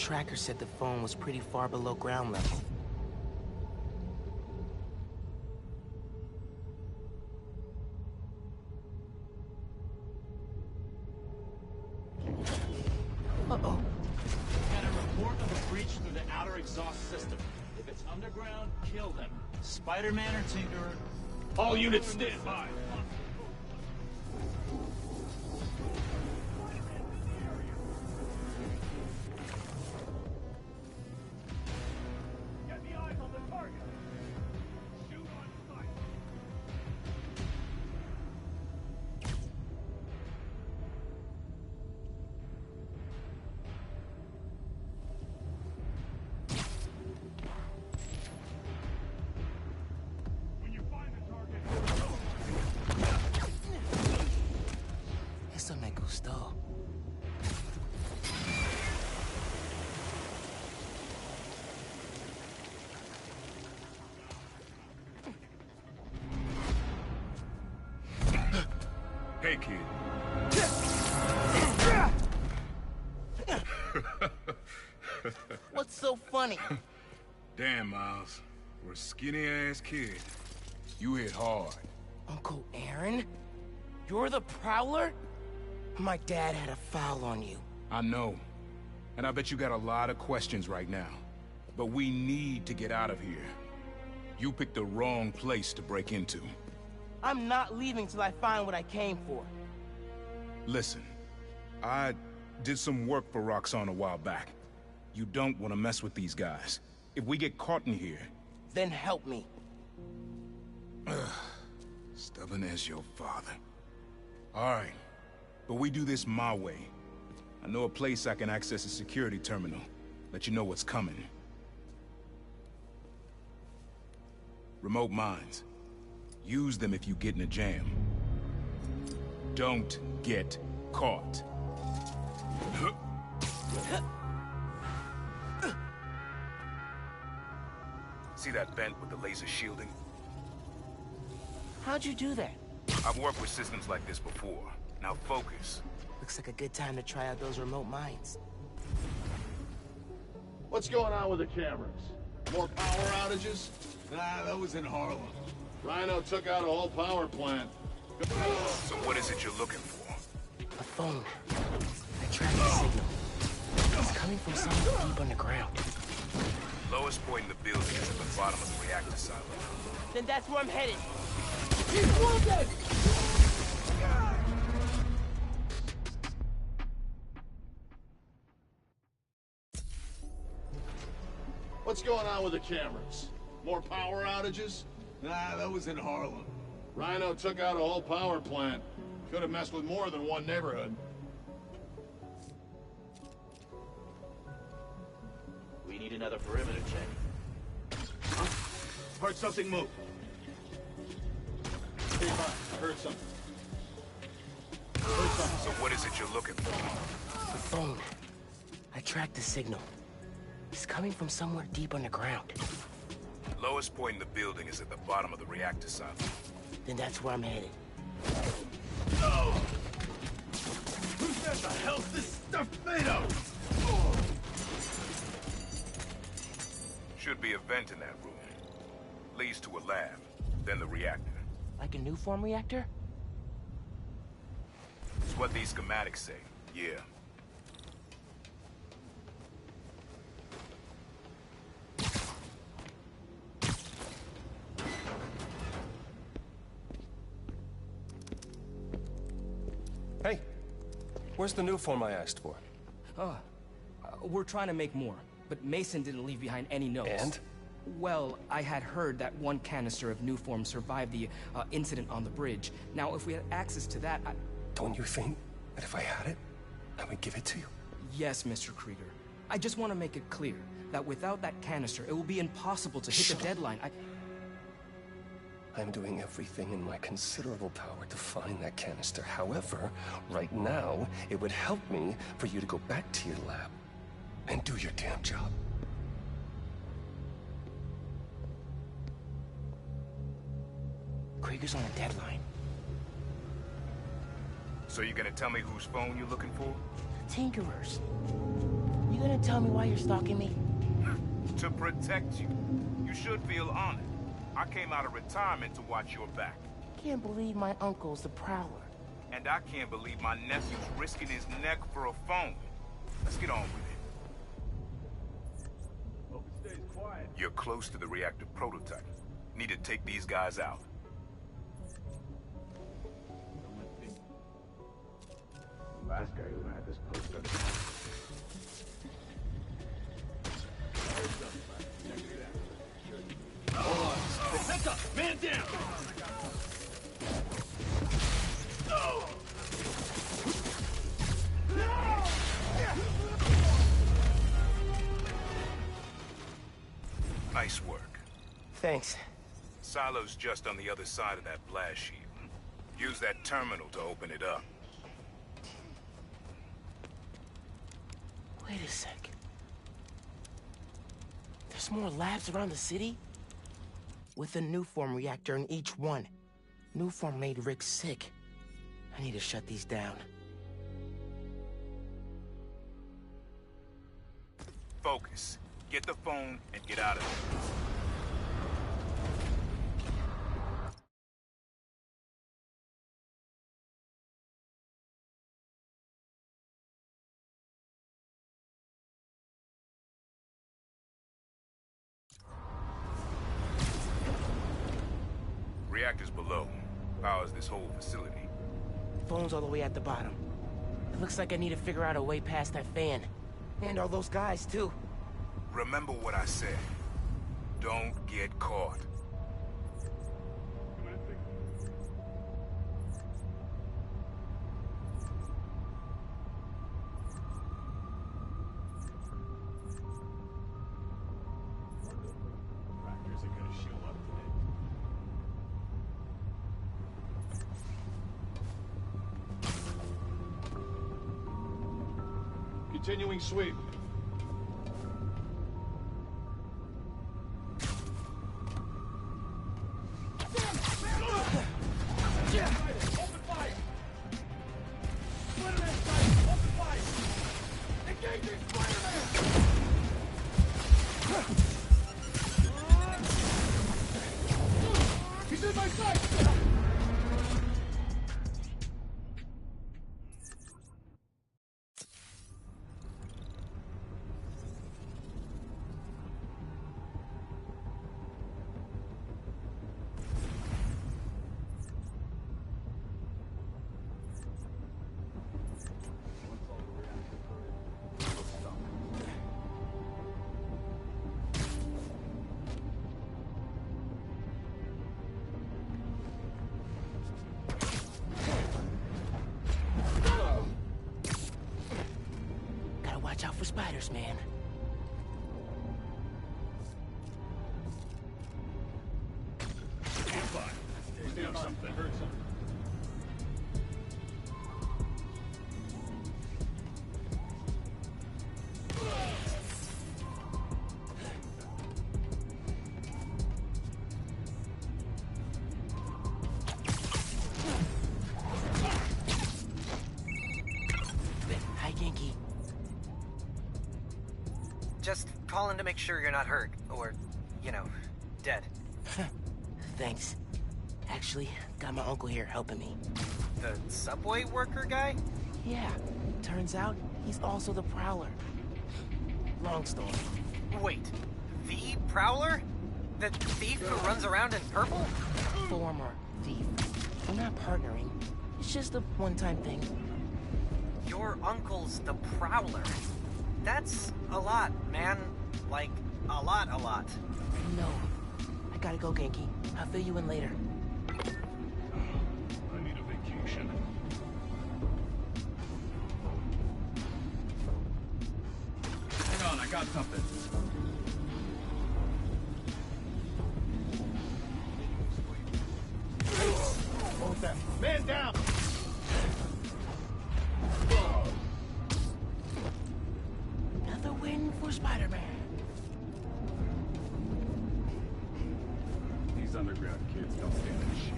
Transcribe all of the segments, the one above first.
tracker said the phone was pretty far below ground level. Uh-oh. Got a report of a breach through the outer exhaust system. If it's underground, kill them. Spider-Man or Tinkerer. All units stand by. Get the eyes on the target. Shoot on sight. When you find the target, Eso me gustó. Hey, kid. What's so funny? Damn, Miles. We're a skinny-ass kid. You hit hard. Uncle Aaron? You're the Prowler? My dad had a foul on you. I know. And I bet you got a lot of questions right now. But we need to get out of here. You picked the wrong place to break into. I'm not leaving till I find what I came for. Listen, I did some work for Roxxon a while back. You don't want to mess with these guys. If we get caught in here... Then help me. Stubborn as your father. All right, but we do this my way. I know a place I can access a security terminal. Let you know what's coming. Remote mines. Use them if you get in a jam. Don't get caught. See that vent with the laser shielding? How'd you do that? I've worked with systems like this before. Now focus. Looks like a good time to try out those remote mines. What's going on with the cameras? More power outages? Nah, that was in Harlem. Rhino took out a whole power plant. So what is it you're looking for? A phone. I tracked the signal. It's coming from somewhere deep underground. Lowest point in the building is at the bottom of the reactor silo. Then that's where I'm headed. What's going on with the cameras? More power outages? Nah, that was in Harlem. Rhino took out a whole power plant. Could have messed with more than one neighborhood. We need another perimeter check. Huh? Heard something move. Hey, I heard something. So what is it you're looking for? A phone. I tracked the signal. It's coming from somewhere deep underground. Lowest point in the building is at the bottom of the reactor silo. Then that's where I'm headed. No! Who the hell's this stuff made of? Oh. Should be a vent in that room. Leads to a lab, then the reactor. Like a new form reactor? It's what these schematics say, yeah. Hey, where's the new form I asked for? We're trying to make more, but Mason didn't leave behind any notes. And? Well, I had heard that one canister of new form survived the incident on the bridge. Now, if we had access to that, Don't you think that if I had it, I would give it to you? Yes, Mr. Krieger. I just want to make it clear that without that canister, it will be impossible to hit the deadline. I'm doing everything in my considerable power to find that canister. However, right now, it would help me for you to go back to your lab and do your damn job. Krieger's on a deadline. So you're gonna tell me whose phone you're looking for? Tinkerers. You gonna tell me why you're stalking me? To protect you. You should feel honored. I came out of retirement to watch your back. Can't believe my uncle's the Prowler. And I can't believe my nephew's risking his neck for a phone. Let's get on with it. Hope it stays quiet. You're close to the reactor prototype. Need to take these guys out. Last guy who had this poster. Heads up! Man down! Nice work. Thanks. Silo's just on the other side of that blast shield. Use that terminal to open it up. Wait a sec. There's more labs around the city? With a new form reactor in each one. New form made Rick sick. I need to shut these down. Focus. Get the phone and get out of there. Reactors below. Powers this whole facility. Phone's all the way at the bottom. It looks like I need to figure out a way past that fan. And all those guys, too. Remember what I said. Don't get caught. Tractors are gonna show up today. Continuing sweep. He's in my sight! Gotta watch out for spiders, man. Heard something. Hi, Genki. Just calling to make sure you're not hurt, or, you know, dead. Thanks. Actually, got my uncle here helping me. The subway worker guy? Yeah, turns out he's also the Prowler. Long story. Wait, the Prowler? The thief who runs around in purple? Former thief. We're not partnering. It's just a one-time thing. Your uncle's the Prowler. That's a lot, man. Like, a lot. No. I gotta go, Genki. I'll fill you in later. I need a vacation. Hang on, I got something. Hold them. Man down! Another win for Spider-Man. These underground kids don't stand a chance.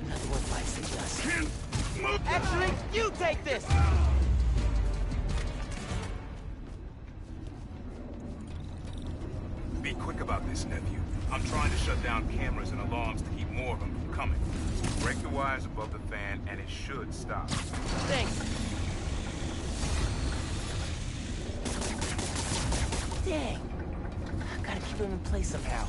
Another one bites the dust. Actually, you take this! Be quick about this, nephew. I'm trying to shut down cameras and alarms to keep more of them from coming. Break the wires above the fan, and it should stop. Thanks. Dang. I gotta keep him in place somehow.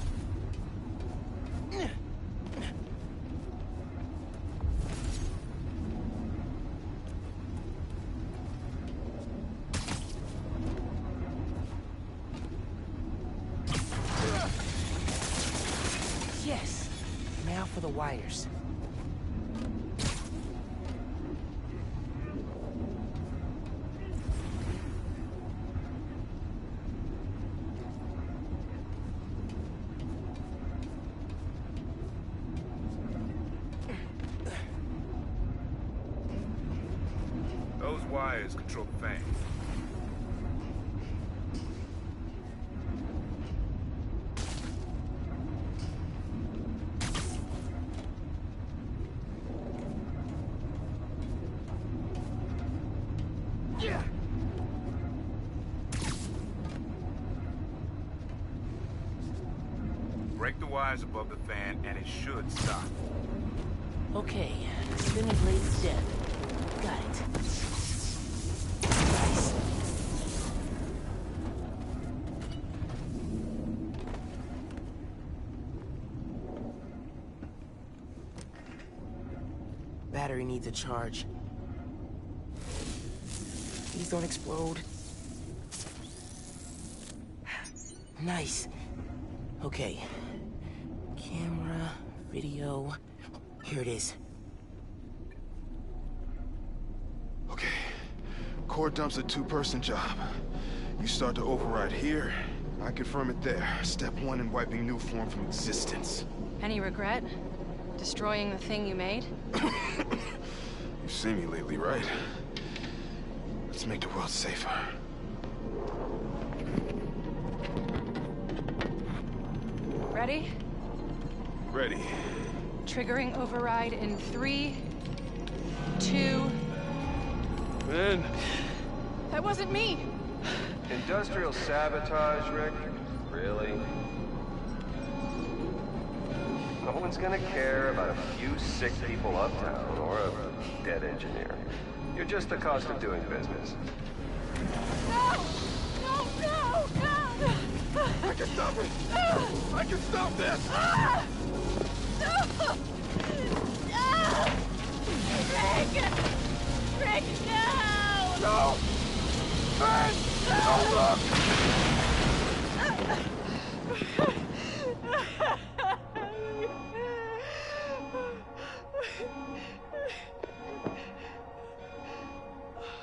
Yes. Now for the wires. Those wires control the fan. Break the wires above the fan, and it should stop. Okay, spinning blade's dead. Got it. Nice. Battery needs a charge. Please don't explode. Nice. Okay. Camera, video. Here it is. Okay. Core dump's a two-person job. You start to override here, I confirm it there. Step one in wiping new form from existence. Any regret? Destroying the thing you made? You've seen me lately, right? Let's make the world safer. Ready? Ready. Triggering override in 3, 2... Ben! That wasn't me! Industrial sabotage, Rick? Really? No one's gonna care about a few sick people uptown or a dead engineer. You're just the cost of doing business. No! No, no, no! I can stop it! I can stop this! No! No! Rick! Rick, no! No! Ben! Don't look!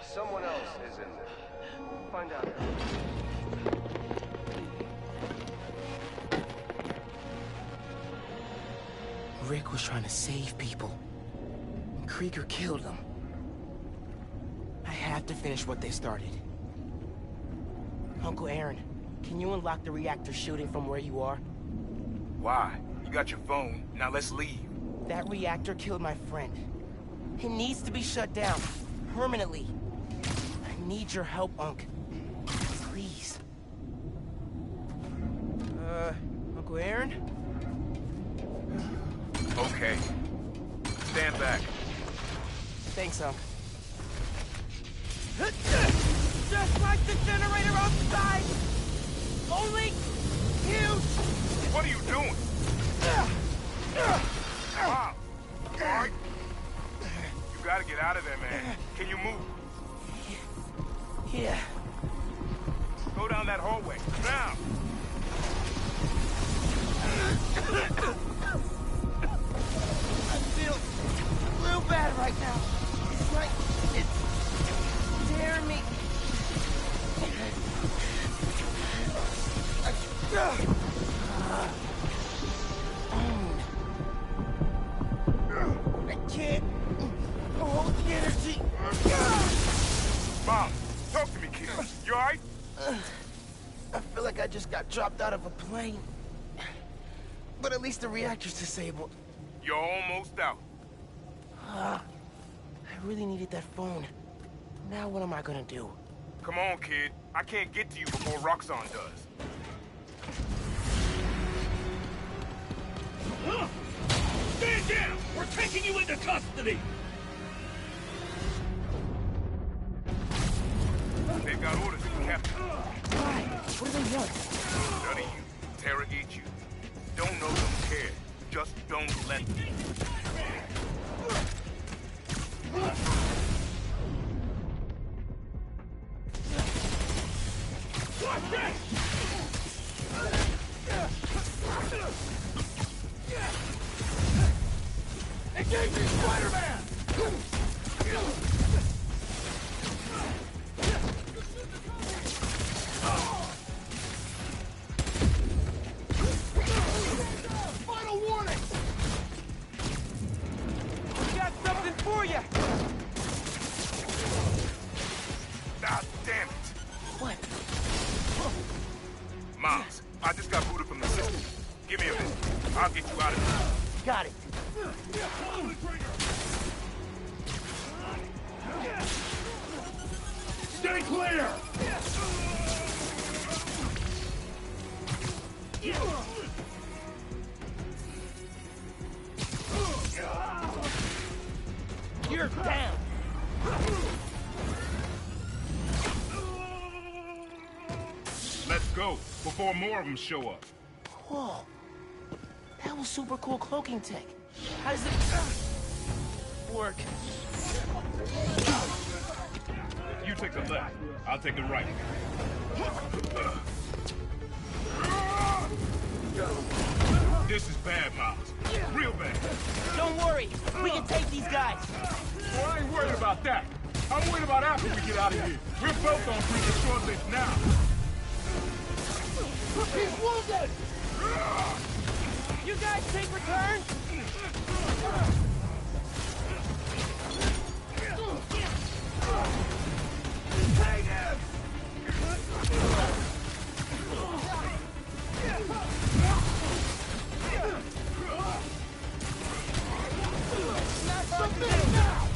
Someone else is in there. Find out. Rick was trying to save people. Krieger killed him. I have to finish what they started. Uncle Aaron, can you unlock the reactor shooting from where you are? Why? You got your phone. Now let's leave. That reactor killed my friend. It needs to be shut down. Permanently. I need your help, Unc. Please. Uncle Aaron? Okay. Stand back. Thanks, Unc. Just like the generator outside! Only huge! What are you doing? Mom! Alright? You gotta get out of there, man. Can you move? Yeah. Go down that hallway. Now! I feel real bad right now. It's like it's tearing me. I can't hold the energy. Mom, talk to me, kid. You alright? I feel like I just got dropped out of a plane. But at least the reactor's disabled. You're almost out. I really needed that phone. Now what am I gonna do? Come on, kid. I can't get to you before Roxxon does. Stand down! We're taking you into custody! They've got orders from Captain. Why? What do they want? Study you, interrogate you. Don't know, don't care. Just don't let them. Watch this! Engage me, Spider-Man! Final warning! We got something for you! Ah, damn it. What? Miles, I just got booted from the system. Give me a minute. I'll get you out of here. Got it. Stay clear! You're down. Let's go, before more of them show up. Whoa. That was super cool cloaking tech. How does it work? You take the left, I'll take the right. This is bad, Miles. Real bad. Don't worry. We can take these guys. Well, I ain't worried about that. I'm worried about after we get out of here. We're both on premature this now. He's wounded! You guys take return? Take him! Something now!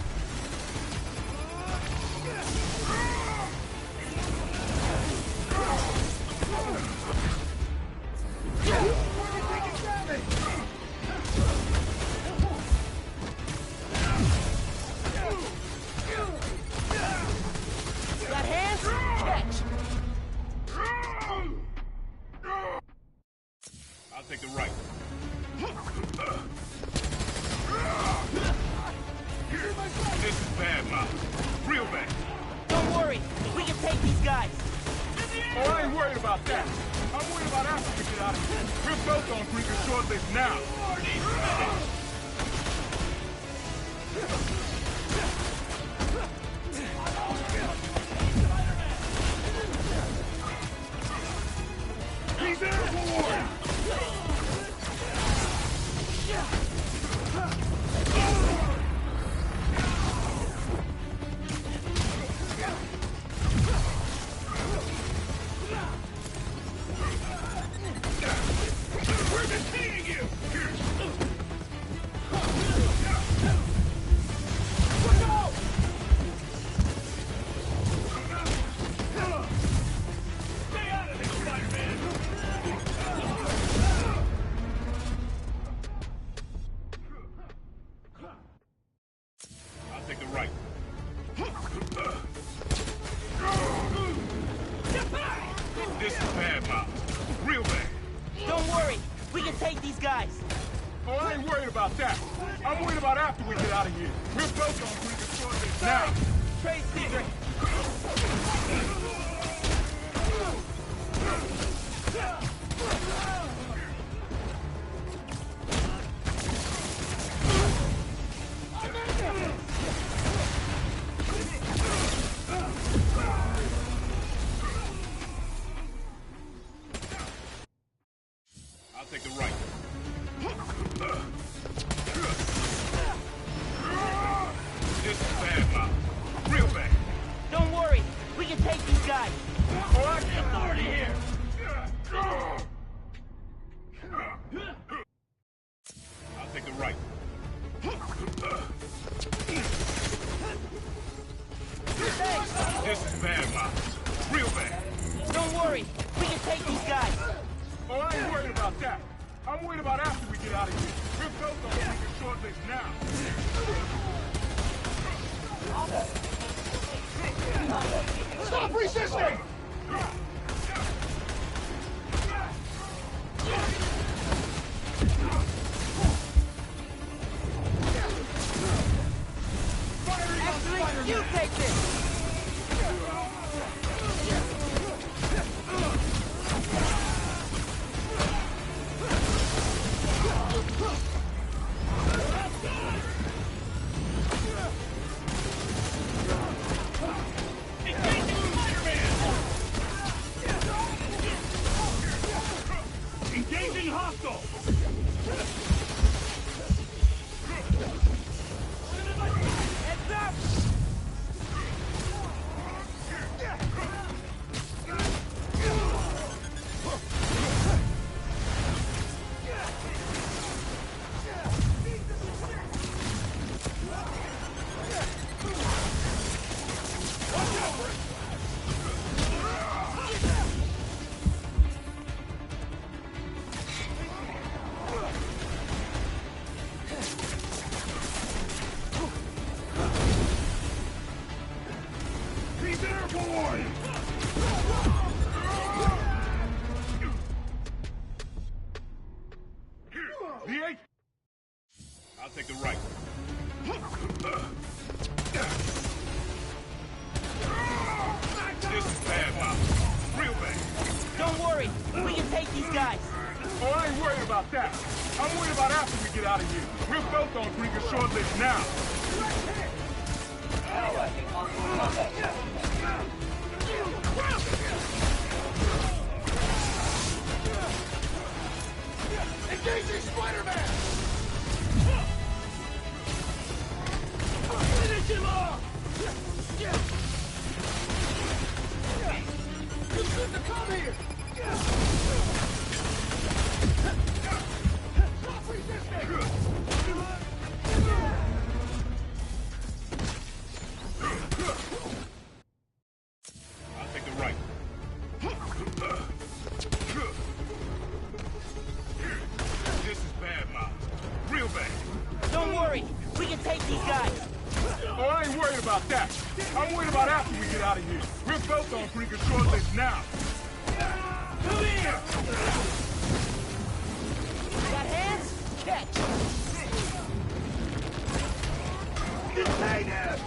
Got hands? Catch. I'll take the right. This is bad, Miles. Real bad. Don't worry. We can take these guys. Oh, I ain't worried about that. I'm worried about after we get out of here. We're both on premature this now. He's airborne! We're detaining you! Look out! Stay out of this, Spider-Man! I'll take the right. This is bad, Miles. Real bad. Don't worry. We can take these guys. Oh, I ain't worried about that. I'm worried about after we get out of here. We're both on premature this now. Trade secret. I'll take the right. This is bad, Miles. Real bad. Don't worry. We can take these guys. Oh, I get authority here. I'll take the right. This is bad, Miles. Real bad. Don't worry, we can take these guys. Oh, I ain't worried about that. I'm worried about after we get out of here. We're both on taking short legs now. Stop resisting! Actually, you take this. Engaging hostile! Heads up! He's airborne! V8? I'll take the right. This is bad, Mom. Real bad. Don't worry, we can take these guys. Oh, I ain't worried about that. I'm worried about after we get out of here. We're both on drinking short legs now. Engaging Spider-Man! Finish him off! You shouldn't have come here! Stop resisting! I'll take the right. This is bad, Miles. Real bad. Don't worry, we can take these guys. Oh, I ain't worried about that. I'm worried about after we get out of here. We're both on drinking short legs now. Come here! Got hands? Catch. Detain him!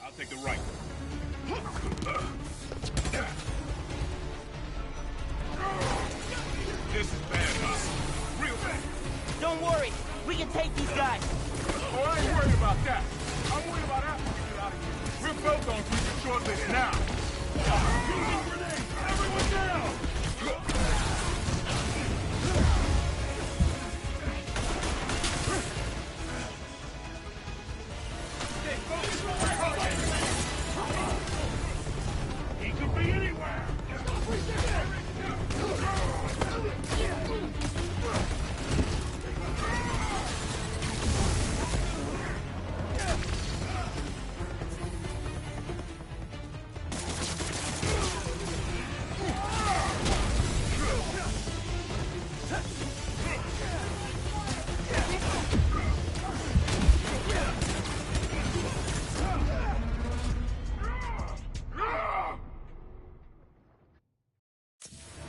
I'll take the right. This is bad, Miles. Real bad. Don't worry, we can take these guys. Oh, I ain't worried about that. I'm worried about after we get out of here. We're both on drinking short legs now. Using grenades! Everyone down! He could be anywhere!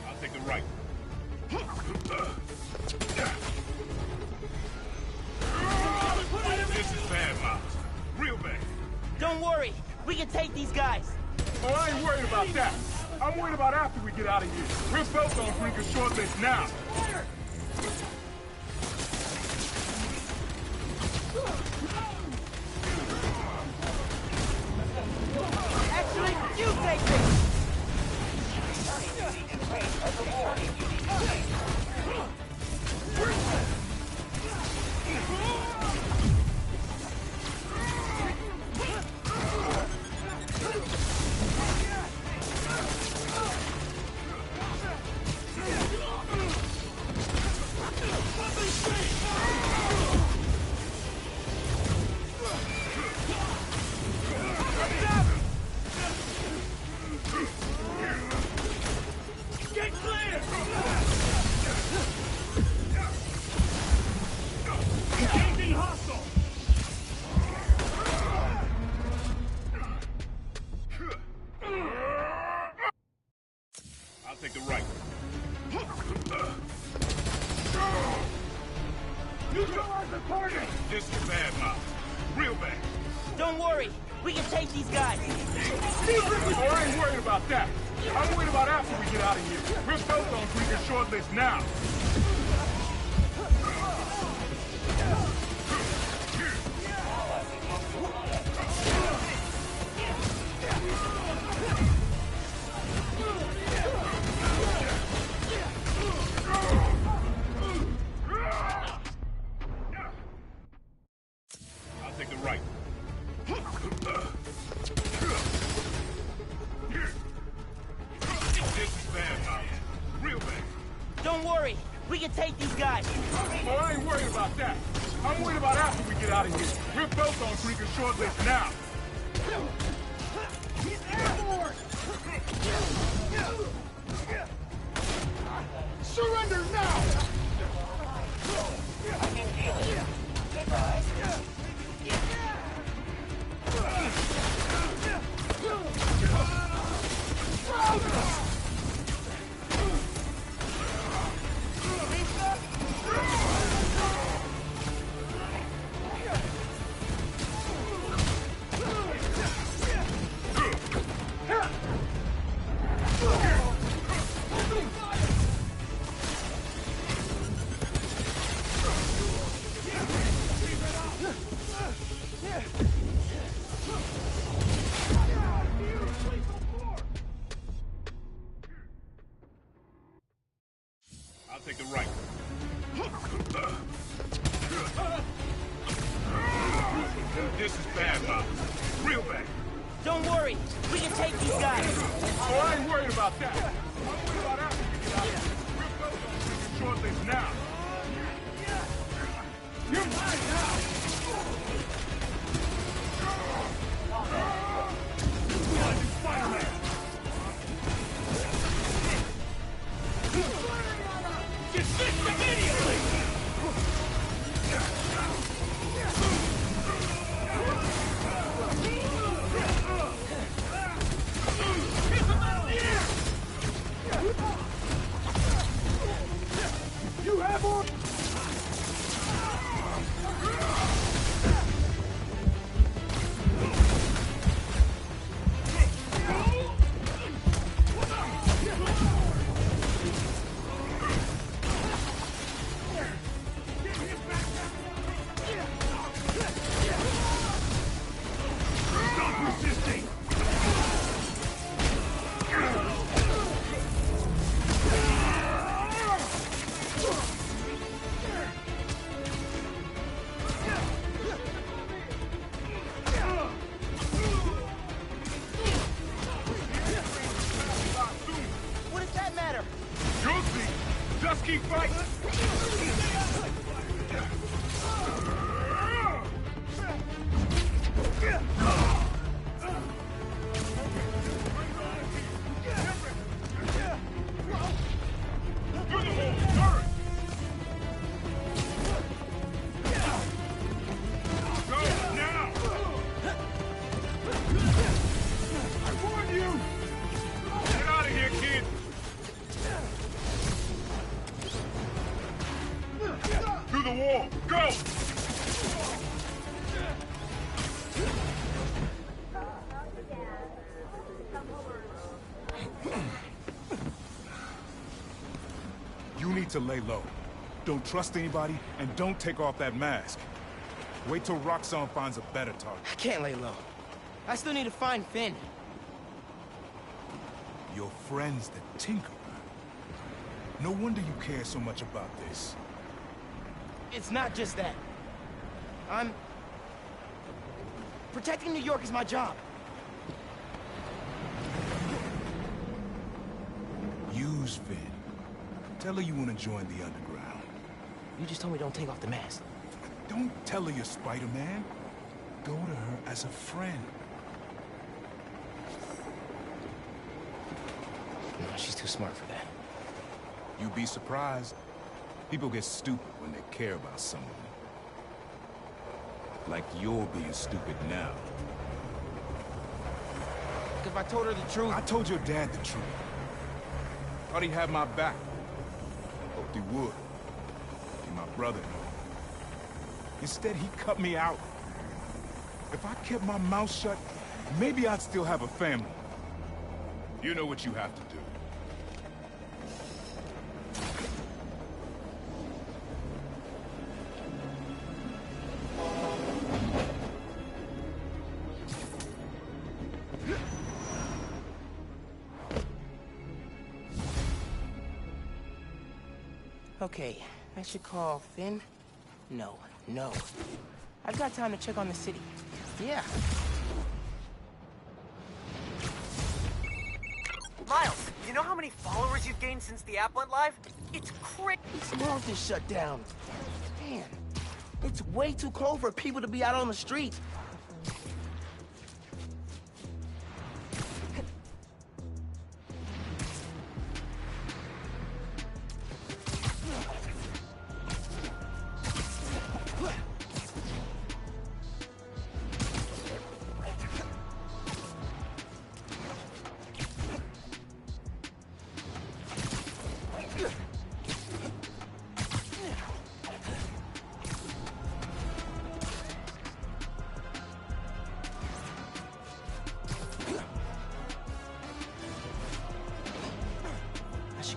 I'll take the right. This is bad, Miles. Real bad. Don't worry, we can take these guys. Oh, I ain't worried about that. I'm worried about after we get out of here. We're both on drinking short legs now. Don't worry, we can take these guys. Oh, I ain't worried about that. I'm worried about after we get out of here. We're both on Krieger's short list now. I'll take the right. This is bad, Miles. Real bad. Don't worry, we can take these guys. Oh, I ain't worried about that. I'm worried about after we get out of here. We're both on Krieger's short list now. He's airborne! Surrender now! I'll take the right. This is bad, Miles. Real bad. Don't worry, we can take these guys. Oh, I ain't worried about that. I'm worried about after we get out of here. We're both on Krieger's short list now. You're mine now. Spider-Man. Desist immediately! You have one! What does that matter? You'll see. Just keep fighting. Through the wall. Hurry. Go now. I warn you. Get out of here, kid. Through the wall! Go! You need to lay low. Don't trust anybody, and don't take off that mask. Wait till Roxxon finds a better target. I can't lay low. I still need to find Finn. Your friend's the Tinkerer. No wonder you care so much about this. It's not just that. Protecting New York is my job. Use Finn. Tell her you want to join the underground. You just told me don't take off the mask. Don't tell her you're Spider-Man. Go to her as a friend. No, she's too smart for that. You'd be surprised. People get stupid when they care about someone. Like you're being stupid now. If I told her the truth... I told your dad the truth. Thought he had my back. Hoped he would. Be my brother. Instead, he cut me out. If I kept my mouth shut, maybe I'd still have a family. You know what you have to do. Okay, I should call Finn? No. I've got time to check on the city. Yeah. Miles, you know how many followers you've gained since the app went live? It's crazy. This world is shut down. Man, it's way too cold for people to be out on the streets.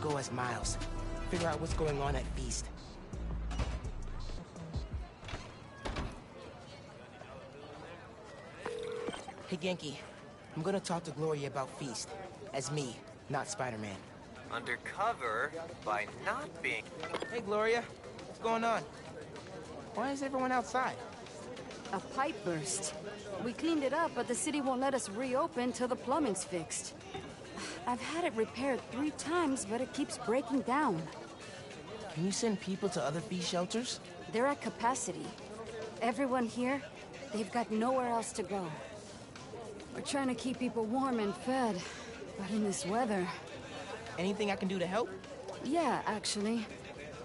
Go as Miles. Figure out what's going on at Feast. Hey, Genki. I'm gonna talk to Gloria about Feast. As me, not Spider-Man. Undercover by not being... Hey, Gloria. What's going on? Why is everyone outside? A pipe burst. We cleaned it up, but the city won't let us reopen till the plumbing's fixed. I've had it repaired 3 times, but it keeps breaking down. Can you send people to other Feast shelters? They're at capacity. Everyone here, they've got nowhere else to go. We're trying to keep people warm and fed, but in this weather... Anything I can do to help? Yeah, actually.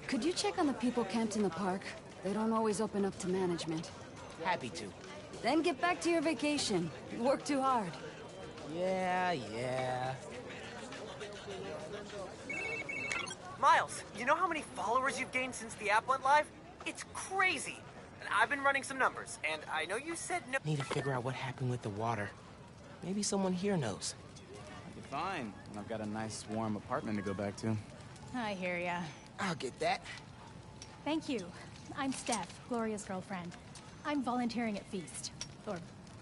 Could you check on the people camped in the park? They don't always open up to management. Happy to. Then get back to your vacation. You work too hard. Yeah. Miles, you know how many followers you've gained since the app went live? It's crazy. And I've been running some numbers, and I know you said no... Need to figure out what happened with the water. Maybe someone here knows. I'll be fine. And I've got a nice, warm apartment to go back to. I hear ya. I'll get that. Thank you. I'm Steph, Gloria's girlfriend. I'm volunteering at Feast. Or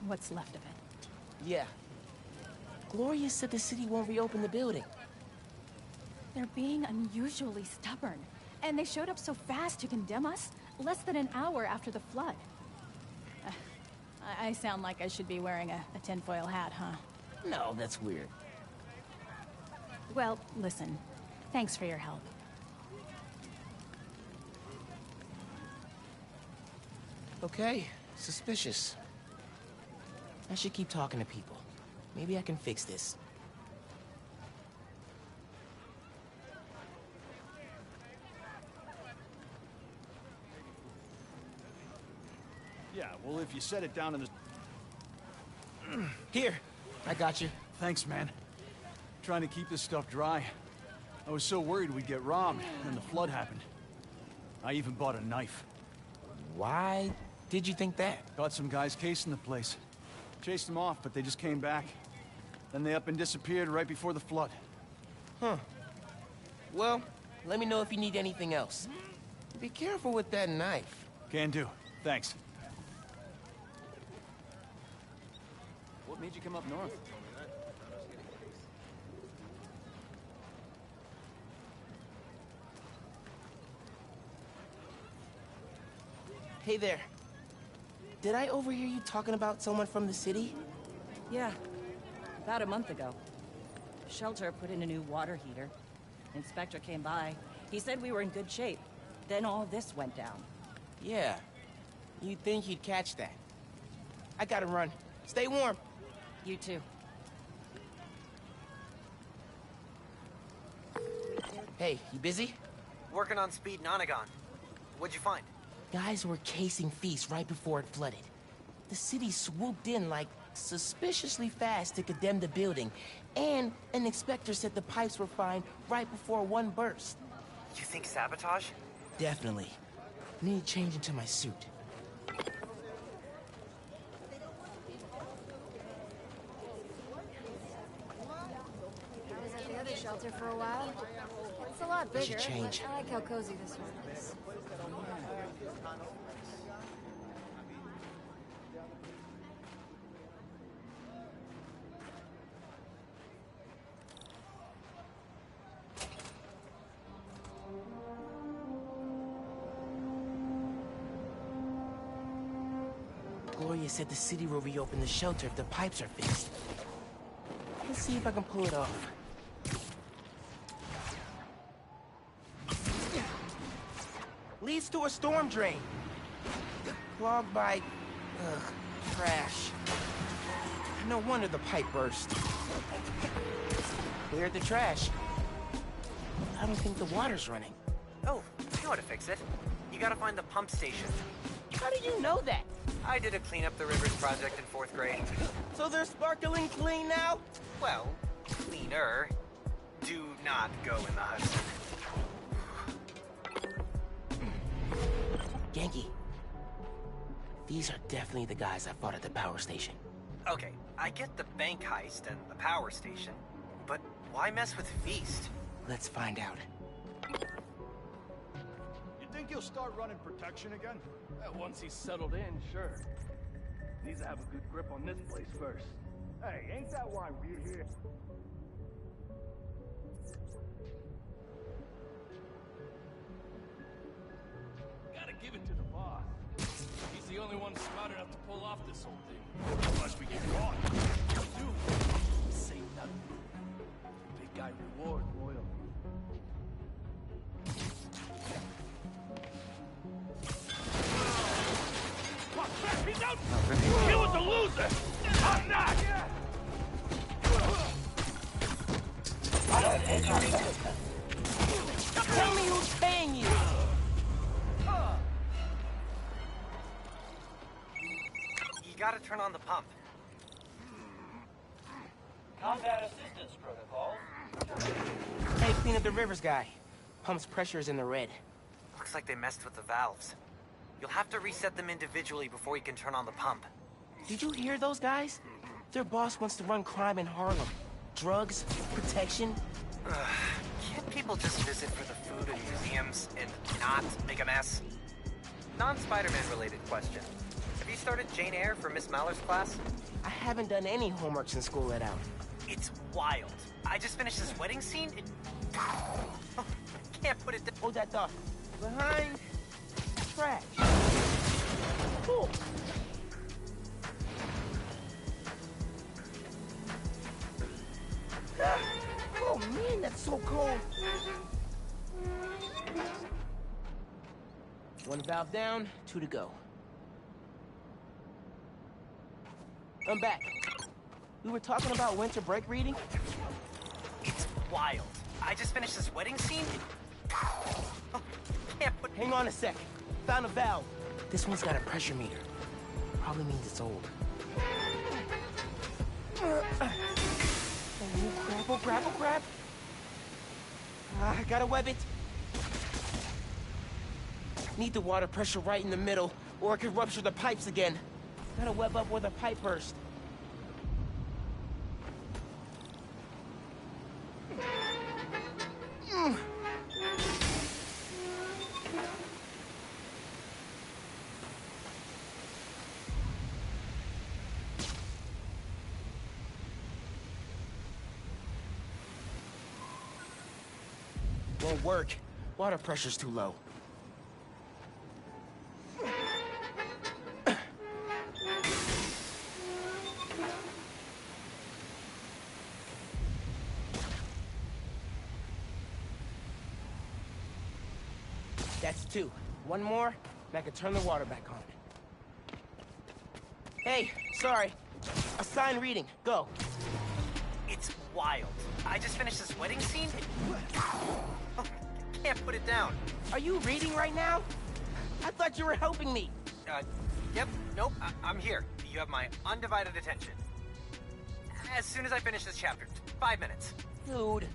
what's left of it. Yeah. Gloria said the city won't reopen the building. They're being unusually stubborn. And they showed up so fast to condemn us, less than an hour after the flood. I sound like I should be wearing a tinfoil hat, huh? No, that's weird. Well, listen. Thanks for your help. Okay, suspicious. I should keep talking to people. Maybe I can fix this. Yeah, well, if you set it down in the... Here, I got you. Thanks, man. Trying to keep this stuff dry. I was so worried we'd get robbed, and the flood happened. I even bought a knife. Why did you think that? Got some guys casing the place. Chased them off, but they just came back. Then they up and disappeared right before the flood. Huh. Well, let me know if you need anything else. Be careful with that knife. Can do. Thanks. What made you come up north? Hey there. Did I overhear you talking about someone from the city? Yeah. About a month ago. Shelter put in a new water heater. Inspector came by. He said we were in good shape. Then all this went down. Yeah. You'd think he'd catch that. I gotta run. Stay warm. You too. Hey, you busy? Working on Speed Nonagon. What'd you find? Guys were casing Feast right before it flooded. The city swooped in like suspiciously fast to condemn the building, and an inspector said the pipes were fine right before one burst. You think sabotage? Definitely. Need to change into my suit. shelter for a while. It's a lot bigger, change. but I like how cozy this one is. Gloria said the city will reopen the shelter if the pipes are fixed. Let's see if I can pull it off. Leads to a storm drain. Clogged by... trash. No wonder the pipe burst. Cleared the trash. I don't think the water's running. Oh, I know how to fix it. You gotta find the pump station. How do you know that? I did a clean up the rivers project in 4th grade. So they're sparkling clean now? Well, cleaner. Do not go in the Hudson. Yankee. These are definitely the guys I fought at the power station. Okay, I get the bank heist and the power station, but why mess with Feast? Let's find out. You think he'll start running protection again? Once he's settled in, sure. Needs to have a good grip on this place first. Hey, ain't that why we're here? Gotta give it to the boss. He's the only one smart enough to pull off this whole thing. Unless we get caught. Dude, say nothing. Big guy reward loyalty. He's out! He was a loser! I'm not! Tell me who's paying you! You gotta turn on the pump. Combat assistance protocols. Hey, clean up the rivers guy. Pump's pressure is in the red. Looks like they messed with the valves. You'll have to reset them individually before you can turn on the pump. Did you hear those guys? Their boss wants to run crime in Harlem. Drugs, protection. Can't people just visit for the food and museums and not make a mess? Non-Spider-Man related question. Have you started Jane Eyre for Miss Maller's class? I haven't done any homework since school let out. It's wild. I just finished this wedding scene. Can't put it down. Hold that thought. Behind... trash. Cool. Oh man, that's so cold. One valve down, 2 to go. I'm back. We were talking about winter break reading? It's wild. I just finished this wedding scene. Can't put... Hang on a sec. Found a valve. This one's got a pressure meter. Probably means it's old. Oh crap, oh crap. I gotta web it. Need the water pressure right in the middle, or it could rupture the pipes again. Gotta web up where the pipe burst. Won't work. Water pressure's too low. That's 2. One more, and I can turn the water back on. Hey, sorry. Assign reading. Go. It's wild. I just finished this wedding scene. Can't put it down. Are you reading right now? I thought you were helping me. Yep. Nope. I'm here. You have my undivided attention. As soon as I finish this chapter. 5 minutes. Dude.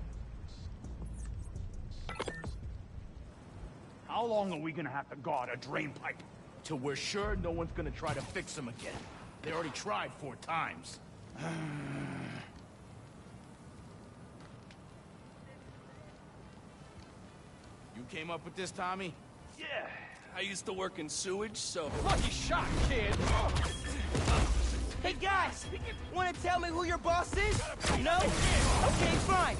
How long are we gonna have to guard a drain pipe? Till we're sure no one's gonna try to fix them again. They already tried 4 times. You came up with this, Tommy? Yeah, I used to work in sewage, so... Lucky shot, kid! Hey guys! Wanna tell me who your boss is? No? Okay, fine.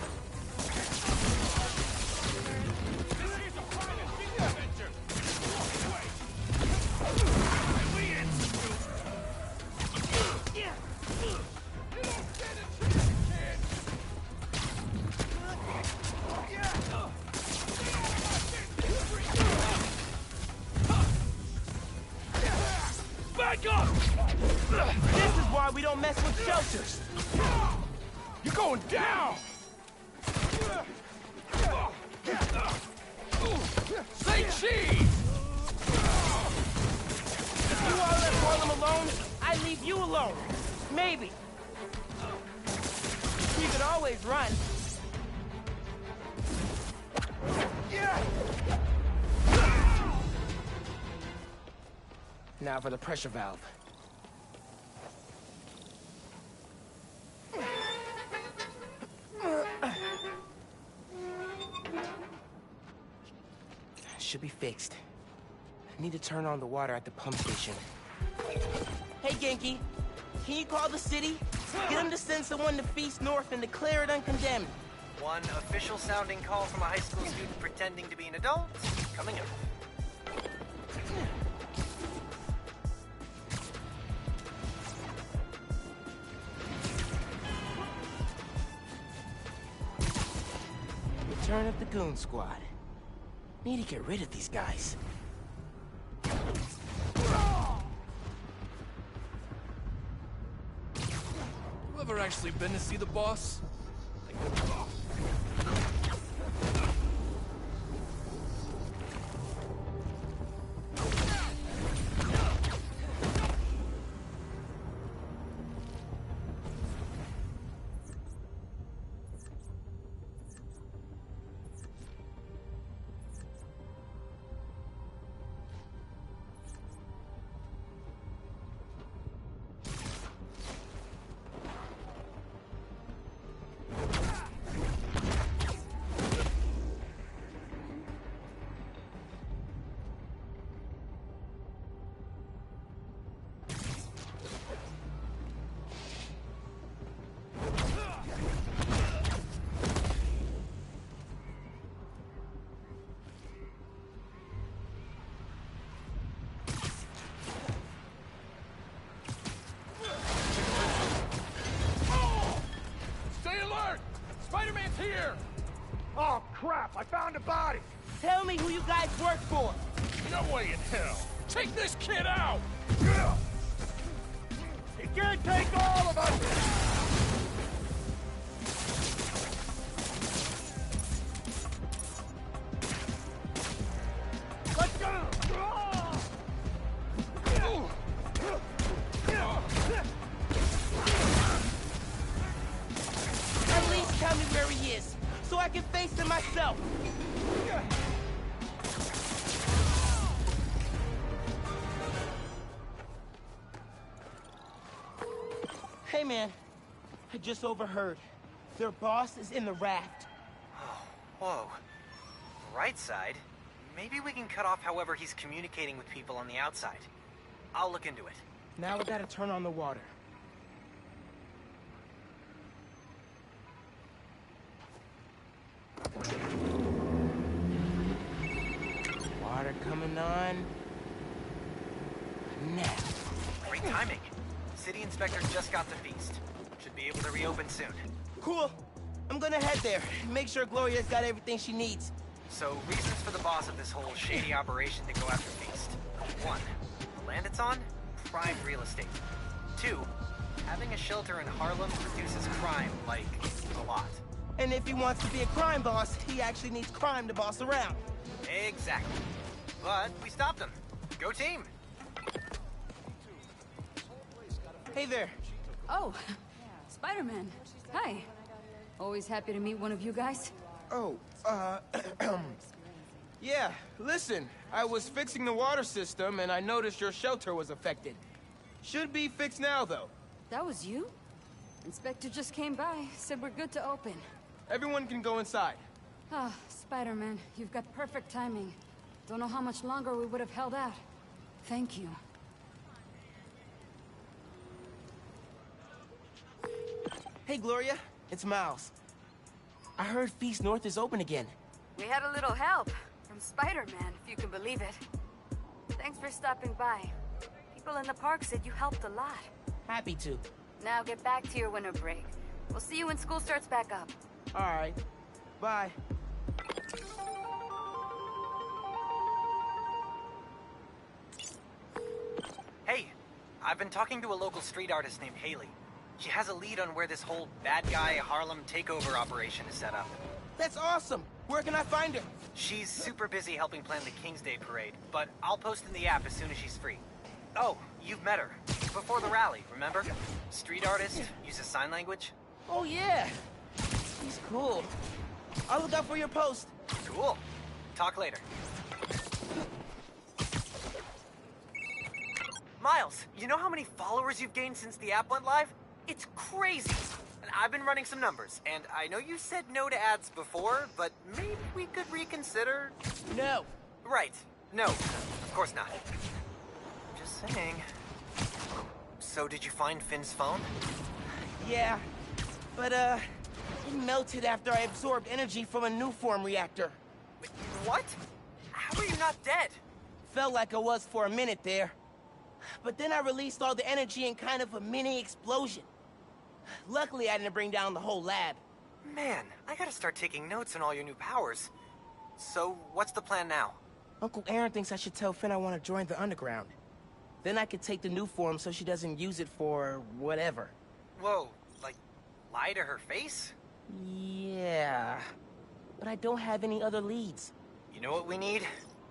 Back up! This is why we don't mess with shelters. You're going down! Say cheese! If you all let Harlem alone, I leave you alone. Maybe. You could always run. Now for the pressure valve. Should be fixed. Need to turn on the water at the pump station. Hey, Genki. Can you call the city? Get them to send someone to Feast North and declare it uncondemned. One official sounding call from a high school student pretending to be an adult coming up. Return of the Goon Squad. Need to get rid of these guys. You ever actually been to see the boss? Spider-Man's here! Oh, crap! I found a body! Tell me who you guys work for! No way in hell! Take this kid out! He can't take all of us! Let's go! At least tell me where he is, so I can face him myself. Hey man, I just overheard. Their boss is in the raft. Oh, whoa. Right side? Maybe we can cut off however he's communicating with people on the outside. I'll look into it. Now we gotta turn on the water. Water coming on. Now. Great timing. City Inspector just got the feast. Should be able to reopen soon. Cool. I'm gonna head there. Make sure Gloria's got everything she needs. So, reasons for the boss of this whole shady operation to go after Feast. 1. The land it's on? Prime real estate. 2. Having a shelter in Harlem reduces crime, like, a lot. And if he wants to be a crime boss, he actually needs crime to boss around. Exactly. But we stopped him. Go team! Hey there. Oh, Spider-Man. Hi. Always happy to meet one of you guys. Oh, yeah, listen. I was fixing the water system and I noticed your shelter was affected. Should be fixed now, though. That was you? Inspector just came by, said we're good to open. Everyone can go inside. Ah, Spider-Man, you've got perfect timing. Don't know how much longer we would have held out. Thank you. Hey, Gloria. It's Miles. I heard Feast North is open again. We had a little help from Spider-Man, if you can believe it. Thanks for stopping by. People in the park said you helped a lot. Happy to. Now get back to your winter break. We'll see you when school starts back up. All right. Bye. Hey, I've been talking to a local street artist named Haley. She has a lead on where this whole bad guy Harlem takeover operation is set up. That's awesome! Where can I find her? She's super busy helping plan the King's Day parade, but I'll post in the app as soon as she's free. Oh, you've met her. Before the rally, remember? Street artist, uses sign language. Oh, yeah. She's cool. I'll look out for your post. Cool. Talk later. Miles, you know how many followers you've gained since the app went live? It's crazy. And I've been running some numbers, and I know you said no to ads before, but maybe we could reconsider? No. Right. No. Of course not. Just saying. So did you find Finn's phone? Yeah. But, it melted after I absorbed energy from a new form reactor. What? How are you not dead? Felt like I was for a minute there. But then I released all the energy in kind of a mini explosion. Luckily, I didn't bring down the whole lab. Man, I gotta start taking notes on all your new powers. So, what's the plan now? Uncle Aaron thinks I should tell Finn I want to join the underground. Then I could take the new form so she doesn't use it for whatever. Whoa, like, lie to her face? Yeah. But I don't have any other leads. You know what we need?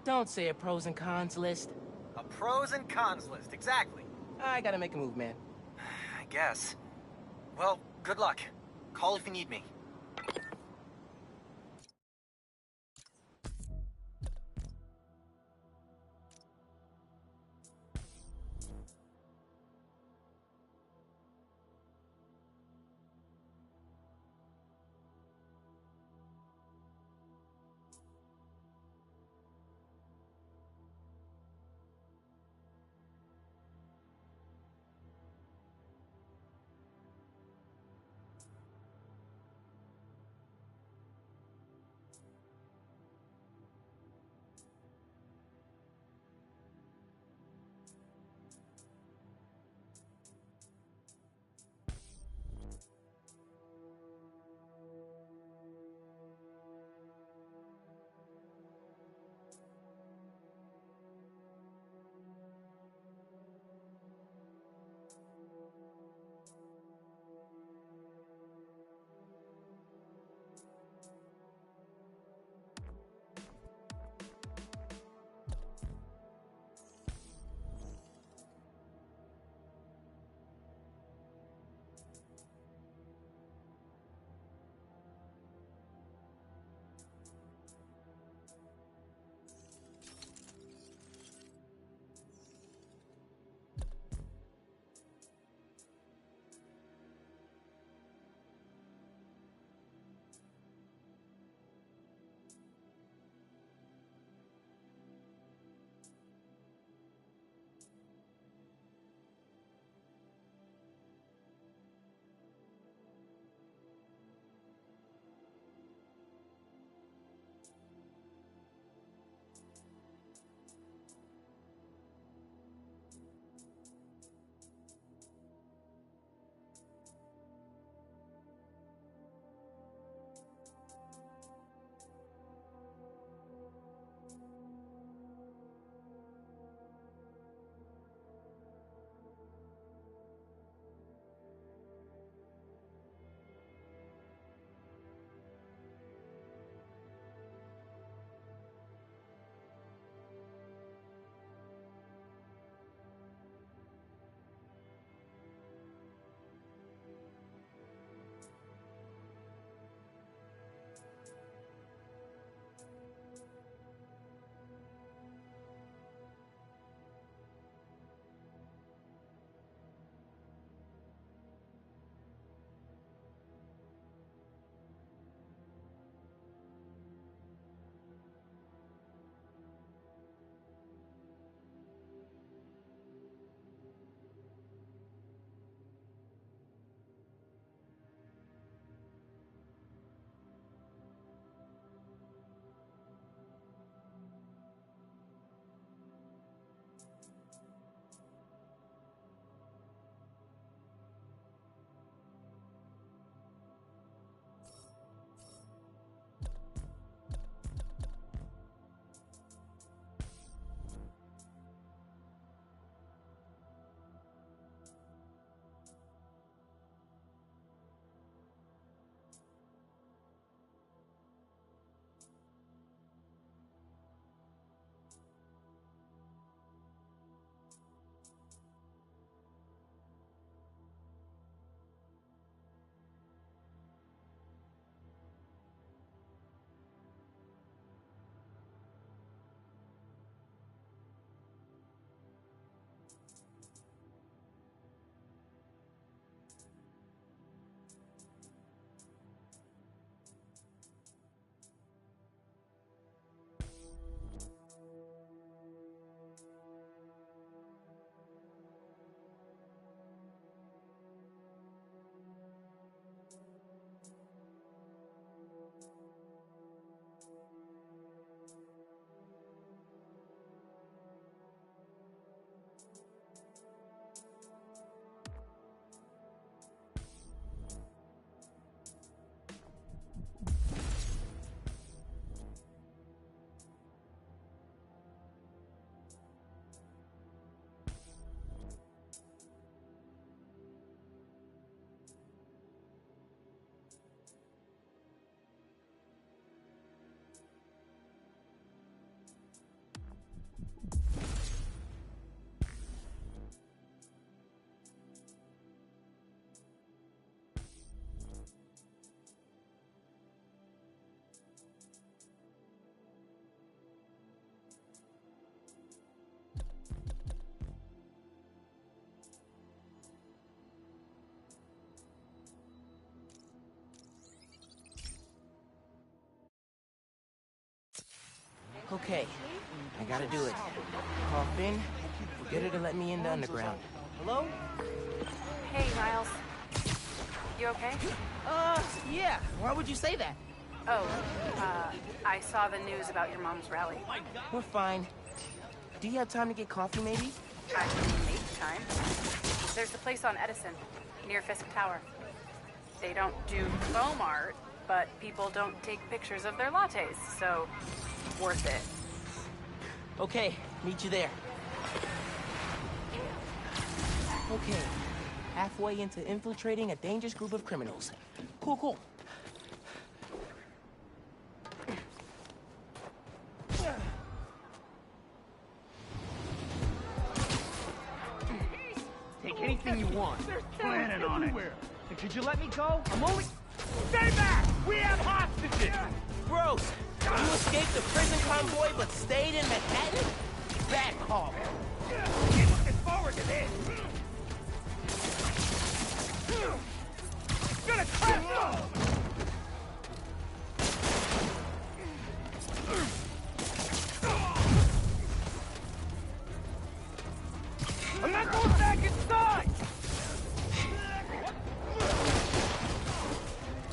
Don't say a pros and cons list. A pros and cons list, exactly. I gotta make a move, man. I guess. Well, good luck. Call if you need me. Okay, I gotta do it. Call Finn, get her to let me in the underground. Hello? Hey, Miles. You okay? Yeah. Why would you say that? Oh, I saw the news about your mom's rally. We're fine. Do you have time to get coffee, maybe? I can make time. There's the place on Edison, near Fisk Tower. They don't do foam art, but people don't take pictures of their lattes, so worth it. Okay, meet you there. Okay, halfway into infiltrating a dangerous group of criminals. Cool. Take anything you want. Planning on it. And could you let me go? I'm only... Stay back! We have hostages! Gross! You escaped the prison convoy but stayed in Manhattan? Bad call. Keep looking forward to this! Gonna crash! I'm not going back inside!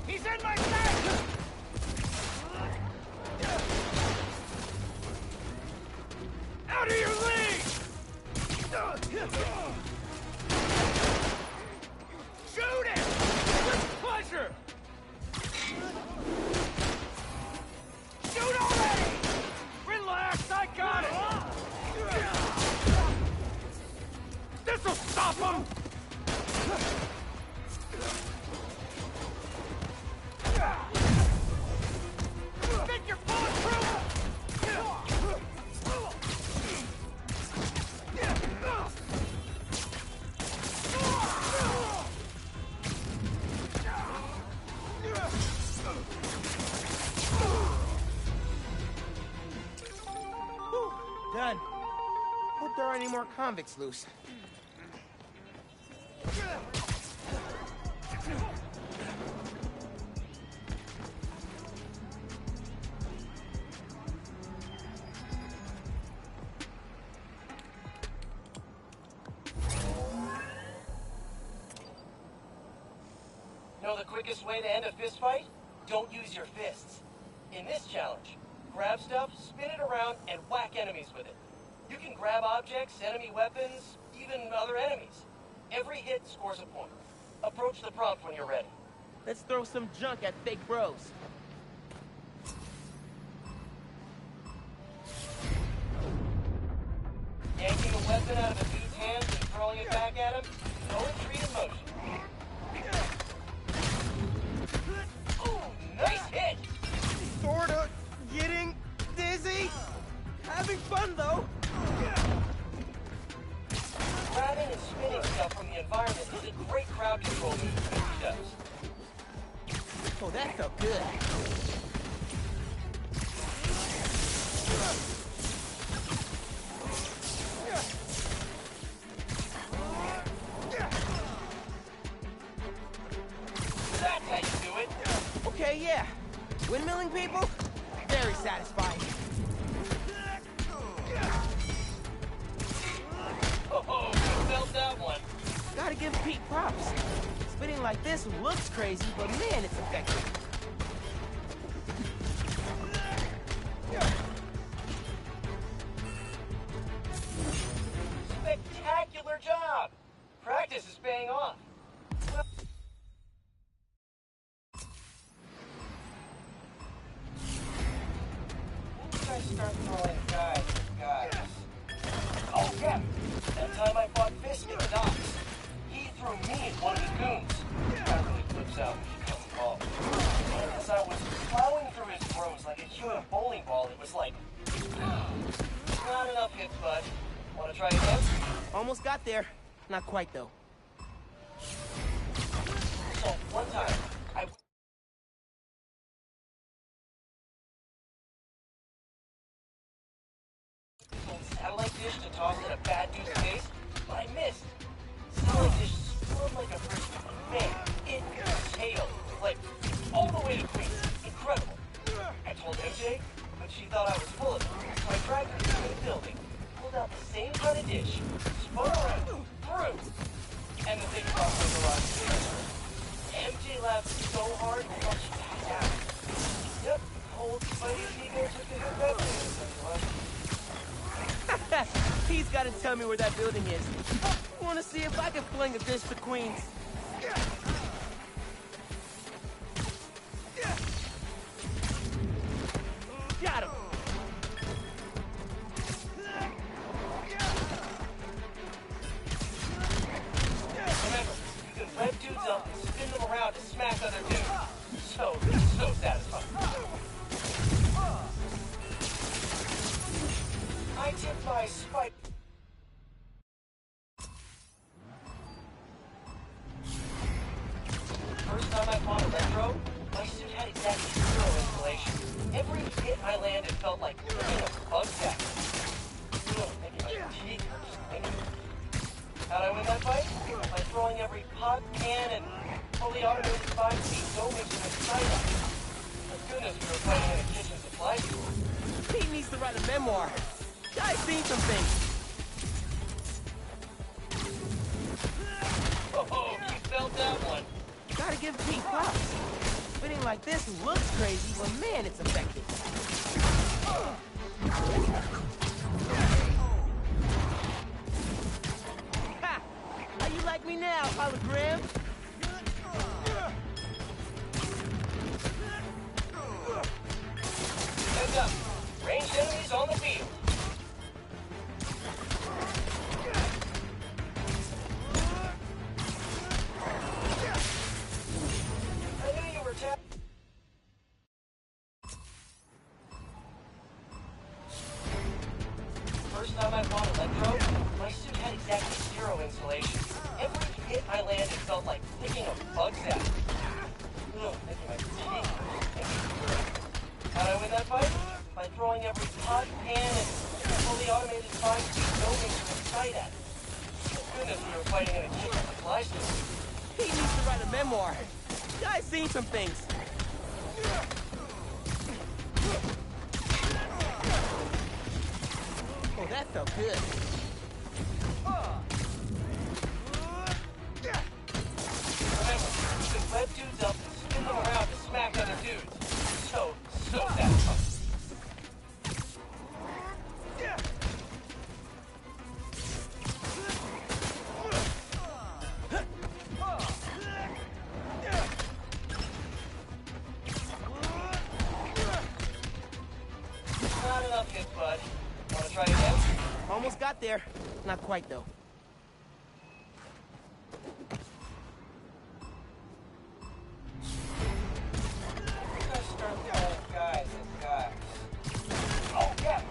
He's in my sight! Out of your league! Shoot him! With pleasure! Shoot already! Relax, I got it! This'll stop him! Think you're bulletproof? Done. Hope there aren't any more convicts loose. Know the quickest way to end a fist fight? Don't use your fists. In this challenge, grab stuff, spin it around, and whack enemies with it. You can grab objects, enemy weapons, even other enemies. Every hit scores a point. Approach the prompt when you're ready. Let's throw some junk at fake bros. Yanking a weapon out of a dude's hands and throwing it back at him? No retreat in motion. Ooh, nice hit! Sorta getting dizzy. Having fun, though. Grabbing and spinning stuff from the environment is a great crowd control move that he does. Oh, that felt good. That's how you do it. Okay, yeah. Windmilling people? Very satisfying. Oh, you felt that one. Gotta give Pete props. Spinning like this looks crazy, but man, it's effective. Spectacular job! Practice is paying off. I start throwing guys with guys. Oh, yeah! That time I fought Fisk in the docks. He threw me at one of his goons. That really flips out when you come involved. And as I was plowing through his throws like a human bowling ball, it was like... Not enough hits, bud. Want to try again? Almost got there. Not quite, though. So, one time, I... satellite dish to toss at a bad dude's face, but I missed. Satellite dish spun like a frisbee. Man, it tailed, like, all the way to Queens. Incredible. I told MJ, but she thought I was full of it, so I tell me where that building is. I want to see if I can fling a dish to Queens. Got him. Remember, you can rev dudes up and spin them around to smack other dudes. So satisfying. I tipped my spike. First time I fought Electro, my suit had exactly 0 installation. Every hit I landed felt like hitting a bug sack. Maybe my teeth hurt just thinking. How'd I win that fight? By throwing every pot, can, and fully automated 5-speed go mixer inside of it. Thank goodness we were fighting in a kitchen supply store. Pete needs to write a memoir. Guy's seen some things. Oh, you felt that one. Gotta give Pete props. Spinning like this looks crazy, but man, it's effective. Ha! How you like me now, hologram? Heads up. Ranged enemies on the field. I knew you were tapped. First time I fought Electro, my suit had exactly 0 installation. Every hit I landed felt like picking a bug zap. Making my teeth. How'd I win that fight? By throwing every pot, pan, and fully automated 5-speed go mixer in sight at it. Thank goodness we were fighting in a kitchen supply store. Pete needs to write a memoir. Guy's seen some things. Oh, that felt good. Remember, you can rev dudes up and spin them around to smack other dudes. So satisfying. Not enough hits, bud. Wanna try again? Almost got there. Not quite, though. Oh, yeah.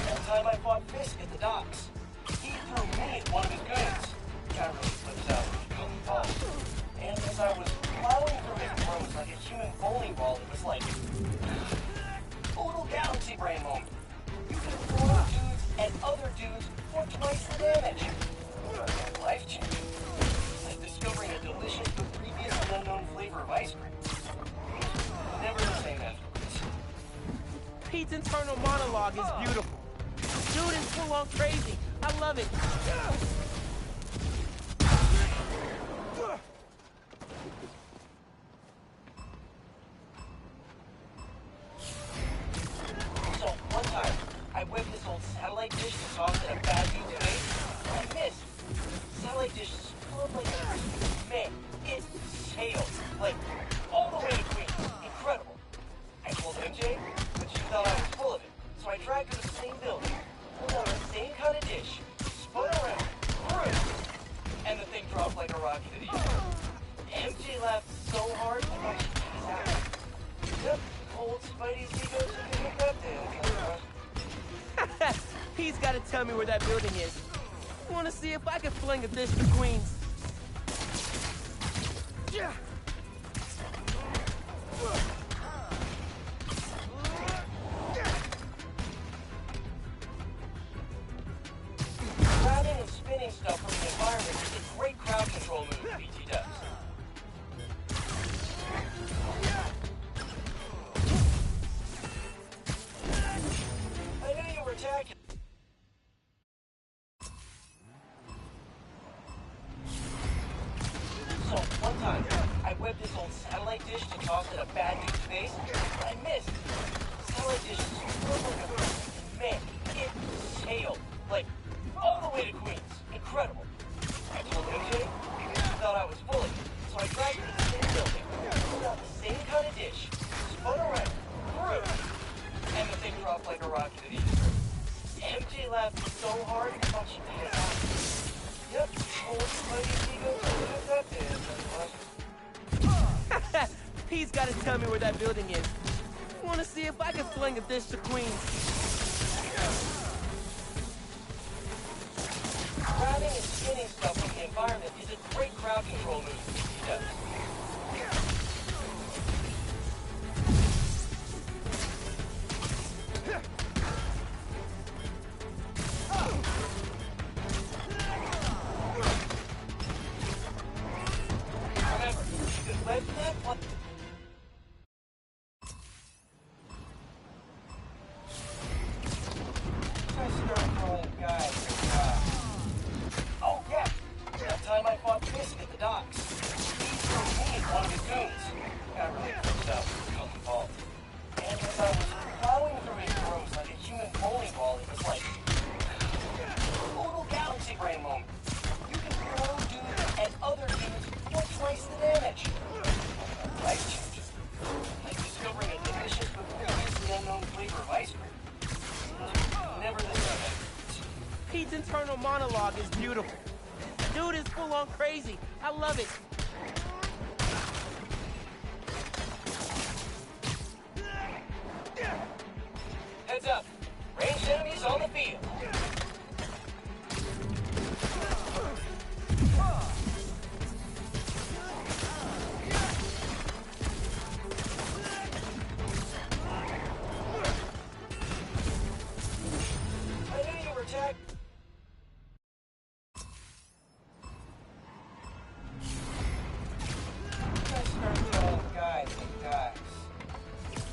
That time I fought Fisk at the docks. He threw me at one of his goons. Guy really flips out when you build balls. And as I was plowing through his throats like a human bowling ball, it was like a little galaxy brain moment. You can throw dudes at other dudes for twice the damage. Life changing. Like discovering a delicious but previously unknown flavor of ice cream. Never the same afterwards. Pete's internal monologue is beautiful. Dude is full on crazy. I love it. So, one time, I whipped this old satellite dish to toss at a bad dude's face. I missed. Satellite dish exploded like a... Man, it sailed. Like, all the way to Queens. Incredible. I told MJ, but she thought I was full of it. So I dragged her to the same building, pulled out the same kind of dish, spun around, threw, and the thing dropped like a rock to the earth. MJ laughed so hard, I thought she'd pass out. Yep, old Spidey's ego took a hit that day. He's got to tell me where that building is. I want to see if I can fling a dish to Queens. Yeah. Grabbing and spinning stuff from the environment is a great crowd control move BT does. I knew you were attacking. So, one time, I whipped this old satellite dish to toss at a bad dude's face, but I missed. Satellite dish is so like a... Man, it sailed. Like, all the way to Queens. I dragged her to the same building, pulled out the same kind of dish, spun around, threw, and the thing dropped like a rock to the east. MJ laughed so hard, I thought she passed out. Yep, old Spidey's ego took that dance. Pete's gotta tell me where that building is. I wanna see if I can fling a dish to Queens. Grabbing and skinning stuff from the environment is a great crowd control move. He does. Remember, you can web that one. I start throwing guys and guys. Oh, yeah. That time I fought Fisk at the docks. He threw me and one of his goons. Got really pushed out for the fault. And as I was plowing through his rooms like a human bowling ball, it was like total galaxy brain moment. You can throw dudes and other dudes for twice the damage. Life changer. Like discovering a delicious but previously unknown flavor of ice cream. Never the same. Pete's internal monologue is beautiful. Dude is full on crazy. I love it. Heads up. Ranged enemies on the field. I knew you were tagged. I start throwing guys and guys.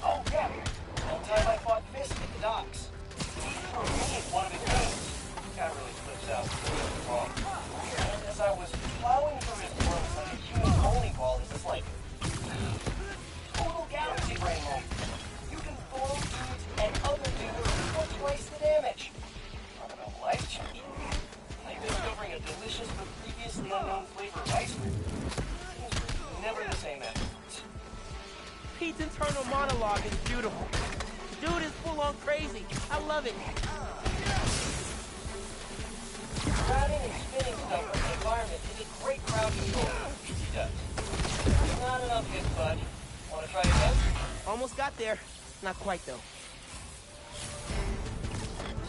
Oh, yeah. That time I fought Fisk at the docks. He threw me and one of his goons. Guy really flips out. Wrong. And as I was plowing through his rooms like a human bowling ball, it was like total galaxy brain moment. You can throw dudes and other dudes for twice the damage. Talk about life changer. Like discovering a delicious but previously unknown flavor of ice cream. Never the same afterwards. Pete's internal monologue is beautiful. Dude is full on crazy. I love it. Grabbing and spinning stuff from the environment is a great crowd control move. He does. Not enough hits, bud. Wanna try again? Almost got there. Not quite, though.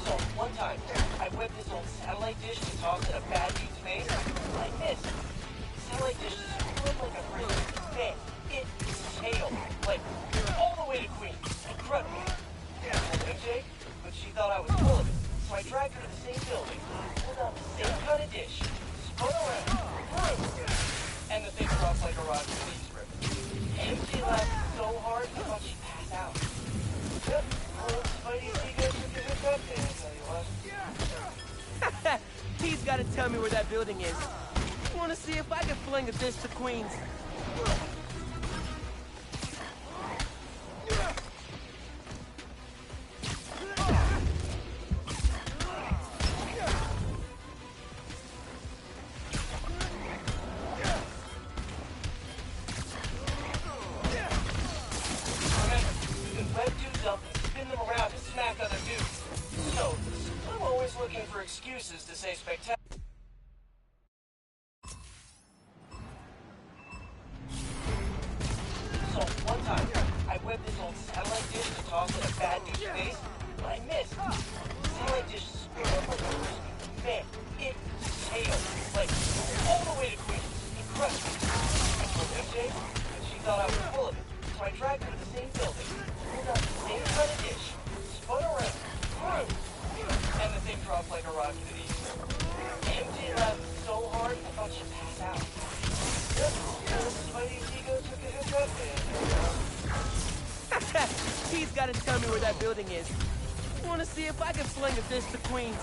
So, one time, I whipped this old satellite dish to toss at a bad dude's face. Like this. Satellite dish just flipped like a frisbee. Man, it sailed. Like, all the way to Queens. Incredible. I told MJ, but she thought I was full of it. So I dragged her to the same building, pulled out the same kind of dish, spun around, threw, and the thing dropped like a rock to the east river. MJ laughed so hard, I thought she'd pass out. Yep, old Spidey's ego took a hit that day, I tell you what. Pete's gotta tell me where that building is. I wanna see if I can fling a dish to Queens. Excuses to say spectacular. So, one time, I whipped this old satellite dish to toss at a bad dude's face, but I missed. The satellite dish spun like a frisbee. Man, it sailed. Like, all the way to Queens. Incredible. I told MJ, but she thought I was full of it. So I dragged her to the same building, pulled out the same kind of dish, spun around, threw, and the thing dropped like a rock to the east. MJ laughed so hard, I thought she'd pass out. Yep, Spidey's ego took a hit that day. Pete's gotta tell me where that building is. I wanna see if I can fling a dish to Queens.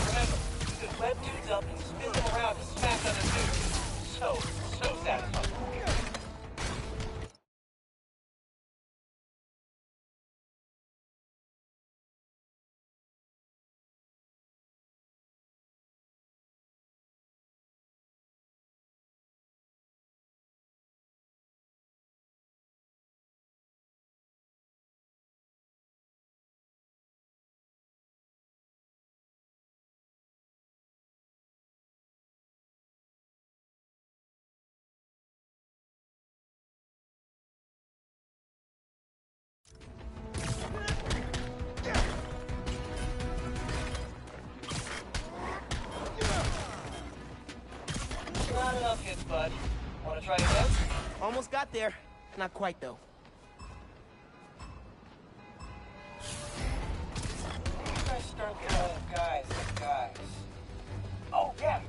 Remember, you can web dudes up and spin them around to smack other dudes. So satisfying. Not enough hits, bud. Wanna try again? Almost got there. Not quite, though. You guys start throwing guys at guys. Oh, yeah!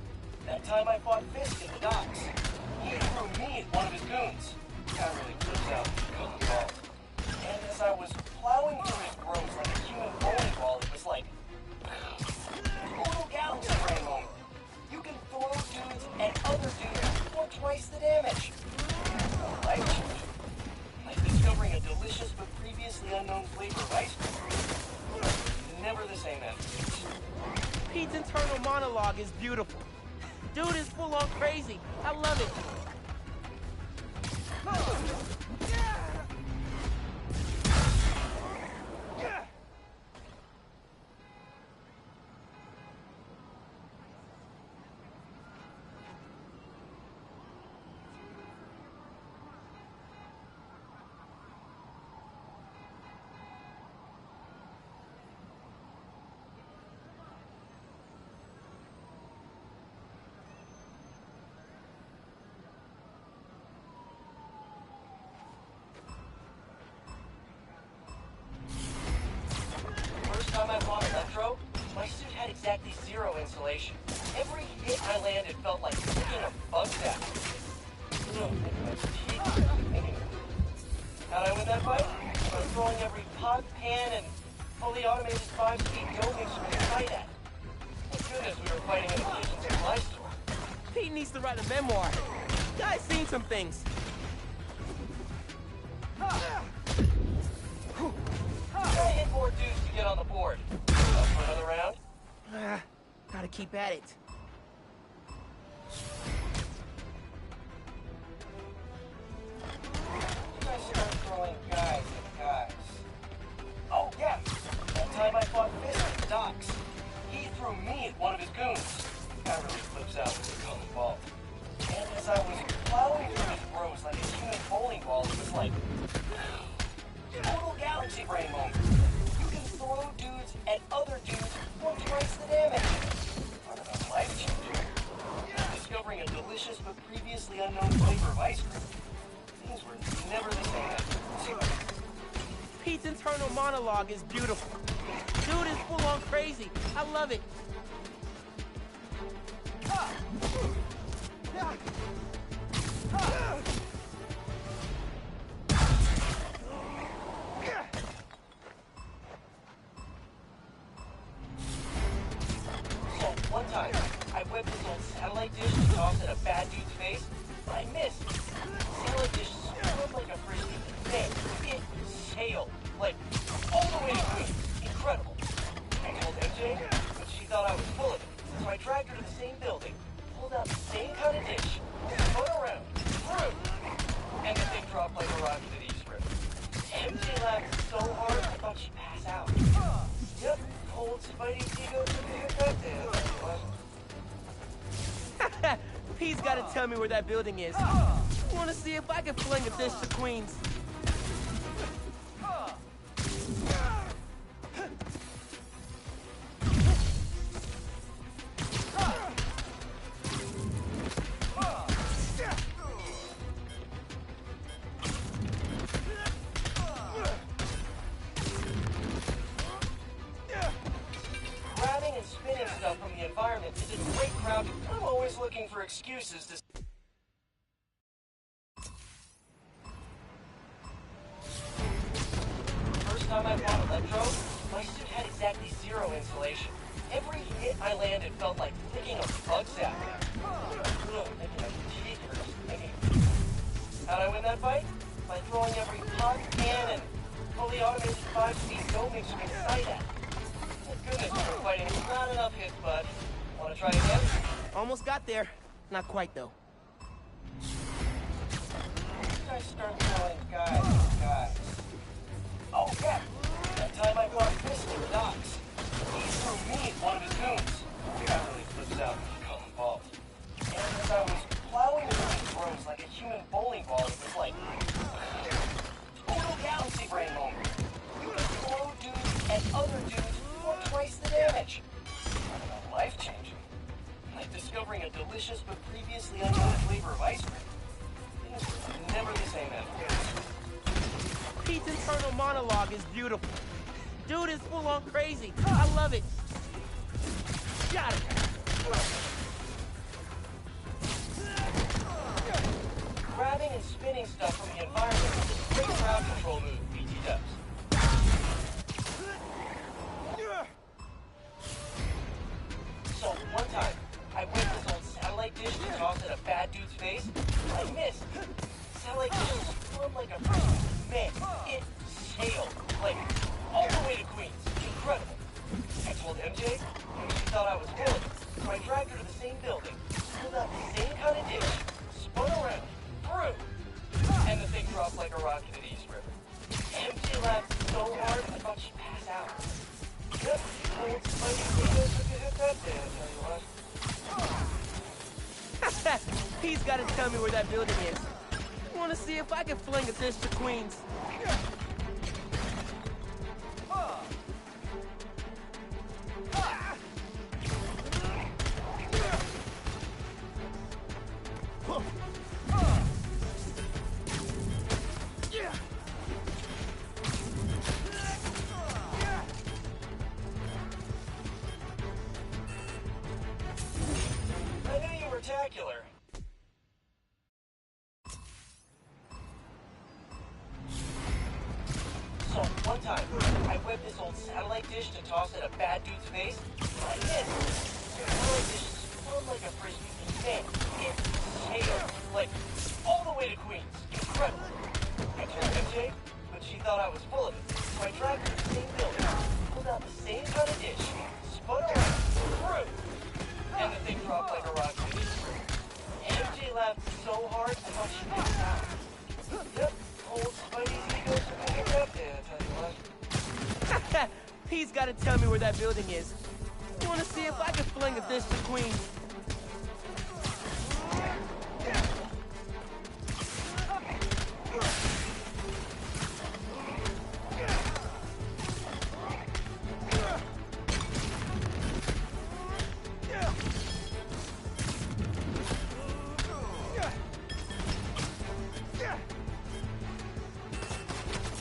That time I fought Fisk in the docks. He threw me at one of his goons. Guy really flips out and couldn't fault. And as I was plowing through his growth like a human bowling ball, it was like... total galaxy brain moment. You can throw dudes at other dudes for twice the damage. Life-changing. Like discovering a delicious but previously unknown flavor of ice cream. Never the same afterwards. Pete's internal monologue is beautiful. Dude is full on crazy. I love it. Time I bought Electro, my suit had exactly 0 insulation. Every hit I landed felt like picking a bug zap. How'd I win that fight? By throwing every pot, pan, and fully automated 5-speed go mixer in sight at. Thank goodness we were fighting in a kitchen supply store. Pete needs to write a memoir. Guy's seen some things. Gotta hit more dudes to get on the board. Up for another round? Gotta keep at it. You guys start throwing guys at guys. Oh, yeah! That time I fought Fisk in the docks. He threw me at one of his goons. Guy really flips out with a common ball. And as I was plowing through his rows like a human bowling ball, it was like... total galaxy brain moment. You can throw dudes at other dudes for twice the damage. Life-changing. Discovering a delicious but previously unknown flavor of ice cream. Things were never the same. Pete's internal monologue is beautiful. Dude is full on crazy. I love it. So, one time, I whipped this old satellite dish and tossed at a bad dude's face, but I missed. The satellite dish swirled like a frisbee. Man, it sailed, like, all the way to Queen. Incredible. I told MJ, but she thought I was full of it, so I dragged her to the same building, pulled out the same kind of dish, spun around, threw, and the thing dropped like a rock to the East River. MJ laughed so hard, I thought she'd pass out. Yep, old Spidey's ego took a hit that day. Pete's gotta tell me where that building is. Wanna see if I can fling a dish to Queens. Grabbing and spinning stuff from the environment is a great crowd. I'm always looking for excuses to... First time I bought Electro, my suit had exactly 0 insulation. Every hit I landed felt like picking a bug zap. Making my teeth hurt. How'd I win that fight? By throwing every pot, pan, and fully automated 5-speed go mixer in sight at. Thank goodness we were fighting. Not enough hits, bud. Wanna try again? Almost got there. Not quite, though. You guys start throwing guys at guys. Oh, yeah! That time I fought Fisk in the docks. He threw me at one of his goons. Guy really flips out when you call him bald. And as I was plowing through his rows like a human bowling ball, it was like... total galaxy brain moment. You can throw dudes at other dudes for twice the damage. Life-changing. Like discovering a delicious but previously unknown is beautiful. Dude is full on crazy. I love it. Got it. Grabbing and spinning stuff from the environment is a great crowd control move, BT does. So, one time, I whipped this old satellite dish to toss at a bad dude's face. I missed. Satellite dish spun like a frisbee. Man, it sailed, like, all the way to Queens. Incredible. I told MJ, and she thought I was full of it. So I dragged her to the same building, pulled out the same kind of dish, spun around, threw, and the thing dropped like a rocket in the East River. MJ laughed so hard, I thought she'd pass out. Yep, old Spidey Diego took a hit that day, I tell you what. He's got to tell me where that building is. I want to see if I can fling a dish to Queens. I knew you were tacular. So, one time, I whipped this old satellite dish to toss at a bad dude's face. I missed. The satellite dish spun like a frisbee. Man, it sailed, like, all the way to Queens. Incredible. I told MJ, but she thought I was full of it. So I dragged her to the same building, pulled out the same kind of dish, spun around, threw, and the thing dropped like a rocket in the East River. MJ laughed so hard, I thought she'd pass out. Yep, old Spidey's ego took a hit that day, I tell you what. He's got to tell me where that building is. I want to see if I can fling a dish to Queens.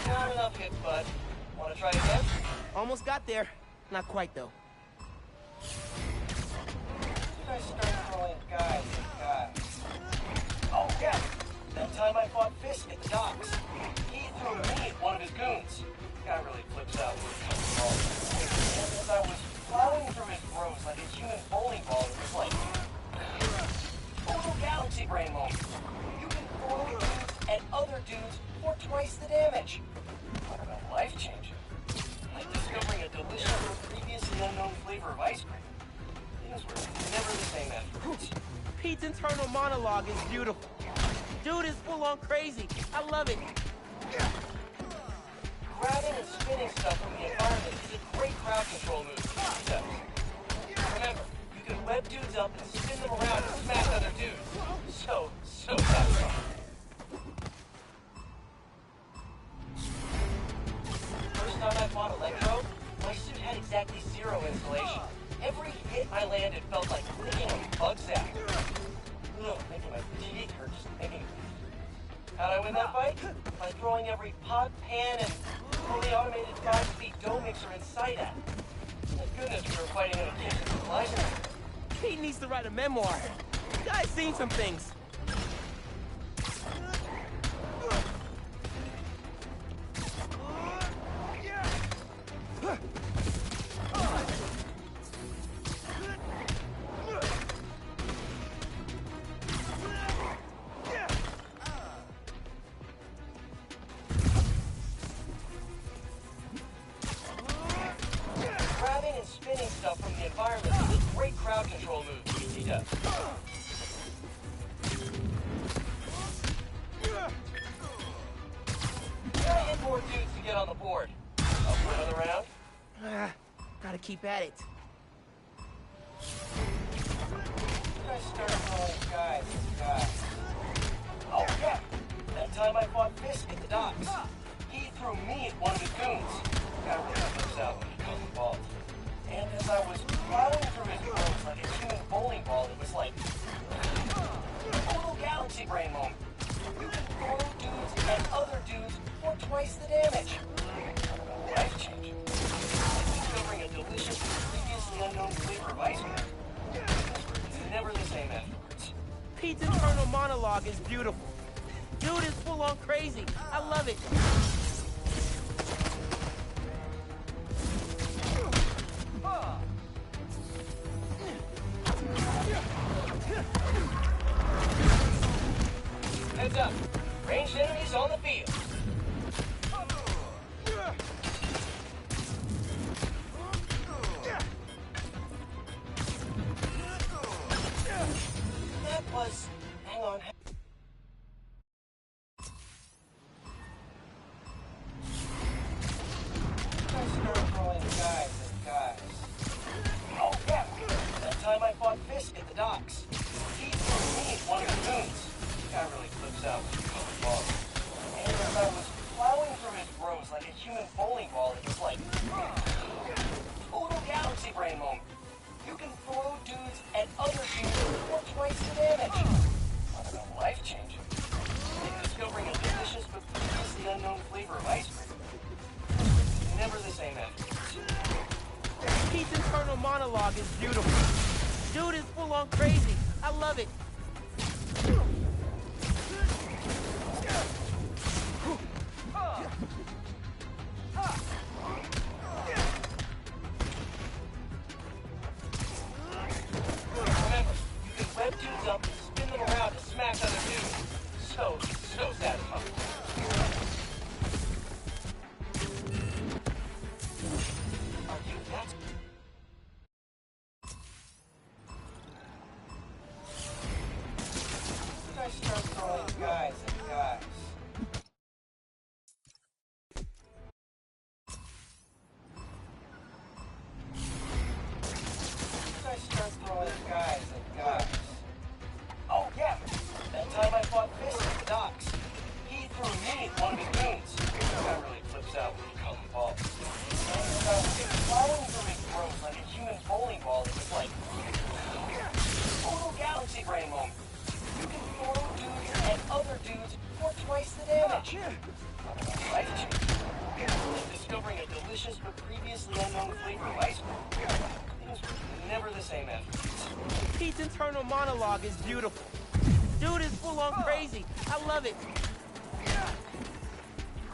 Not enough hits, bud. Wanna try again? Almost got there. Not quite, though. Did I start throwing guys at guys? Oh, yeah. That time I fought Fisk at the docks. He threw me at one of his goons. Guy really flips out when it comes to balls. And as I was plowing through his throws like a human bowling ball, it was like... total galaxy brain moment. You can throw dudes at other dudes for twice the damage. Talk about life-changing. Like discovering a delicious, previously unknown flavor of ice cream. Things were never the same afterwards. Pete's internal monologue is beautiful. Dude is full on crazy. I love it. Grabbing and spinning stuff from the environment is a great crowd control move. Remember, you can web dudes up and spin them around and smash other dudes. So satisfying. First time I fought Electro, my suit had exactly 0 insulation. Every hit I landed felt like licking a bug zap. Ugh, making my teeth hurt just thinking of it. How'd I win that fight? By throwing every pot, pan, and fully automated 5-speed dough mixer in sight at it. Thank goodness we were fighting in a kitchen supply center. Pete needs to write a memoir. The guy's seen some things. Grabbing and spinning stuff from the environment is a great crowd control move, BT does. Gotta hit more dudes to get on the board. Up for another round? Gotta keep at it. Did I start throwing guys at guys? Oh, yeah. That time I fought Fisk at the docks. He threw me at one of his goons. Guy really flips out when he comes involved. And as I was plowing through his throws like a human bowling ball, it was like... total galaxy brain moment. You can throw dudes at other dudes for twice the damage. Talk about ice cream. It's never the same afterwards. Pete's internal monologue is beautiful. Dude is full on crazy. I love it. Heads up. Ranged enemies on the field. That was... Hang on. I started throwing guys at guys. Oh, yeah. That time I fought Fisk at the docks. He threw me one of the goons. Guy really flips out when you call him boss. And as I was plowing through his bros like a human bowling ball, it was like... Total galaxy brain moment. You can throw dudes at other dudes for twice the damage. I don't know, life-changing. Like discovering a delicious but previously unknown flavor of ice cream. Never the same afterwards. Pete's internal monologue is beautiful. Dude is full on crazy. I love it. Remember, you can web dudes up and spin them around to smack other dudes. So satisfying. Are you that? Did I start throwing guys at guys? I start throwing guys at guys. Oh, yeah. That time I fought Fisk at the docks. He threw me one of his goons. Guy really flips out when you call him boss. And as I was plowing through his bros like a human bowling ball, it was like... Total galaxy brain moment. You can throw dudes at other dudes for twice the damage. Life-changing. Like discovering a delicious but previously unknown flavor of ice cream. Things were never the same afterwards. Pete's internal monologue is beautiful. Dude is full on crazy. I love it.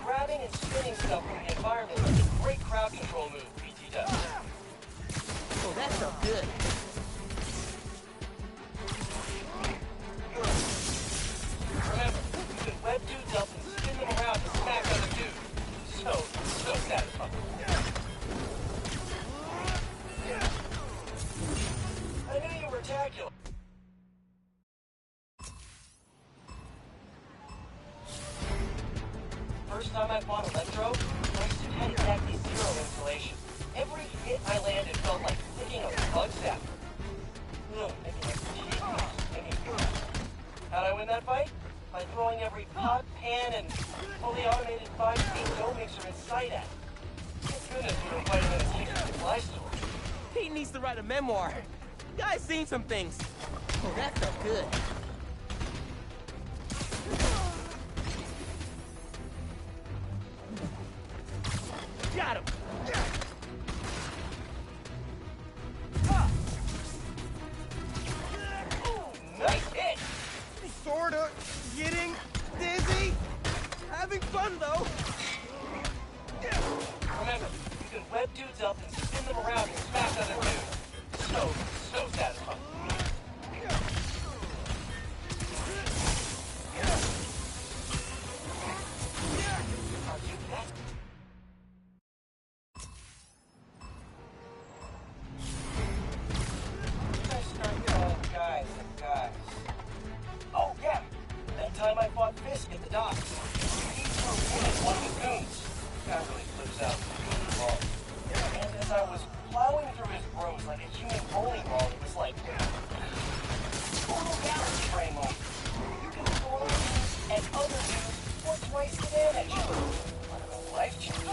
Grabbing and spinning stuff from the environment is a great crowd control move, PT does. Oh, that felt good. Remember, you can web dudes up and spin them around to smack other dudes. So satisfying. I knew you were tacular. First time I fought Electro, I used to had exactly zero insulation. Every hit I landed felt like flicking a bug zapper. Ugh, making my teeth. How'd I win that fight? By throwing every pot, pan, and fully automated 5-speed dough mixer in sight at it. Thank goodness we were fighting in a secret supply store. Pete needs to write a memoir. The guy's seen some things. Oh, that felt good. Got him. Nice hit. Sorta. Getting dizzy. Having fun, though. Remember, you can web dudes up and spin them around and smack other dudes. So satisfying. Are you that? I start throwing guys at guys. Oh, yeah. That time I fought Fisk at the docks. He threw me at one of his goons. Guy really flips out when you the ball. And as I was plowing through his bros like a human bowling ball, it was like... Total galaxy brain moment. You can throw dudes at other dudes for twice the damage. I don't know, life-changing.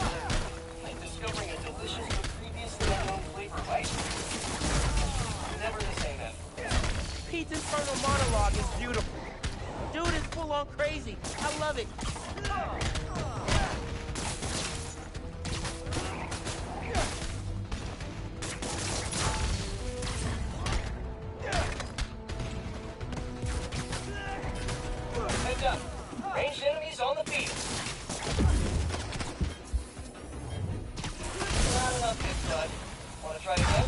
Like discovering a delicious but previously unknown flavor of ice cream. Never the same afterwards. Pete's internal monologue is beautiful. Dude is full on crazy. I love it. moved up. Ranged enemies on the field. Not enough hits, bud. Wanna try again?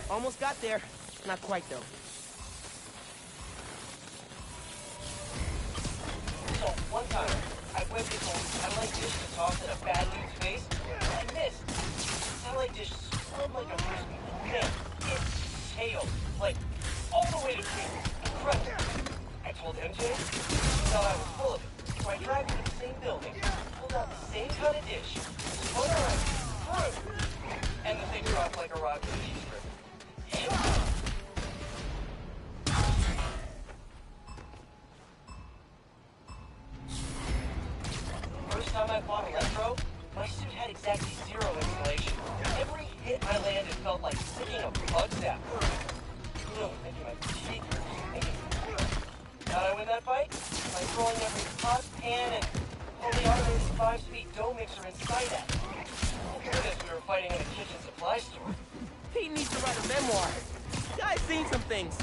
Almost got there. Not quite, though. So, one time, I whipped this old satellite dish to toss at a bad dude's face, and I missed. The satellite dish spun like a frisbee, and man, it sailed, like, all the way to Queens. Incredible. I told MJ, she thought I was full of it, so I dragged her to the same building, pulled out the same kind of dish, spun around, through, and the thing dropped like a rock in the cheese strip. First time I fought Electro, my suit had exactly 0 insulation. Every hit I landed felt like sticking a bug zap. Making my teeth hurt. How'd I win that fight? By throwing every pot, pan, and fully automated 5-speed dough mixer in sight at it. Thank goodness we were fighting in a kitchen supply store. Pete needs to write a memoir. Guy's seen some things.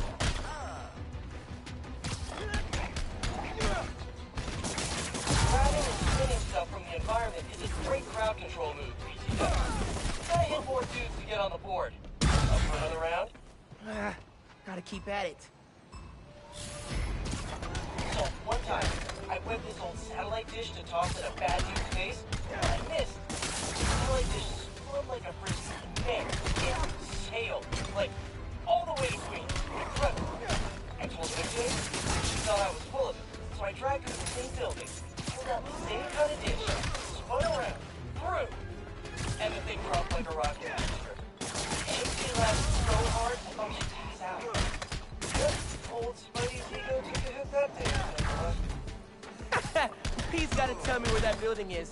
Grabbing and spinning stuff from the environment is a great crowd control move, PT does. Gotta hit more dudes to get on the board. Up for another round? Gotta keep at it. So, one time, I whipped this old satellite dish to toss at a bad dude's face, and I missed. The satellite dish spun like a frisbee, and man, it sailed, like, all the way to Queens. Incredible. I told MJ, she thought I was full of it, so I dragged her to the same building, pulled out the same kind of dish, spun around, through, and the thing dropped like a rock in the strip. MJ laughed so hard, I thought she'd pass out. Yep, old Spidey's ego took a hit that day. Pete's gotta tell me where that building is.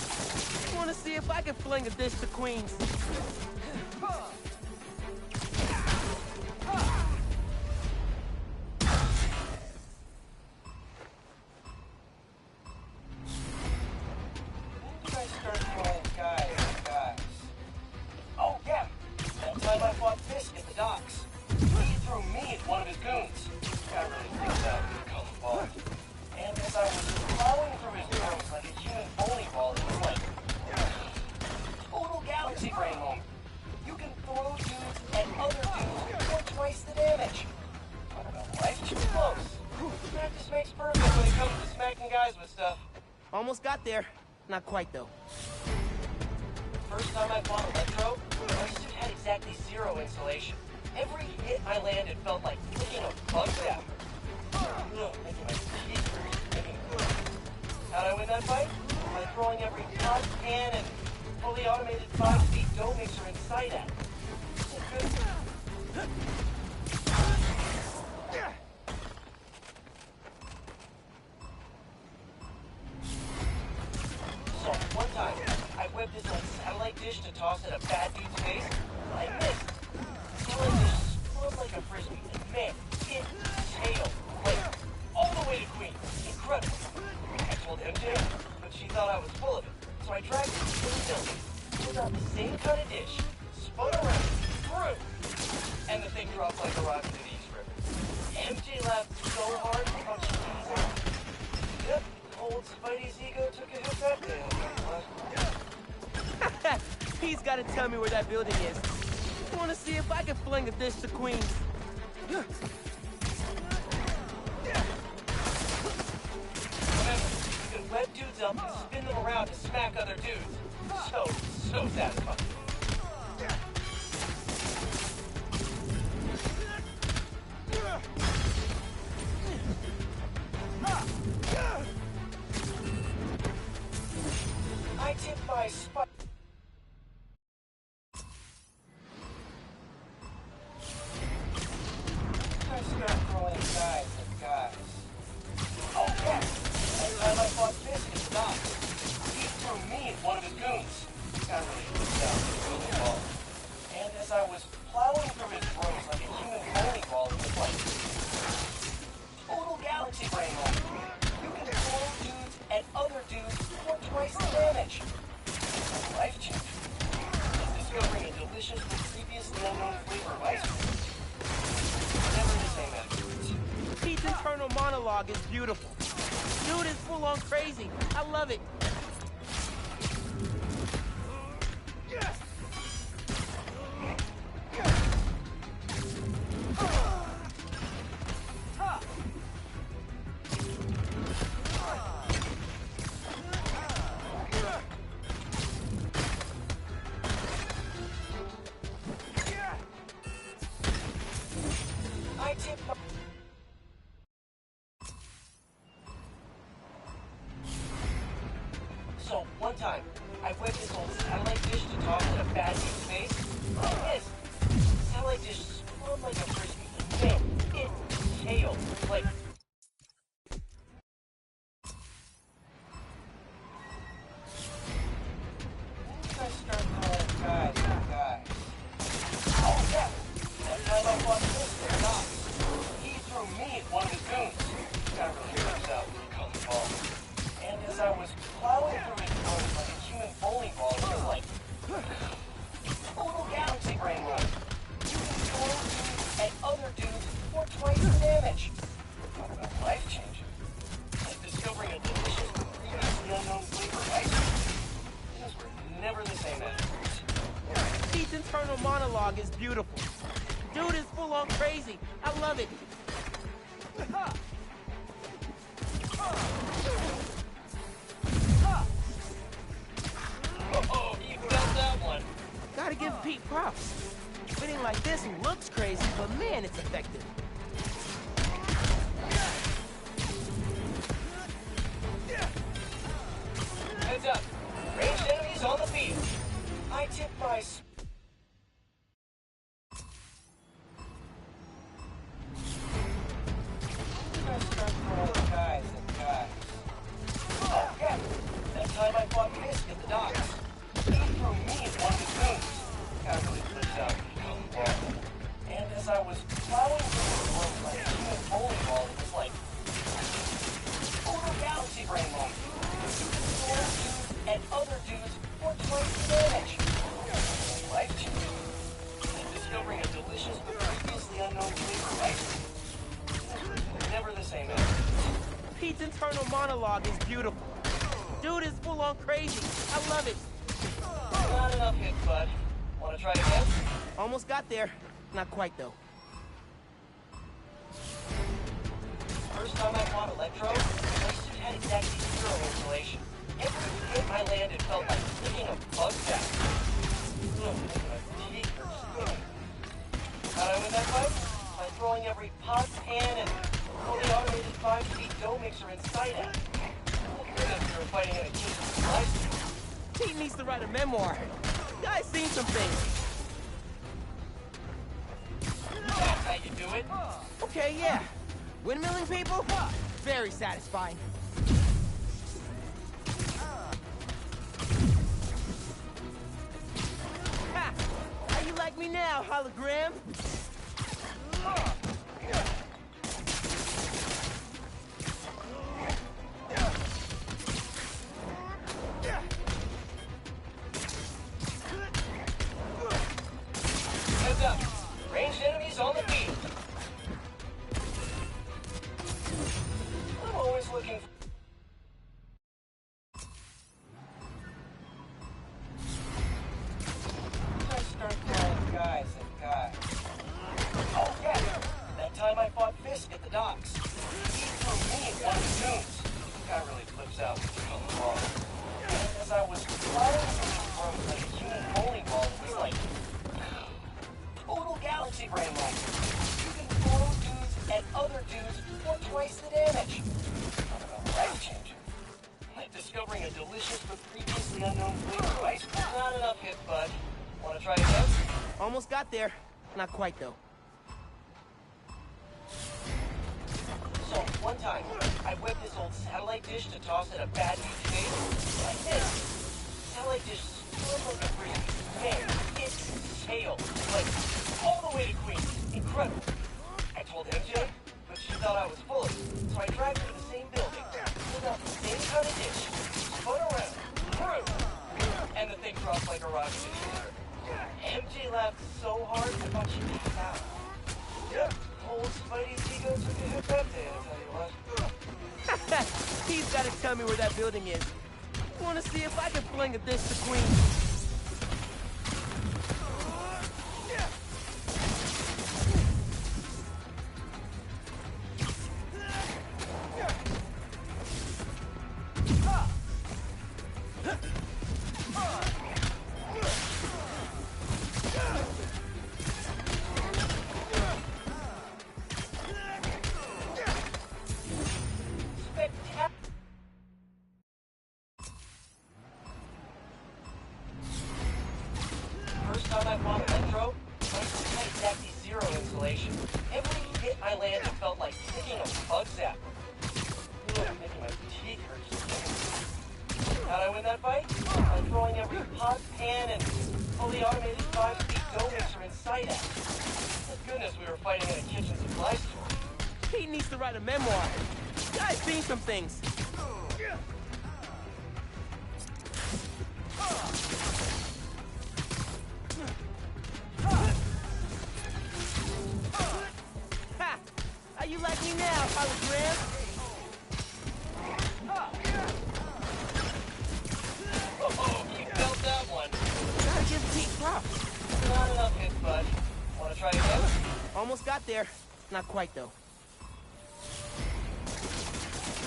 I wanna see if I can fling a dish to Queens. Oh, yeah. That time I fought Fisk at the docks. He threw me at one of his goons. Got really freaked out and become bald. And as I was plowing through his rooms like a human bowling ball, it was like total galaxy brain moment. You can throw dudes at other dudes for twice the damage. Talk about life too close. Practice makes perfect when it comes to smacking guys with stuff. Almost got there. Not quite, though. First time I fought Electro, my suit had exactly 0 insulation. Every hit I landed felt like flicking a bug zap. Making my teeth hurt. How'd I win that fight? By throwing every pot, pan, and fully automated 5-speed dough mixer in sight at it. So, one time, I whipped this old satellite dish to toss at a bad dude's face, and I missed. The satellite dish spun like a frisbee, and man, it sailed, like, all the way to Queens. Incredible. I told MJ, but she thought I was full of it, so I dragged her to the same building, pulled out the same kind of dish, spun around, through, and the thing dropped like a rock into the East River. MJ laughed so hard, I thought she'd pass out. Yep, old Spidey's ego took a hit that day. Pete's gotta tell me where that building is. I wanna see if I can fling a dish to Queens. Remember, you can web dudes up and spin them around to smack other dudes. So satisfying. I tipped my spot. I start throwing guys at guys. Oh, yeah. That time I fought Fisk at the docks. He threw me at one of his goons. Got really freaked out and really ball. And as I was plowing through his rooms like a human bowling ball, it was like total galaxy brain moment. You can throw dudes at other dudes for twice the damage. Life changing. Discovering a delicious but previously unknown flavor of ice cream. Never the same afterwards. Pete's internal monologue is beautiful. Dude is full full-on crazy. I love it. So, one time, I whipped this old satellite dish to toss at a bad dude's face. Like this. Satellite dish spun like a frisbee. Man, it tailed. Like... I start calling guys. Oh, yeah! That time I fought this there, Doc. He threw me at one of his goons. Got really trips out when he comes home. And as I was plowing through his room like a human bowling ball, it was like... total galaxy brain run. You can throw dudes at other dudes for twice the damage. Talk about life-changing. Like discovering a delicious, previously unknown flavor of ice cream. Things were never the same afterwards. Pete's internal monologue is beautiful. Dude is full-on crazy. I love it. Oh, you felt that one. Gotta give Pete props. Spitting like this looks crazy, but man, it's effective. Heads up. Ranged enemies on the field. I tip my... Guys. Oh, yeah. That time I fought Fisk at the docks. He threw me at one of his goons. Got really flipped out when he come ball. And as I was plowing through the room like a human bowling ball, it was like... total galaxy brain moment. You can throw dudes at other dudes for twice the damage. Life-changing. And discovering a delicious but previously unknown flavor of ice cream. Never the same after. Pete's internal monologue is beautiful. Dude is full-on crazy. I love it. Not enough hits, bud. Wanna try again? Almost got there. Not quite, though. First time I fought Electro, my suit had exactly zero insulation. Every hit I landed felt like flicking a bug back. My teeth were spinning. How'd I win that fight? By throwing every pot, pan, and fully automated 5-speed dough mixer in sight at him. Good if we were fighting in a kitchen supply store. Pete needs to write a memoir. Guy's seen some things. That's how you do it? Okay, yeah. Windmilling people? Very satisfying. Ha! How you like me now, hologram? Heads up. Ranged enemies on the field. I'm always looking for... I start calling guys. Oh, yeah. That time I fought Fisk at the docks. He threw me at one of his goons. Guy really flips out when he comes ball. And as I was flying through the room like a human bowling ball, it was like... total galaxy brain moment. You can throw dudes at other dudes for twice the damage. Talk about life-changing. Like discovering a delicious but previously unknown flavor of ice cream. Not enough hits, bud. Wanna try again? Almost got there. Not quite, though. So, one time, I whipped this old satellite dish to toss at a bad dude's face. Like this. Satellite dish spun like a frisbee. Man, it tailed. Like, all the way to Queens. Incredible. I told MJ, but she thought I was full of it. So I dragged her to the same building, pulled out the same kind of dish, spun around, through, and the thing dropped like a rocket in the air. MJ laughed so hard I thought she passed out. Yep, old Spidey's ego took a hit that day, I tell you what. He's gotta tell me where that building is. I wanna see if I can fling a dish to Queen. First time I bought a Metro, I had exactly zero insulation. Every hit I landed felt like picking a bug zapper. Ooh, I'm making my teeth hurt. How'd I win that fight? By throwing every pot, pan, and fully automated 5-speed dough mixer in sight at it. Thank goodness we were fighting in a kitchen supply store. He needs to write a memoir. Guy's seen some things. Ha! How you like me now, hologram? Oh, you felt that one. Gotta give Pete props. Not enough hits, bud. Wanna try again? Almost got there. Not quite, though.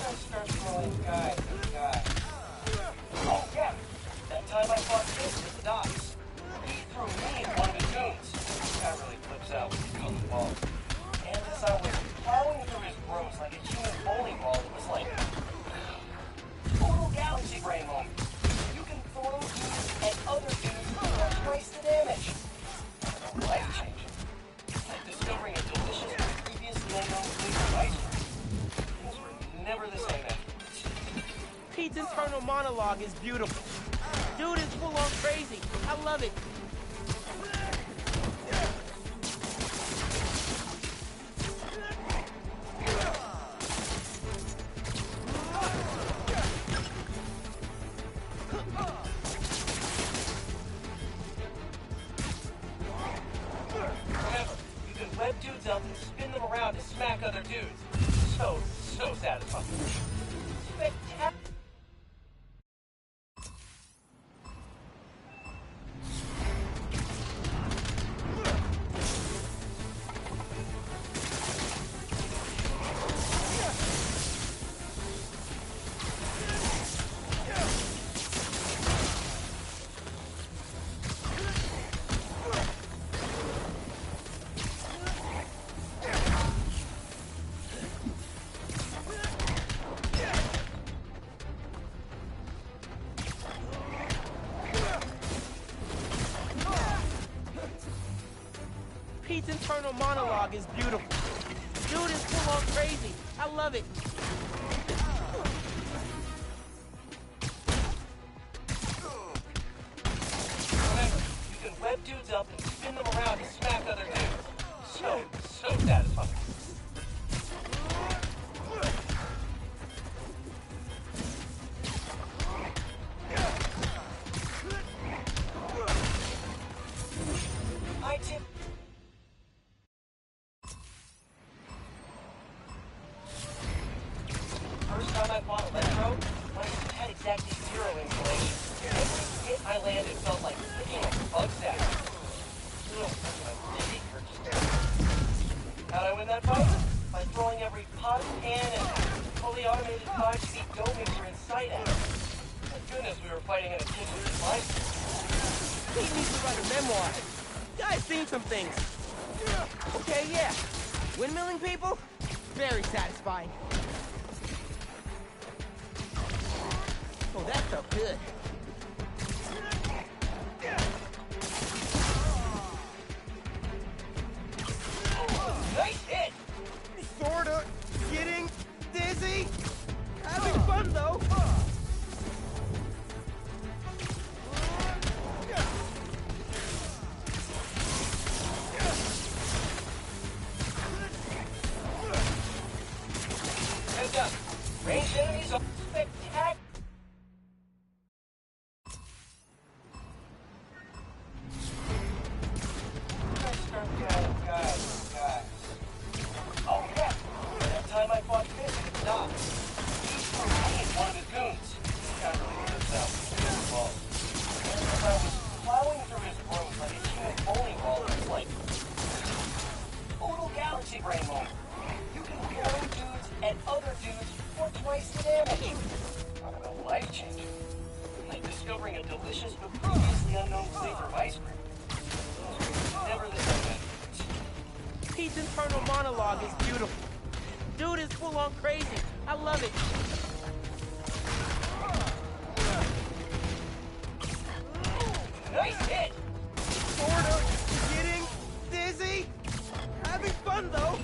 I start throwing guys and guys. Oh, yeah. That time I fought Fisk at the docks. He threw me and one of his goons. Guy really flips out when he comes the ball. And as I was plowing through his gross like a human bowling ball, it was like total galaxy brain moment. You can throw dudes at other dudes and twice the damage. Life changing. Like discovering a delicious, previously unknown flavor of ice cream. Things were never the same afterwards. Pete's internal monologue is beautiful. Dude is full on crazy. I love it. Remember, you can web dudes up and spin them around to smack other dudes. So satisfying. Spectacular. Pete's internal monologue is beautiful. Dude is full on crazy. I love it. Remember, you can web dudes up and spin them around to smack other dudes. So satisfying. I tip. First time I bought a Metro, my suit had exactly zero insulation. Every hit I landed felt like picking a bug zapper. Ugh, my teeth hurt. How'd I win that fight? By throwing every pot, pan, and fully automated 5-speed dough mixer in sight at it. Thank goodness we were fighting in a kitchen supply store. Pete needs to write a memoir. Guy's seen some things. Okay, yeah. Windmilling people? Very satisfying. Oh, that felt good. Nice hit! Sorta. Getting dizzy. Having fun, though. Heads up. Ranged enemies are spectacular. Guys. Oh, yeah. That time I fought Fisk at the docks. He threw me delicious but previously unknown flavor of ice cream. Never the same. Pete's internal monologue is beautiful. Dude is full on crazy. I love it. Nice hit! Sort of. Getting dizzy. Having fun, though.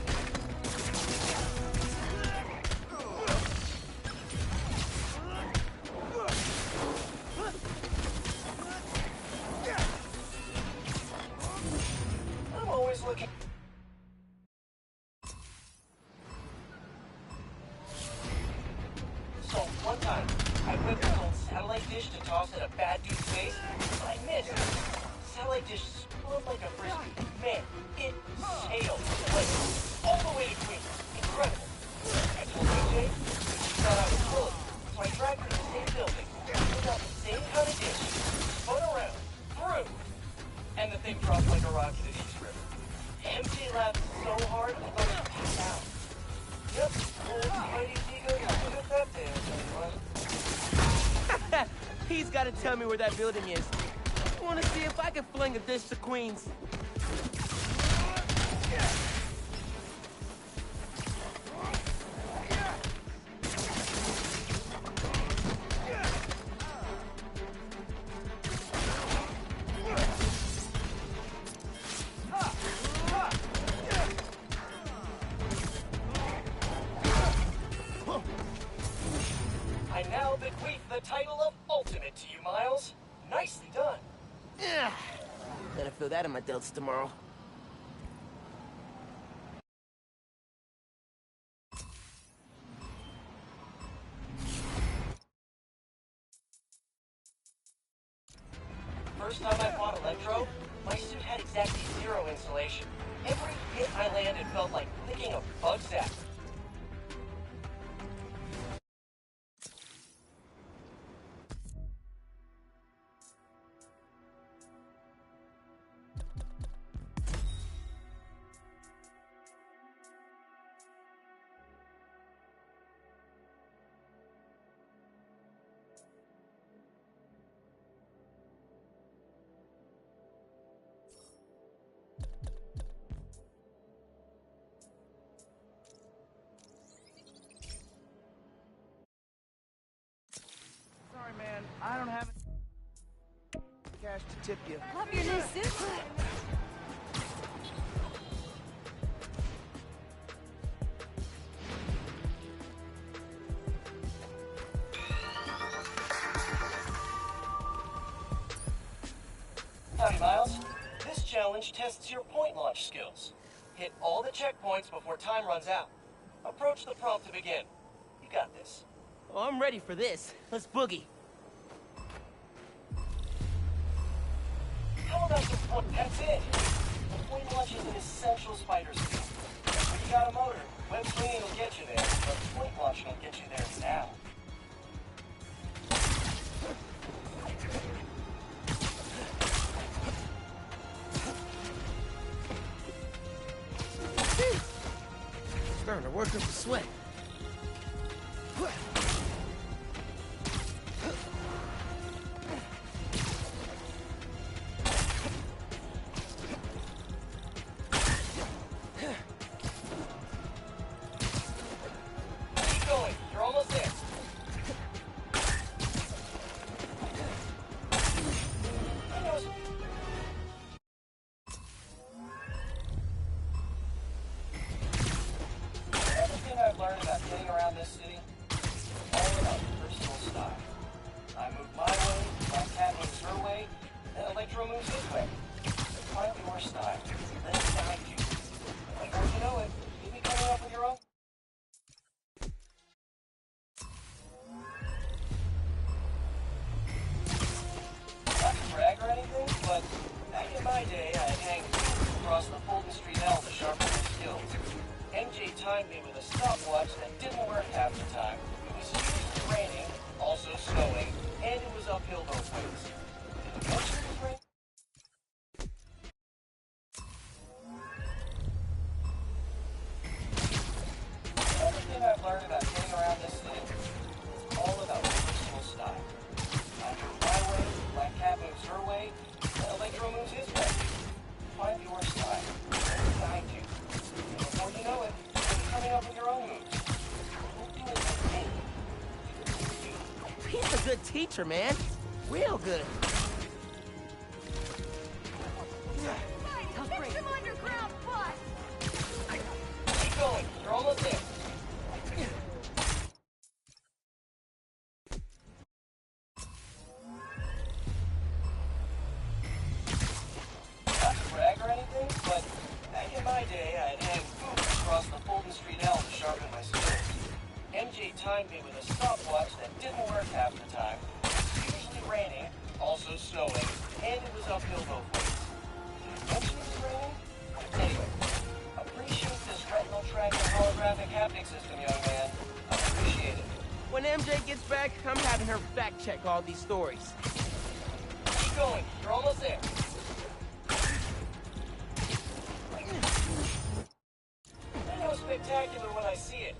I'm always looking. So, one time, I whipped this old satellite dish to toss at a bad dude's face, but I missed. Satellite dish spun like a frisbee. Man, it sailed. Like, all the way to Queens. Incredible. I told AJ, she thought I was full. So I dragged her to the same building, pulled out the same kind of dish, spun around, threw, and the thing dropped like a rock into the East River. MJ laughed so hard, I thought he'd pass out. Yep, Spidey's ego took that damn thing, what? He's got to tell me where that building is. I want to see if I can fling a dish to Queens. I now bequeath the title of Ultimate to you, Miles. Nicely done. Yeah. Gotta feel that in my delts tomorrow. First time I fought Electro, my suit had exactly 0 insulation. Every hit I landed felt like licking a bug zap. Sorry, man. I don't have cash to tip you. Love your new suit. Howdy, Miles. This challenge tests your point launch skills. Hit all the checkpoints before time runs out. Approach the prompt to begin. You got this. Oh, I'm ready for this. Let's boogie. How about some point? That's it. The point launch is an essential spider skill. When you got a motor, web swinging will get you there, but point launching will get you there now. Starting to work up a sweat. Keep going. You're almost there. Everything I've learned about getting around this city, all about personal style. I move my way, my cat moves her way, then Electro moves his way. Find your style. Let it guide you. Before you know it, you'll be coming up with your own. Not to brag or anything, but back in my day, I had hanged across the Fulton Street L to sharpen my skills. MJ timed me with a stopwatch that didn't work half the time. It was used raining, also snowing, and it was uphill both ways. Did it mention it was raining? Everything I've learned about getting around this city is all about personal style. I move my way, black good teacher, man. Real good. Fix some underground bus! Keep going. You're almost there. Not to brag or anything, but back in my day, I'd hang boots across the Fulton Street L to sharpen my skills. MJ timed me with a stopwatch that didn't work half the time. It was usually raining, also snowing, and it was uphill both ways. Mention it was raining? Anyway, appreciate this retinal tracking holographic haptic system, young man. Appreciate it. When MJ gets back, I'm having her fact-check all these stories. Keep going. You're almost there. I know spectacular when I see it.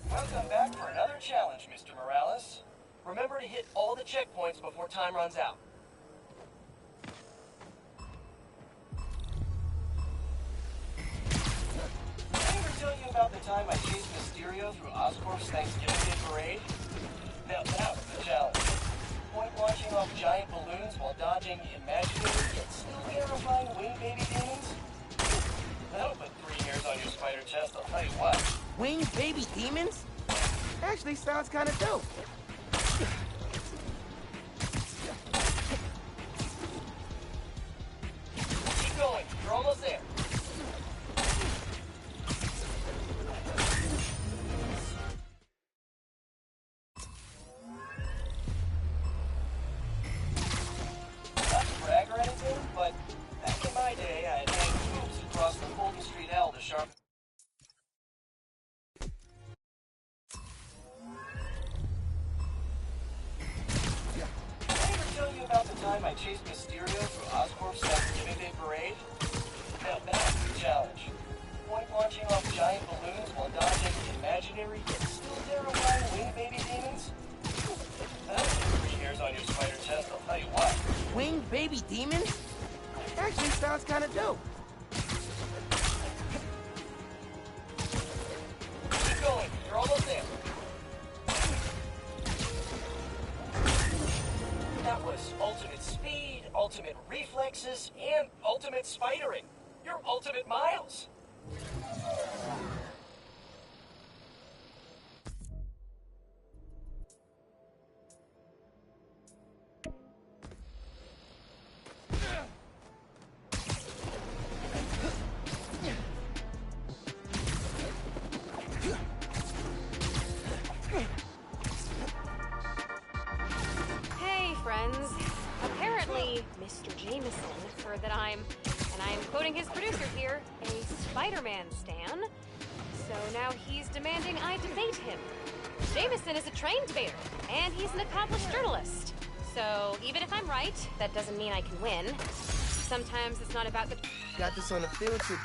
Welcome back for another challenge, Mr. Morales. Remember to hit all the checkpoints before time runs out. Did I ever tell you about the time I chased Mysterio through Oscorp's Thanksgiving Day parade? Now that was the challenge. Point launching off giant balloons while dodging imaginary yet still terrifying wing baby demons? That'll put 3 hairs on your spider chest, I'll tell you what. Winged baby demons? Actually sounds kind of dope. Keep going. You're almost there. Not to brag or anything, but back in my day, I had hang tubes across the Fulton Street L to sharpen. About the time I chased Mysterio through Oscorp's Thanksgiving Day parade? Now that was the challenge. Point launching off giant balloons while dodging imaginary yet still terrifying wing baby demons? That'll put 3 hairs on your spider chest, I'll tell you what. Winged baby demons? Actually sounds kind of dope. Keep going. You're almost there. That was ultimate speed, ultimate reflexes, and ultimate spidering. Your ultimate Miles. Friends. Apparently, Mr. Jameson heard that I'm, and I am quoting his producer here, a Spider-Man stan. So now he's demanding I debate him. Jameson is a trained debater, and he's an accomplished journalist. So even if I'm right, that doesn't mean I can win. Sometimes it's not about the... Got this on a field trip.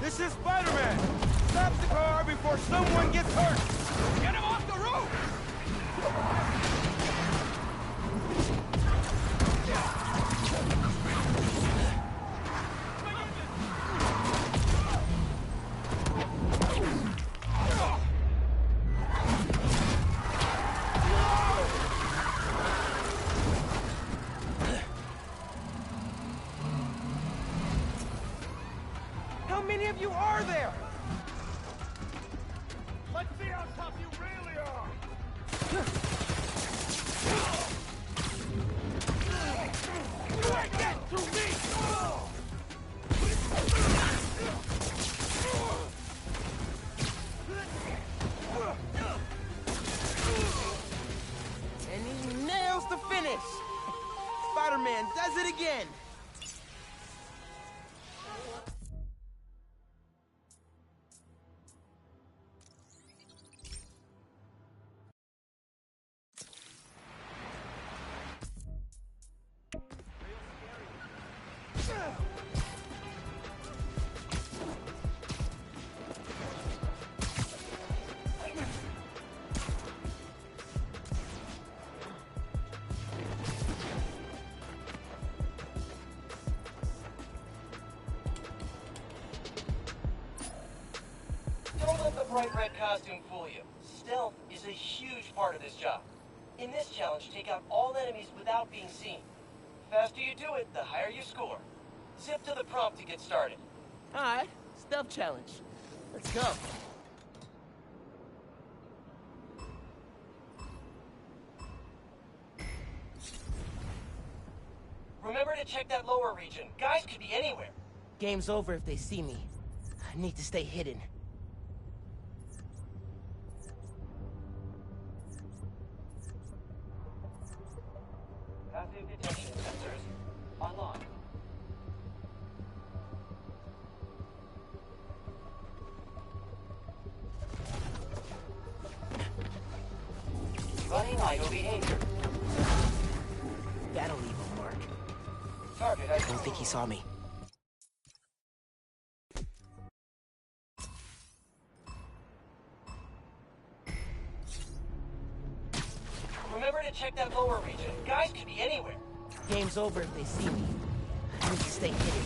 This is Spider-Man! Stop the car before someone gets hurt! Get him off the roof! How many of you are there? Let's see how tough you really are! Spider-Man does it again! Don't let the bright red costume fool you. Stealth is a huge part of this job. In this challenge, take out all enemies without being seen. The faster you do it, the higher you score. Zip to the prompt to get started. Alright, stealth challenge. Let's go. Remember to check that lower region. Guys could be anywhere. Game's over if they see me. I need to stay hidden. Passive detection sensors online. Running idle behavior. That'll leave a mark. Target I don't think he saw me. Remember to check that lower region. Guys could be anywhere. Game's over if they see me. I need to stay hidden.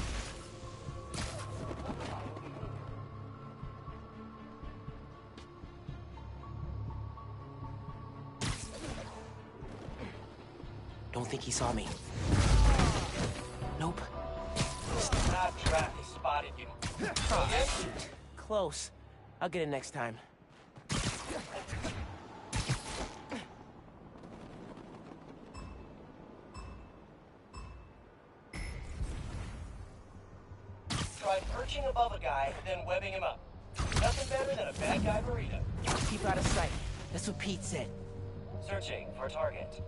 Don't think he saw me. Nope. Snap trap has spotted you. Oh, shoot. Close. I'll get it next time. Try perching above a guy, then webbing him up. Nothing better than a bad guy burrito. Keep out of sight. That's what Pete said. Searching for target.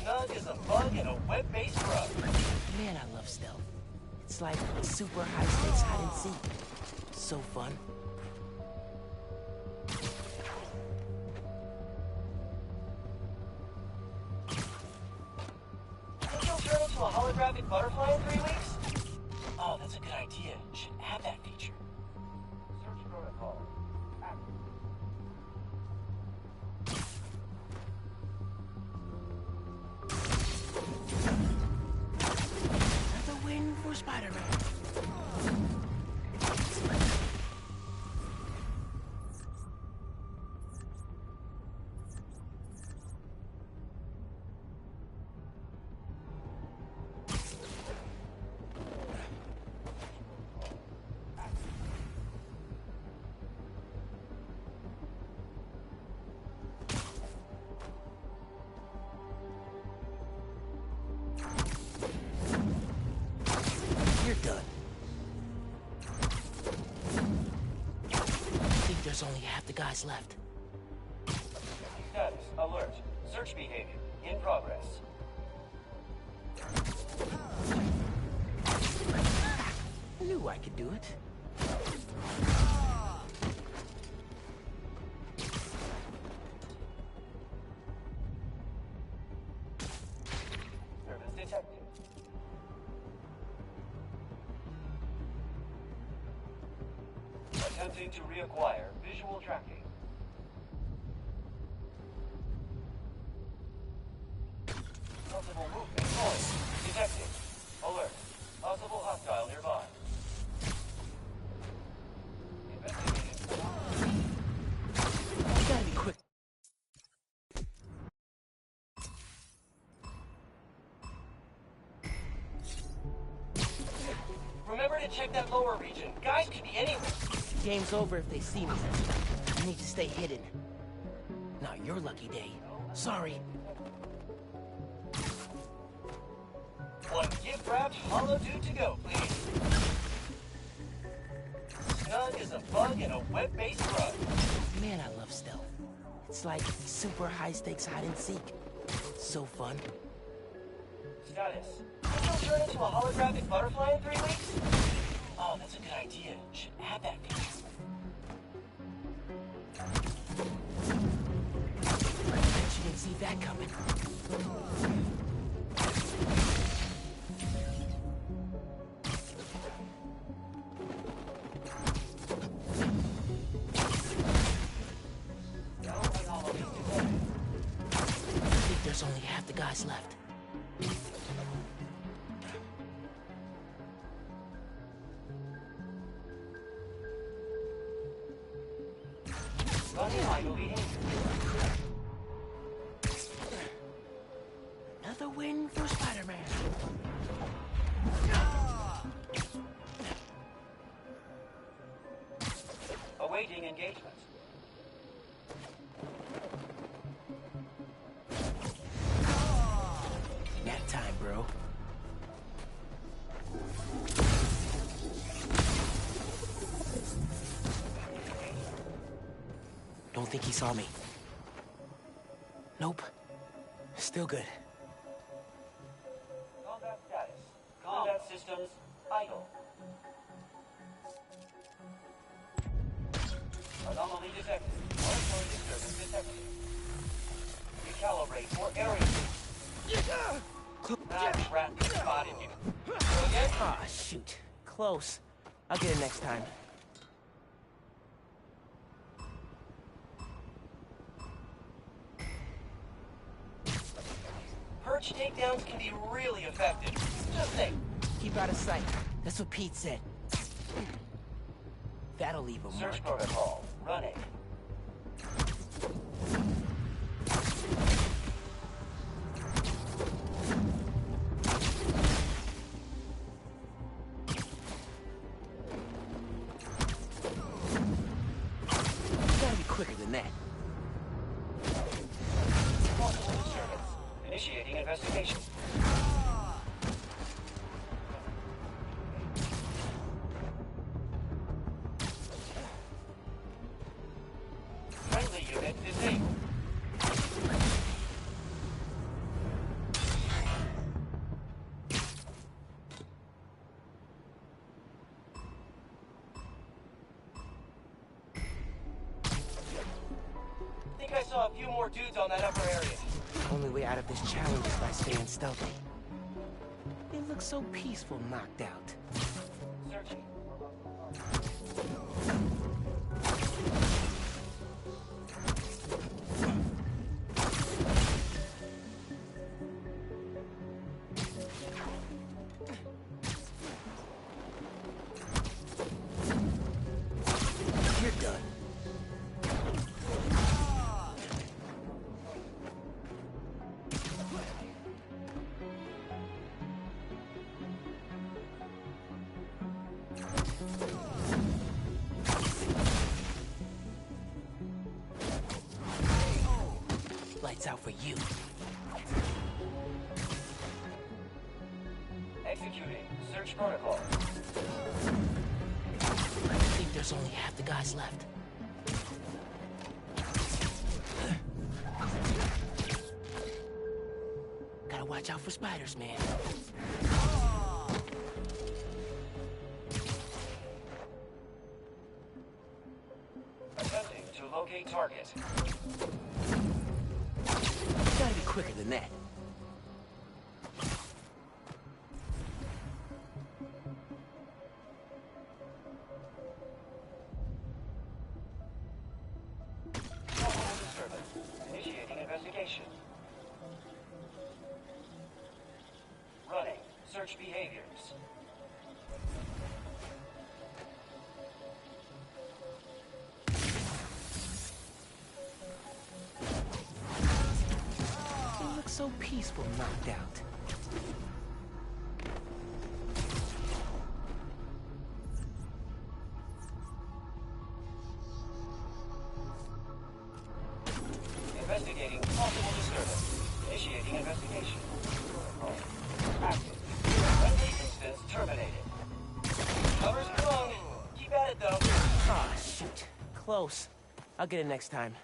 Snug is a bug in a web-based rug. Man, I love stealth. It's like super high-stakes hide and seek. So fun. Think you'll turn into a holographic butterfly in 3 weeks? Oh, that's a good idea. Should add that feature. Search protocol. Active. Another win for Spider-Man. You're done. I think there's only half the guys left. Status alert. Search behavior in progress. Knew I could do it. Service detected. Attempting to reacquire visual tracking. Possible movement noise detected. Alert. Possible hostile nearby. Investigating. I gotta be quick. Remember to check that lower region. Guys could be anywhere. Game's over if they see me. I need to stay hidden. Not your lucky day. Sorry. One gift-wrapped hollow dude to go, please. Snug is a bug in a web-based rug. Man, I love stealth. It's like super high-stakes hide and seek. So fun. Status. Think you'll turn into a holographic butterfly in 3 weeks? Oh, that's a good idea. Should add that feature. I bet you didn't see that coming. I think there's only half the guys left. Another win for Spider-Man. Awaiting engagement. Nap time, bro. Don't think he saw me. Nope. Still good. Combat status. Combat systems idle. Anomaly detected. Auditory disturbance detected. Recalibrate for area. That rat spotted you. Go again? Ah, shoot. Close. I'll get it next time. Perch takedowns can be really effective. Just think. Keep out of sight. That's what Pete said. That'll leave a mark. Search protocol running. Gotta be quicker than that. Possible disturbance. Initiating investigation. Friendly unit disabled. Think I saw a few more dudes on that upper area. Only way out of this challenge is by staying stealthy. They look so peaceful knocked out. Searching. You're done. Lights out for you. Executing search protocol. I think there's only half the guys left. Gotta watch out for spiders, man. Attempting to locate target. Gotta be quicker than that. Possible disturbance. Initiating investigation. Running. Search behaviors. They look so peaceful knocked out. Investigating possible disturbance. Initiating investigation. Active. Friendly instance terminated. Cover's strong. Keep at it though. Ah, shoot. Close. I'll get it next time.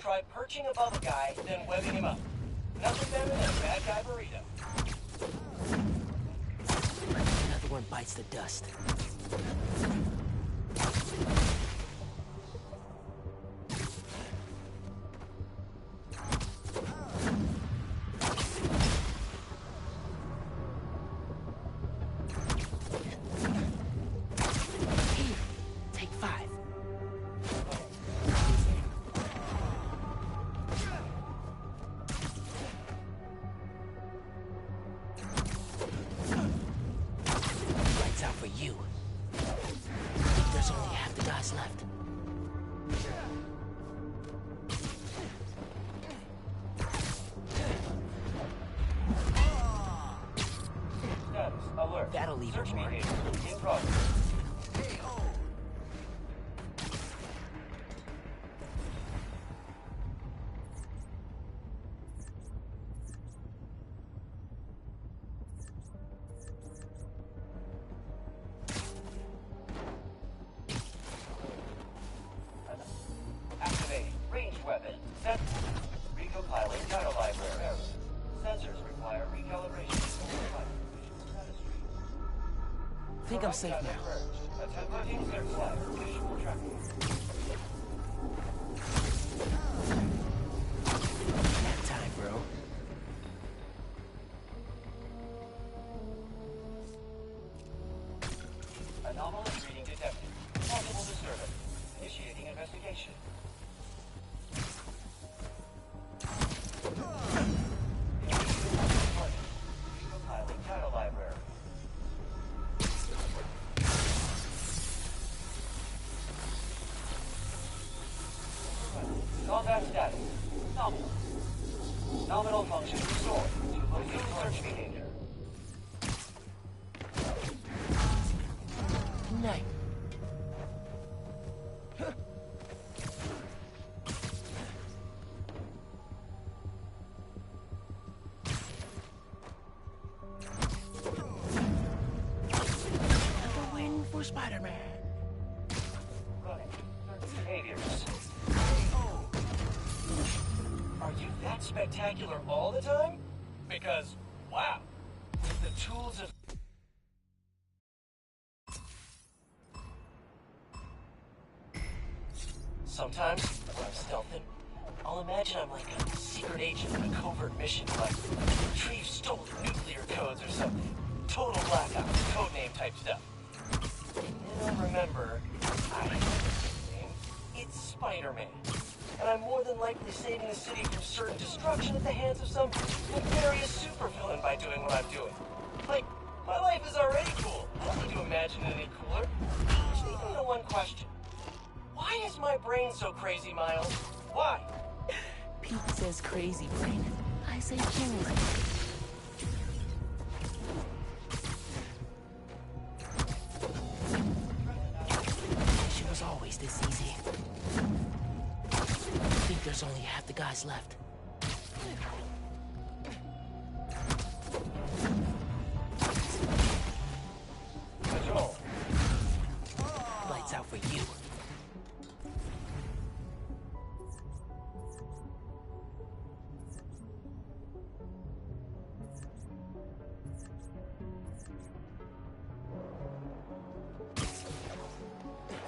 try perching above a guy, then webbing him up. Nothing better than a bad guy burrito. Another one bites the dust. That'll leave a mark. In progress. Activate ranged weapon. Set. Recompiling data library. Sensors require recalibration. I think I'm safe now. Attempting search slide. Visual tracking. Nap time, bro. Anomalous reading detected. Possible disturbance. Initiating investigation. Recompiling data library. Combat status. Nominal. Nominal function restored. Resume search behavior. Night. Another win for Spider-Man. Running. Behaviors. Are you that spectacular all the time? Because, wow, with the tools of... Sometimes, when I'm stealthing, I'll imagine I'm like a secret agent on a covert mission, like retrieve stolen nuclear codes or something. Total blackout, codename type stuff. And then I'll remember, it's Spider-Man. And I'm more than likely saving the city from certain destruction at the hands of some nefarious supervillain by doing what I'm doing. Like, my life is already cool. I don't need to imagine it any cooler. Which leads me to one question. Why is my brain so crazy, Miles? Why? Pete says crazy brain. I say genius. It was always this easy. I think there's only half the guys left. Control. Lights out for you.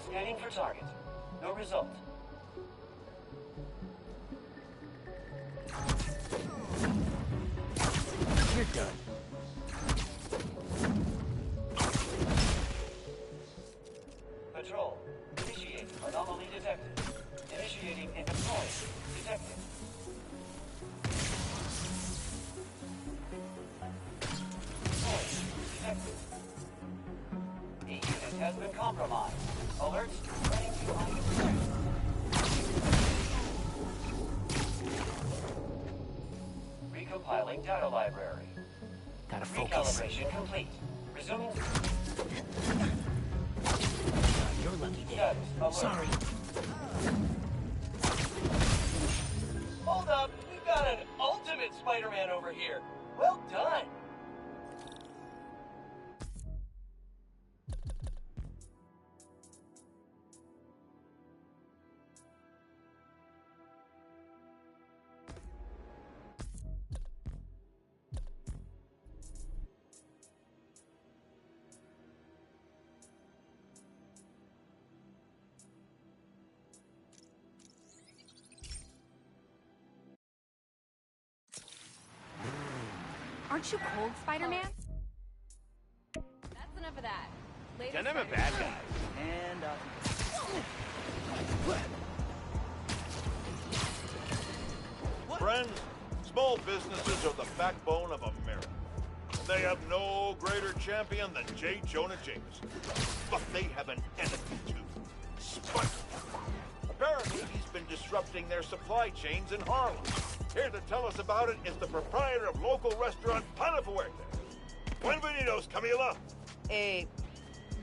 Scanning for target. No result. You're done. Patrol. Initiate. Anomaly detected. Initiating and deploying. Detected. Deploying. Detected. A unit has been compromised. Alerts running to IU. Recompiling data library. Gotta focus. Recalibration complete. Resuming. You're lucky, Dad. Sorry. Hold up. We've got an ultimate Spider-Man over here. Well done. Aren't you cold, Spider-Man? That's enough of that. Later, Send him a bad guy. And, Friends, small businesses are the backbone of America. And they have no greater champion than J. Jonah Jameson. But they have an enemy too. Spider-Man. Apparently, he's been disrupting their supply chains in Harlem. Here to tell us about it is the proprietor of local restaurant Pana Fuerte. Buenvenidos, Camila.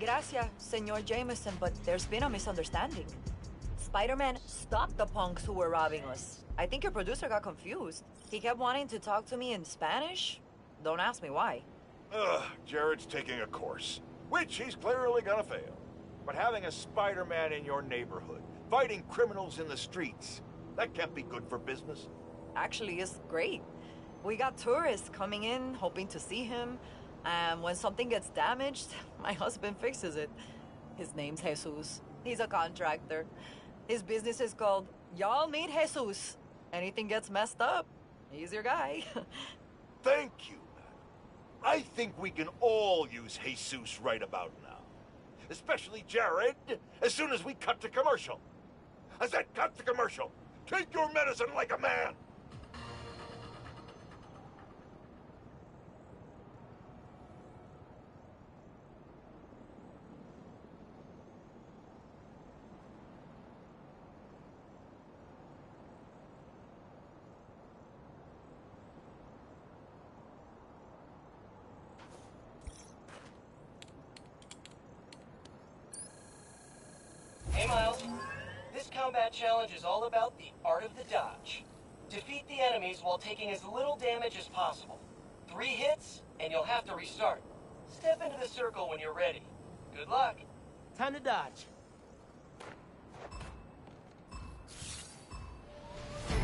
Gracias, Senor Jameson, but there's been a misunderstanding. Spider-Man stopped the punks who were robbing us. I think your producer got confused. He kept wanting to talk to me in Spanish. Don't ask me why. Jared's taking a course, which he's clearly gonna fail. But having a Spider-Man in your neighborhood, fighting criminals in the streets, that can't be good for business. Actually, it's great. We got tourists coming in, hoping to see him. And when something gets damaged, my husband fixes it. His name's Jesus. He's a contractor. His business is called Y'all Meet Jesus. Anything gets messed up, he's your guy. Thank you, man. I think we can all use Jesus right about now. Especially Jared, as soon as we cut to commercial. I said cut to commercial. Take your medicine like a man. Hey, Miles. This combat challenge is all about the art of the dodge. Defeat the enemies while taking as little damage as possible. 3 hits, and you'll have to restart. Step into the circle when you're ready. Good luck. Time to dodge.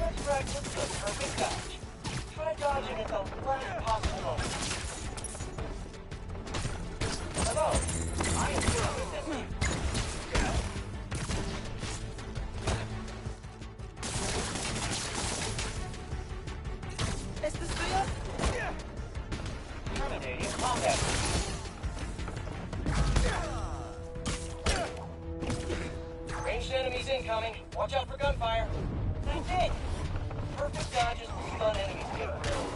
Let's practice the perfect dodge. Try dodging at the last possible moment. Hello. I am good with this game. Terminating combat. Ranged enemies incoming. Watch out for gunfire. That's it. Perfect dodges will stun enemies temporarily.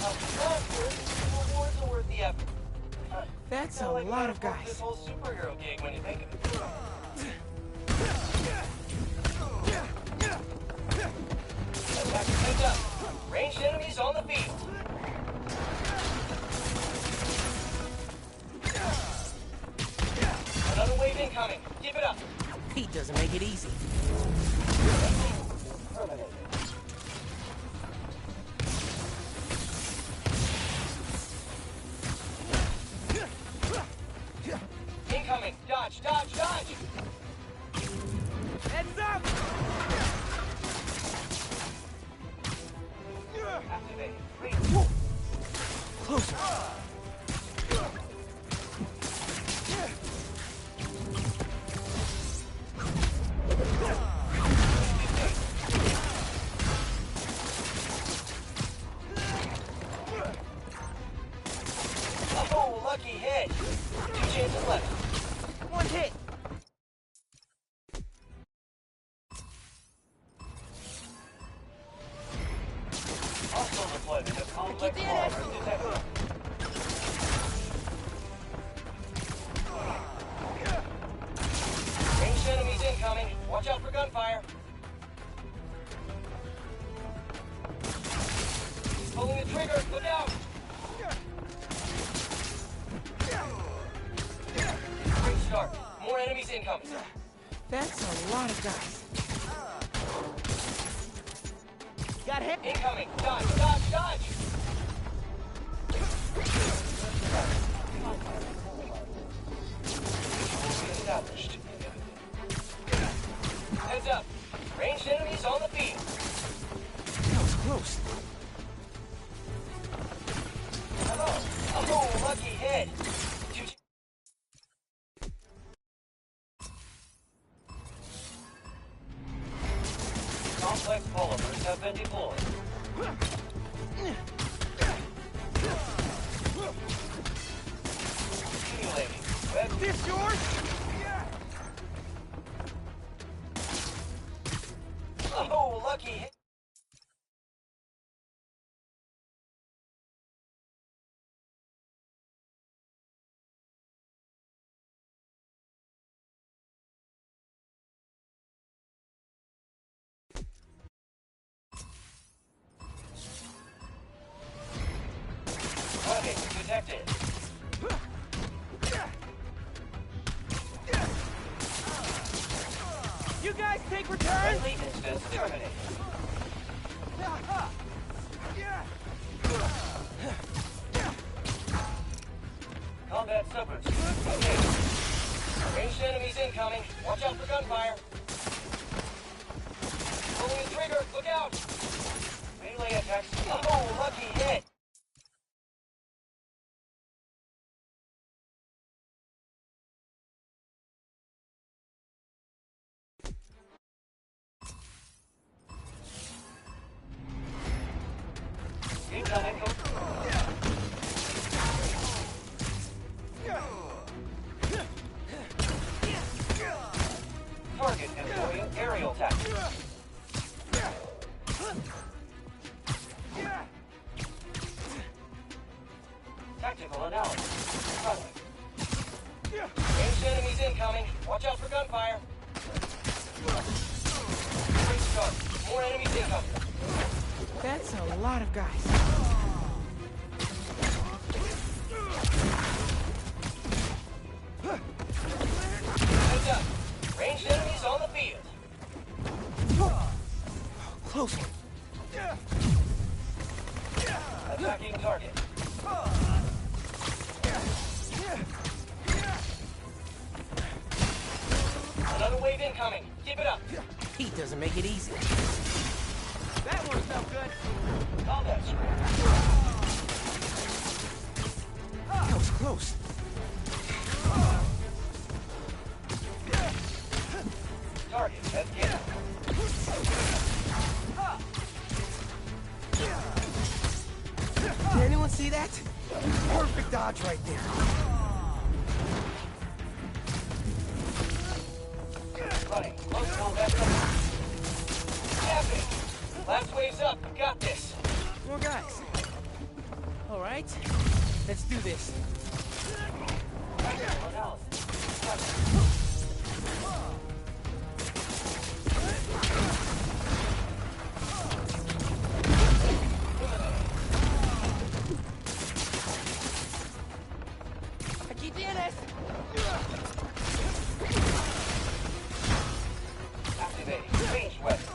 The rewards are worth the effort. That's a like lot of this guys. whole superhero gig when you think of it. Attack heads up. Ranged enemies on the field. Another wave incoming. Keep it up. Pete doesn't make it easy. Incoming. Dodge, dodge, dodge. Heads up! Activate. Closer. Oh, lucky hit. 2 chances left. 1 hit. Hostile deployment of complex armor detected. Ranged enemies incoming. Watch out for gunfire. He's pulling the trigger. Look out! Great start. More enemies incoming. That's a lot of guys. Got hit. Incoming. Dodge, dodge, dodge. Established. Heads up. Ranged enemies on the field. That was close. Hello. Oh, lucky hit. Complex polymers have been deployed. Accumulating. This yours? Oh, lucky hit. Target detected. You guys take return? Friendly instance terminated. Combat subgroups. Okay. Ranged enemies incoming. Watch out for gunfire. Pulling the trigger. Look out. Relay attacks. Oh, lucky hit. Incoming. Target employing aerial tactics. Tactical analysis. Runway. Ranged enemies incoming. Watch out for gunfire. Great start. More enemies incoming. That's a lot of guys. Heads up. Ranged enemies on the field. Close one. Attacking target. Another wave incoming. Keep it up. Heat doesn't make it easy. That one felt good. Combat screen. That was close. Target has hit. Did anyone see that? Perfect dodge right there. Running. Close combat. Captain. Last wave's up. We got this. More guys. All right. Let's do this. Tactical analysis. Aquí tienes. Activating ranged weapon.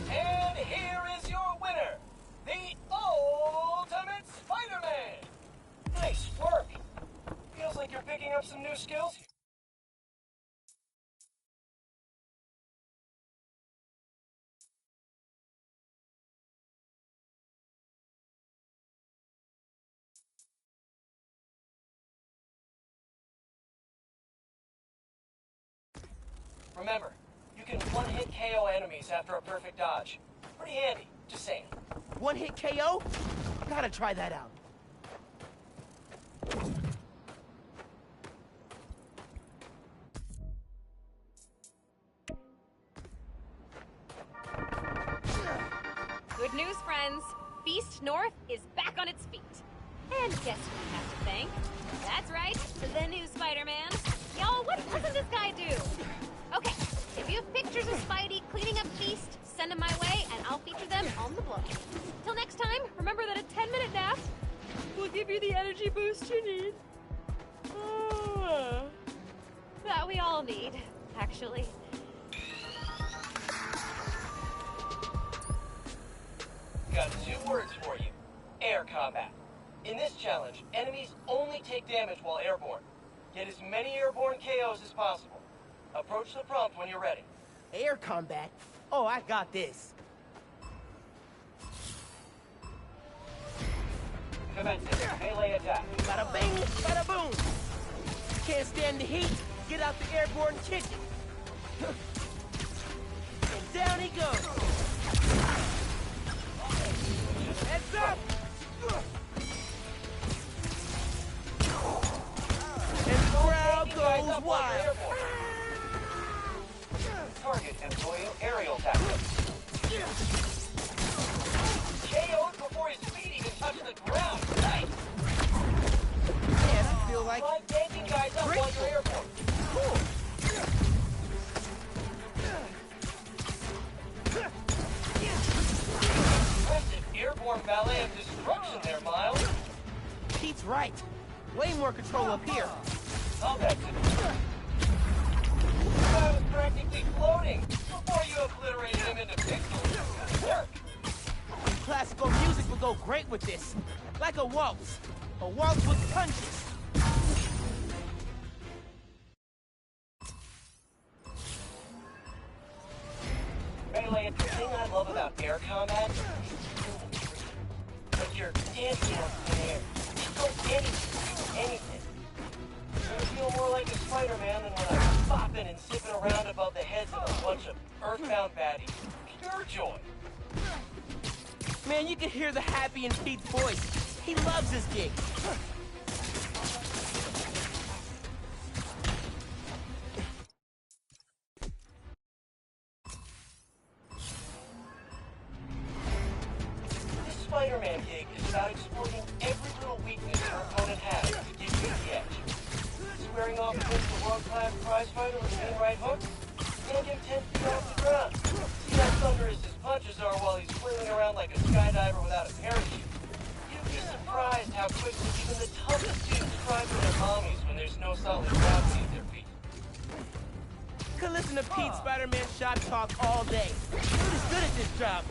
And here is your winner, the Ultimate Spider-Man. Nice work. Feels like you're picking up some new skills. Remember, you can one-hit KO enemies after a perfect dodge. Pretty handy, just saying. One hit KO? Gotta try that out. Good news, friends. Feast North is back on its feet. And guess who we have to thank? That's right, the new Spider-Man. Y'all, what doesn't this guy do? Okay, if you have pictures of Spidey cleaning up Feast, send them my way, and I'll feature them on the blog. Till next time, remember that a 10-minute nap will give you the energy boost you need. That we all need, actually. Got 2 words for you. Air combat. In this challenge, enemies only take damage while airborne. Get as many airborne KOs as possible. Approach the prompt when you're ready. Air combat? Oh, I got this. Commencing melee attack. Bada bing, bada boom. Can't stand the heat? Get out the airborne kitchen. And down he goes. Heads up! And the crowd goes wild. Target employing aerial tactics. KO'd before his feet even touch the ground. Nice. Man, I feel like try ganking guys up while you're airborne. Cool. Impressive airborne ballet of destruction there, Miles. Pete's right. Way more control up here. Combat system. I was practically floating before you obliterated him into pixels. Good work. Classical music would go great with this. Like a waltz. A waltz with punches. Melee, the thing I love about air combat is you're dancing up in the air. So anything. I feel more like a Spider-Man than when I'm bopping and zipping around above the heads of a bunch of earthbound baddies. Pure joy. Man, you can hear the happy in Pete's voice. He loves his gig. This Spider-Man gig is about exploiting every little weakness your opponent has to give you the edge. Squaring off against a world-class prize fighter with a mean right hook, and him 10 feet off the ground. See how thunderous his punches are while he's flailing around like a skydiver without a parachute. You'd be surprised how quickly even the toughest dudes cry for their mommies when there's no solid ground beneath their feet. Could listen to Pete Spider-Man shot talk all day. Dude is good at this job.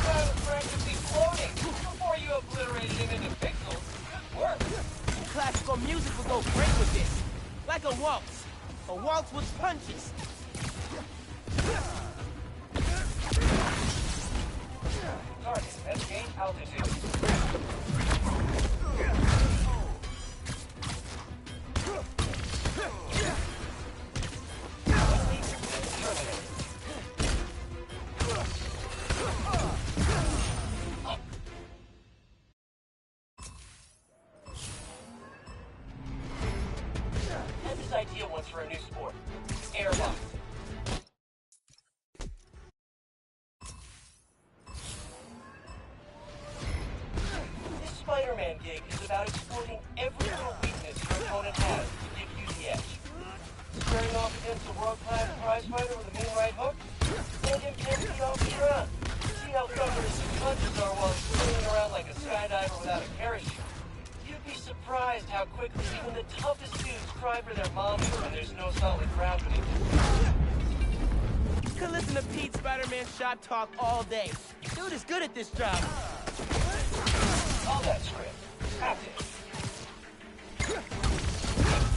I was practically floating before you obliterated him into pixels. Good work. Classical music would go great with this. Like a waltz. A waltz with punches. Target at gain altitude. Had this idea once for a new sport. Airbox. This Spider-Man gig is about exploiting every little weakness your opponent has to give you the edge. Squaring off against a world-class prize fighter with a mean right hook, and him 10 feet off the ground. See how thunderous his punches are while he's flailing around like a skydiver without a parachute. You'd be surprised how quickly even the toughest dudes cry for their mommies when there's no solid ground beneath them. Could listen to Pete Spider-Man shot talk all day. Dude is good at this job. Combat script. Active.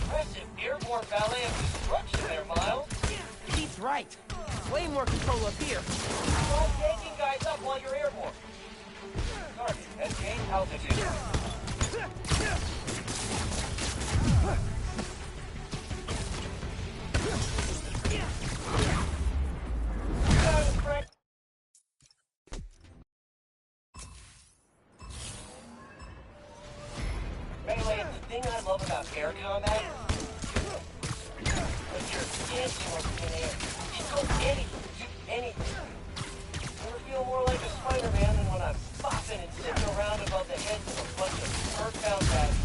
Impressive airborne ballet of destruction there, Miles. Pete's right. Way more control up here. Try taking guys up while you're airborne. Target at gain altitude. Melee, the thing I love about air combat is you're dancing over thin air. You go anything. Never feel more like a Spider-Man than when I'm bopping and sitting around above the heads of a bunch of earthbound baddies.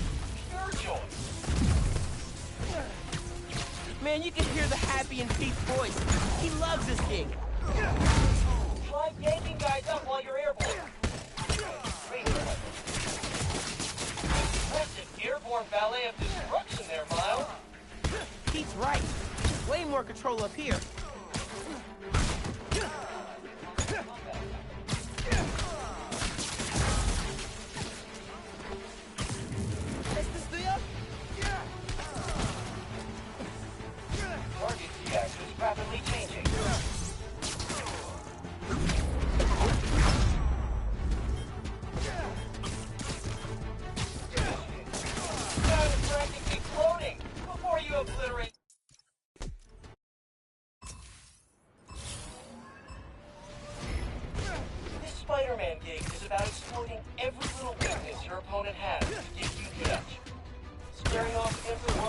Pure joy. Man, you can hear the happy in Pete's voice. He loves his gig. Try yanking guys up while you're airborne. Impressive airborne ballet of destruction there, Miles. Pete's right. Way more control up here. Target D-axis rapidly changing.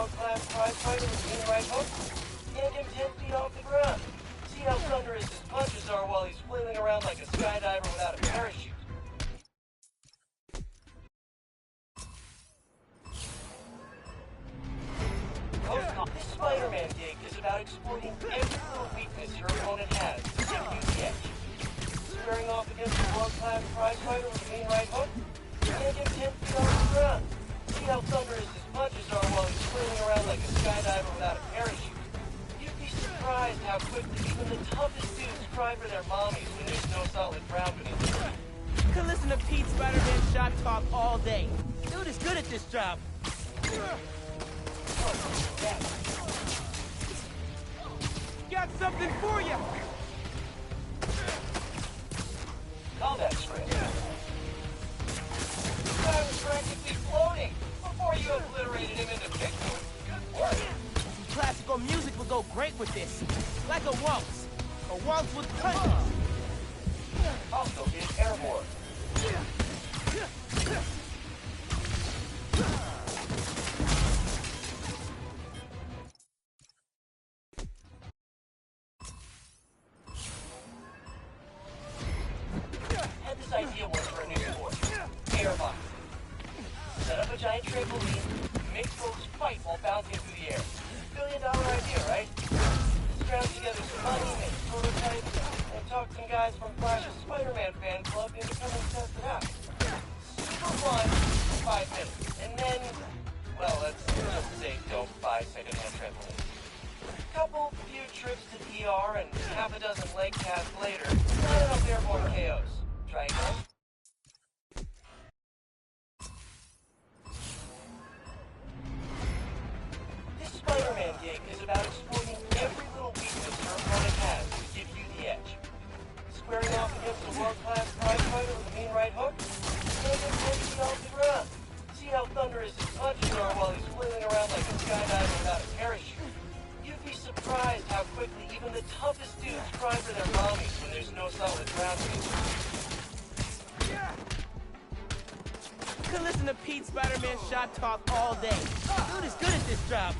world-class prize fighter with a right hook, yank him 10 feet off the ground. See how thunderous his punches are while he's flailing around like a skydiver without a parachute. This Spider-Man gig is about exploiting every little weakness your opponent has to give you the edge. Squaring off against a world-class prize fighter with a mean right hook, yank him 10 feet off the ground. See how thunderous his punches are while he's flailing around like a skydiver without a parachute. You'd be surprised how quickly even the toughest dudes cry for their mommies when there's no solid ground beneath them. Could listen to Pete Spider-Man shot talk all day. Dude is good at this job. Got something for you! Combat script. I was practically floating before you obliterated him into pixels. Good work. Classical music would go great with this. Like a waltz. A waltz with punches. Also is airborne. Had this idea once for a new sport. Airboxing. Set up a giant trampoline, make folks fight while bouncing through the air. $1 billion idea, right? Scrounge together some money, make prototypes, and talk some guys from Flash's Spider-Man fan club into coming to test it out. Super fun for 5 minutes. And then, well, let's just say don't buy secondhand trampolines. Couple few trips to DR and half a dozen leg casts later, not enough airborne KOs. Try again. This Spider-Man gig is about exploiting every little weakness your opponent has to give you the edge. Squaring off against a world-class prize fighter with a mean right hook, yank him 10 feet off the ground. See how thunderous his punches are while he's flailing around like a skydiver without a parachute. You'd be surprised how quickly even the toughest dudes cry for their mommies when there's no solid ground beneath them. Could listen to Pete Spider-Man shot talk all day. Dude is good at this job.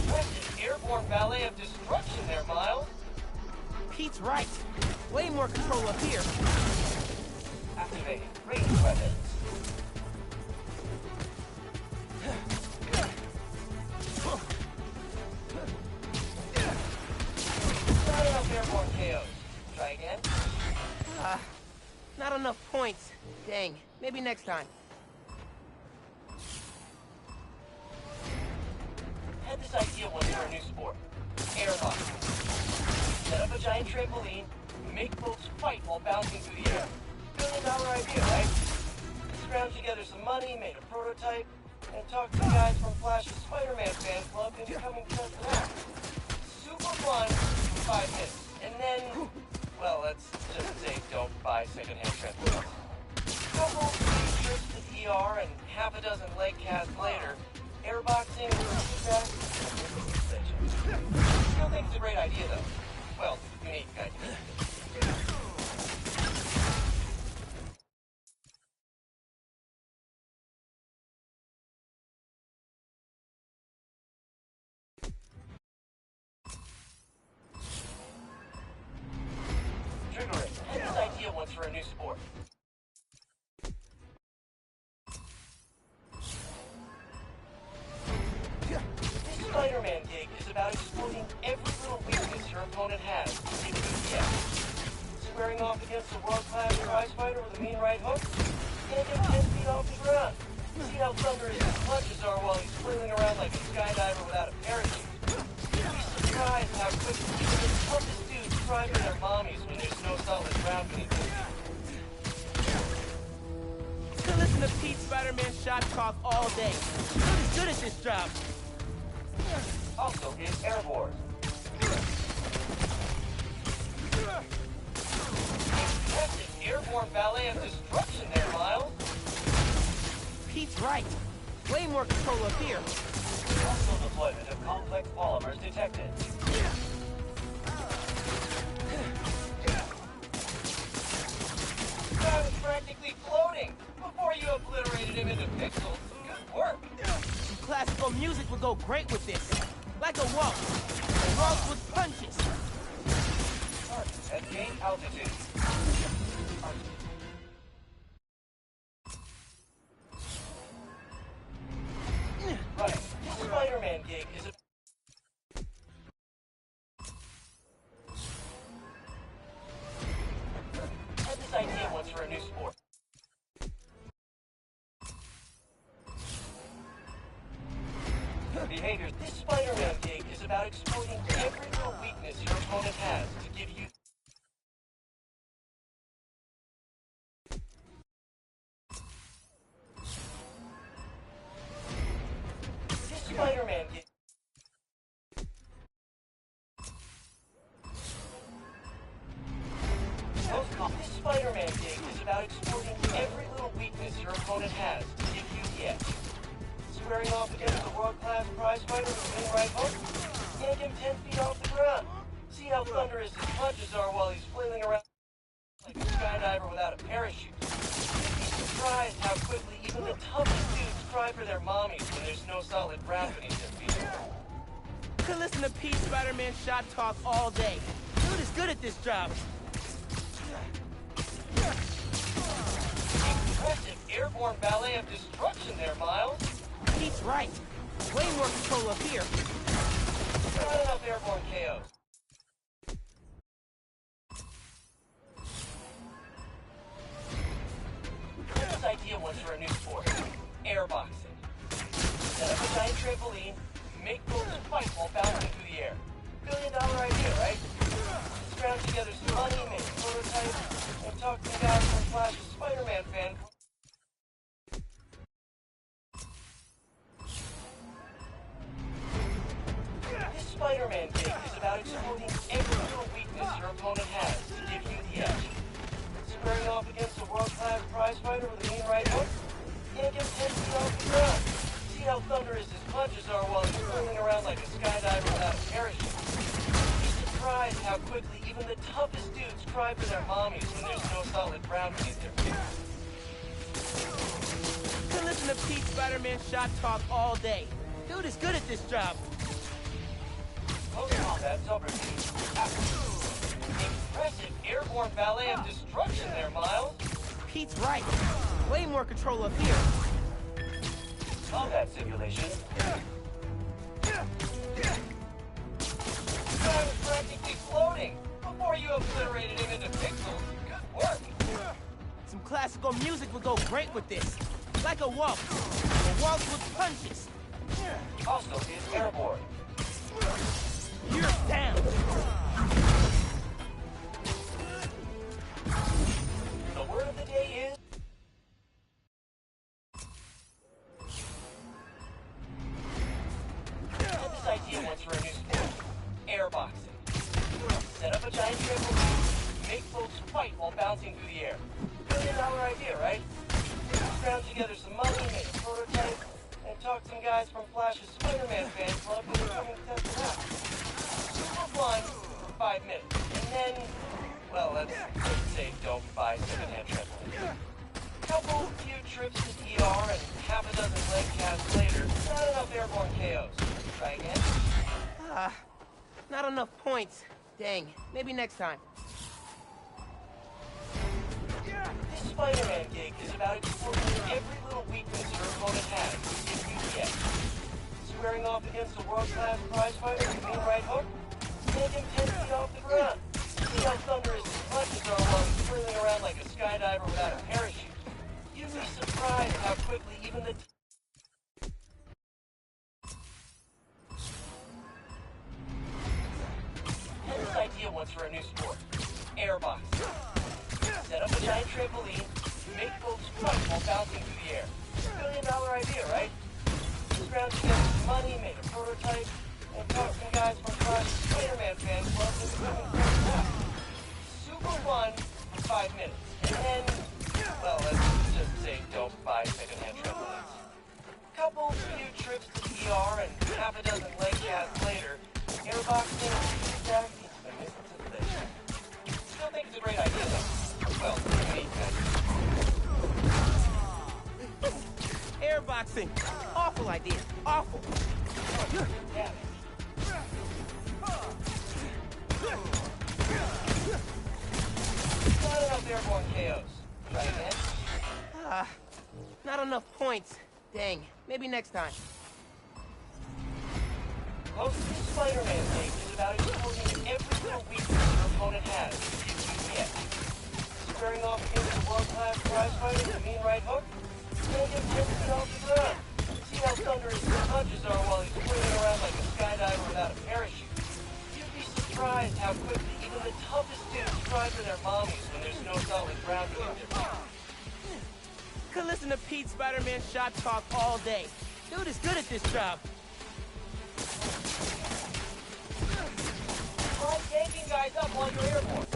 Impressive airborne ballet of destruction there, Miles. Pete's right. Way more control up here. Activating ranged weapons. Not enough airborne KOs. Try again. Not enough points. Dang. Maybe next time. Had this idea once for a new sport. Airboxing. Set up a giant trampoline, make folks fight while bouncing through the air. $1 billion idea, right? Scrounge together some money, made a prototype, and talked to guys from Flash's Spider-Man fan club into coming to test it out. Super fun for 5 minutes. And then, well, let's just say don't buy secondhand trampolines. Couple few trips to ER and half a dozen leg casts later, airboxing feedback. Still think it's a great idea, though. Well, unique idea. Triggering. Had this idea once for a new sport. This Spider-Man gig is about exploiting every little weakness your opponent has to give you the edge. Squaring off against a world-class prize fighter with a mean right hook, yank him 10 feet off the ground. See how thunderous his punches are while he's flailing around like a skydiver without a parachute. You'd be surprised how quickly even the toughest dudes cry for their mommies when there's no solid ground beneath them. Could listen to Pete Spider-Man shot talk all day. Dude is good at this job. Also is airborne. Impressive airborne ballet of destruction there, Miles. Pete's right. Way more control up here. Also deployment of complex polymers detected. I was practically floating before you music would go great with this. Like a waltz. A waltz with punches. At gain altitude. Right. Spider-Man gig is a... Had this idea once for a new sport. Behaviors. This Spider-Man gig is about exploiting every little weakness your opponent has to give you... This Spider-Man gig... This Spider-Man gig is about exploiting every little weakness your opponent has to give you the edge. Squaring off against a world-class prize fighter with main right hook, yank him 10 feet off the ground. See how thunderous his punches are while he's flailing around like a skydiver without a parachute. You'd be surprised how quickly even the toughest dudes cry for their mommies when there's no solid ground beneath their feet. Could listen to Pete Spider-Man shot talk all day. Dude is good at this job. Impressive airborne ballet of destruction there, Miles. Pete's right. Way more control up here. Not enough airborne KOs. This idea once for a new sport. Airboxing. Set up a giant trampoline, make folks fight while bouncing through the air. $1 billion idea, right? Scrounge together some money, make a prototype, and talk to the guys from Flash's Spider-Man fan. This Spider-Man gig is about exploiting every little weakness your opponent has to give you the edge. Squaring off against a world-class prize fighter with a mean right hook, yank him 10 feet off the ground. See how thunderous his punches are while he's flailing around like a skydiver without a parachute. Be surprised how quickly even the toughest dudes cry for their mommies when there's no solid ground beneath their feet. Could listen to Pete Spider-Man shot talk all day. Dude is good at this job. Close combat subroutine. Impressive airborne ballet of destruction there, Miles. Pete's right. Way more control up here. Combat simulation. I was practically floating before you obliterated him into pixels. Good work. Some classical music would go great with this. Like a waltz. A waltz with punches. Hostile is airborne. You're down. The word of the day is... Had this idea once for a new sport. Airboxing. Set up a giant trampoline, make folks fight while bouncing through the air. $1 billion idea, right? Scrounge together some money, make a prototype, and talk to some guys from Flash's Spider-Man fan club who are coming to test it out. Super fun for 5 minutes. And then, well, let's just say don't buy secondhand trampoline. Couple few trips to the ER and half a dozen leg casts later, not enough airborne KOs. Try again. Not enough points. Dang, maybe next time. This Spider-Man gig is about exploiting every little weakness your opponent has to give you the edge. Squaring off against a world-class prize fighter with a mean right hook, yank him 10 feet off the ground. See how thunderous his punches are while he's flailing around like a skydiver without a parachute. You'd be surprised how quickly even the... Had this idea once for a new sport. Airboxing. Set up a giant trampoline, make folks fight while bouncing through the air. $1 billion idea, right? Scrounge together some money, made a prototype, and talk to some guys from Flash's Spider-Man fan club who are coming to test it out. Super fun for 5 minutes. And then, well, let's just say don't buy secondhand trampolines. Couple few trips to the ER and half a dozen leg casts later, airboxing is back to civilization. Still think it's a great idea, though. Well, me, Air Fireboxing! Awful idea. Awful. Damn it. Not enough airborne KOs. Try again. Not enough points. Dang. Maybe next time. Hosting Spider-Man Day is about exposing every little weakness your opponent has. Yeah. Squaring off against a world-class prize fighter with a mean right hook? Gonna get ripped off the ground. See how thunderous his punches are while he's swinging around like a skydiver without a parachute. You'd be surprised how quickly even the toughest dudes cry for their mommies when there's no solid ground game to do. Could listen to Pete Spider-Man shot talk all day. Dude is good at this job. Try yanking guys up while you're airborne.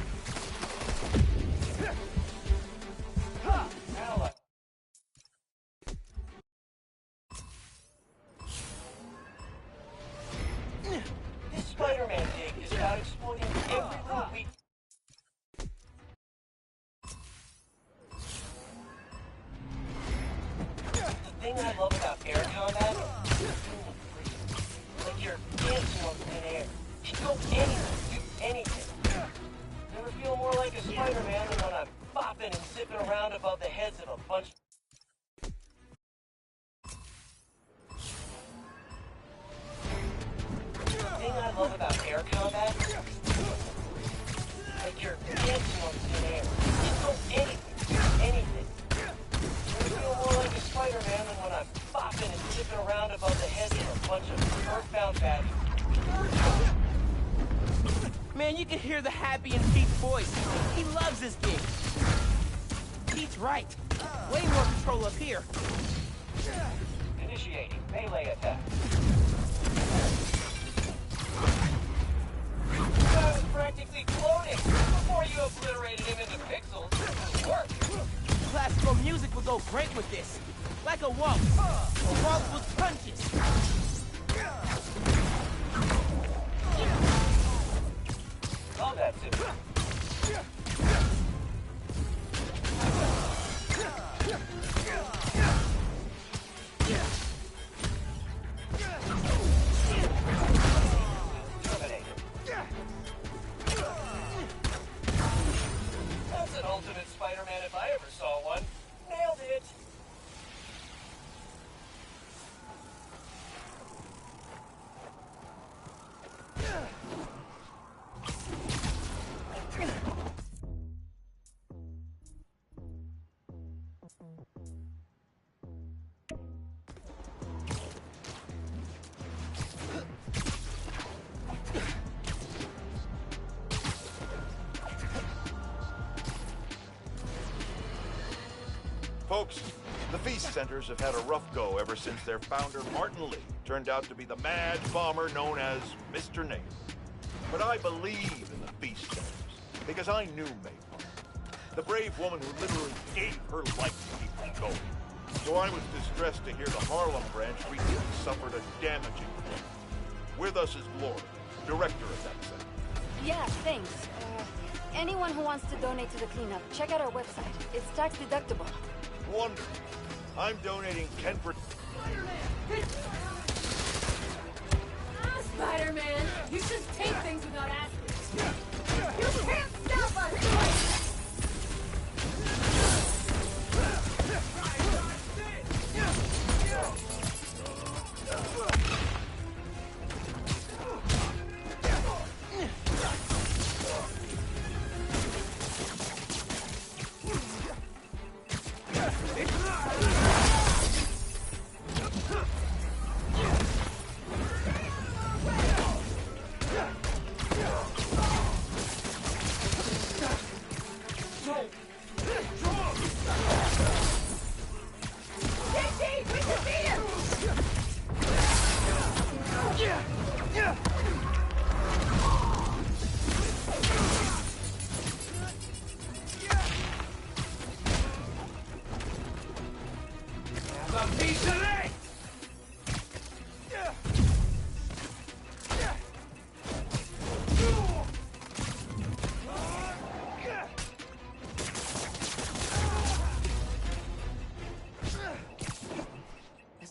Ally. This Spider-Man gig is about exploiting every little weak. The thing I love about air combat is like you're dancing on thin air. You can go anywhere, do anything. Never feel more like a Spider-Man than when I'm bopping and zipping around above the heads of a bunch. The thing I love about air combat is like you're dancing on thin air. You can go anywhere, do anything. Never feel more like a Spider-Man than when I'm bopping and zipping around above the heads of a bunch of earthbound baddies. Man, you can hear the happy in Pete's voice. He loves this game. Pete's right. Way more control up here. Initiating melee attack. I was practically floating before you obliterated him into pixels. It work. Classical music would go great with this. Like a waltz. A waltz with punches. Combat suit. That's an ultimate Spider-Man if I ever saw one. Nailed it. Folks, the Feast Centers have had a rough go ever since their founder, Martin Lee, turned out to be the mad bomber known as Mr. Nate. But I believe in the Feast Centers, because I knew Maypole, the brave woman who literally gave her life to keep them going. So I was distressed to hear the Harlem branch recently suffered a damaging blow. With us is Gloria, director of that center. Yeah, thanks. Anyone who wants to donate to the cleanup, check out our website. It's tax deductible. Wonderful. I'm donating 10%. Spider-Man, you just take things without asking. You can't stop us!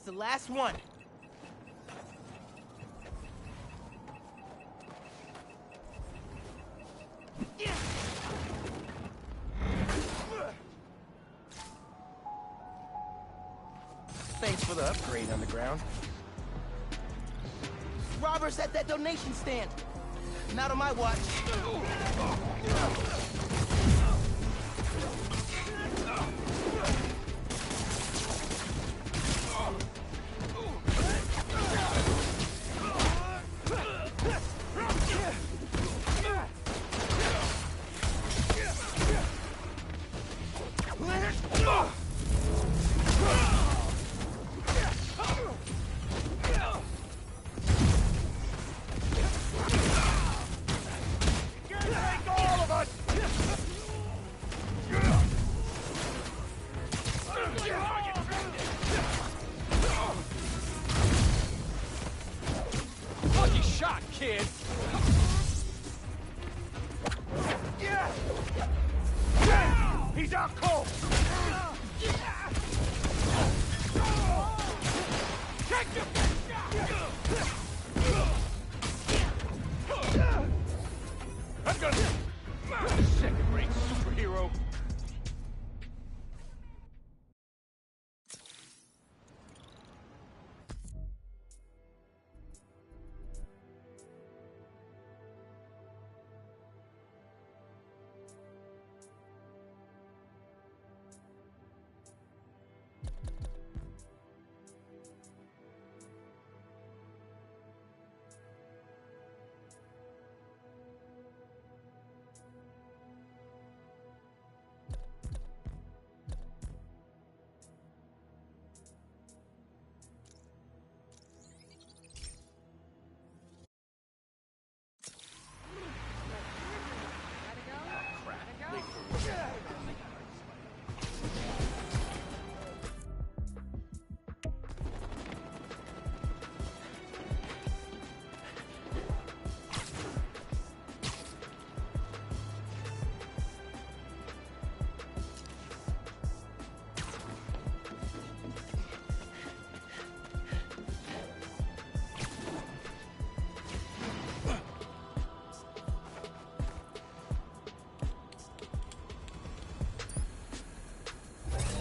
the last one. Thanks for the upgrade, Underground. Robbers at that donation stand. Not on my watch. Lucky shot, kid! He's out cold! Take him! I'm gonna... Second-rate superhero.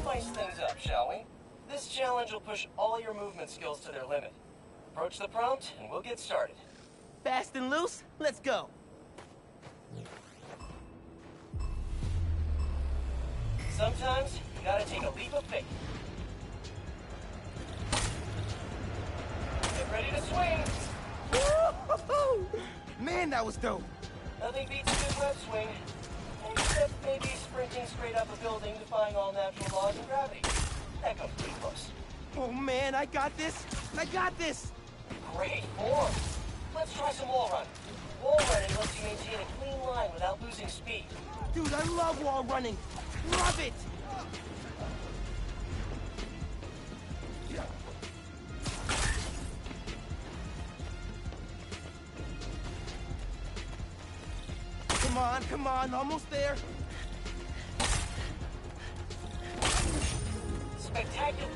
Spice things up, shall we? This challenge will push all your movement skills to their limit. Approach the prompt, and we'll get started. Fast and loose? Let's go. Sometimes, you gotta take a leap of faith. Get ready to swing! Woo-hoo-hoo! Man, that was dope. Nothing beats a good web swing. Except maybe sprinting straight up a building, defying all natural laws of gravity. That comes pretty close. Oh man, I got this! I got this! Great form! Let's try some wall running. Wall running lets you maintain a clean line without losing speed. Dude, I love wall running! Love it! Come on, almost there. Spectacular.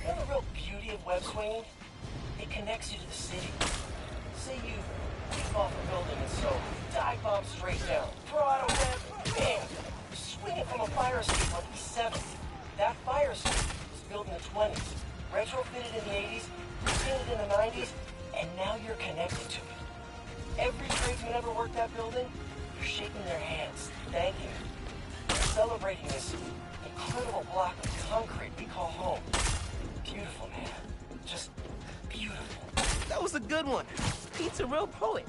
You know the real beauty of web swinging? It connects you to the city. Say you leap off a building and so dive bomb straight down, throw out a web, bam! Swing it from a fire escape on East 7th. That fire escape was built in the 20s, retrofitted in the 80s, painted in the 90s, and now you're connected to it. Every tradesman ever worked that building, you're shaking their hands, thanking them, celebrating this incredible block of concrete we call home. Beautiful, man. Just beautiful. That was a good one. Pete's a real poet.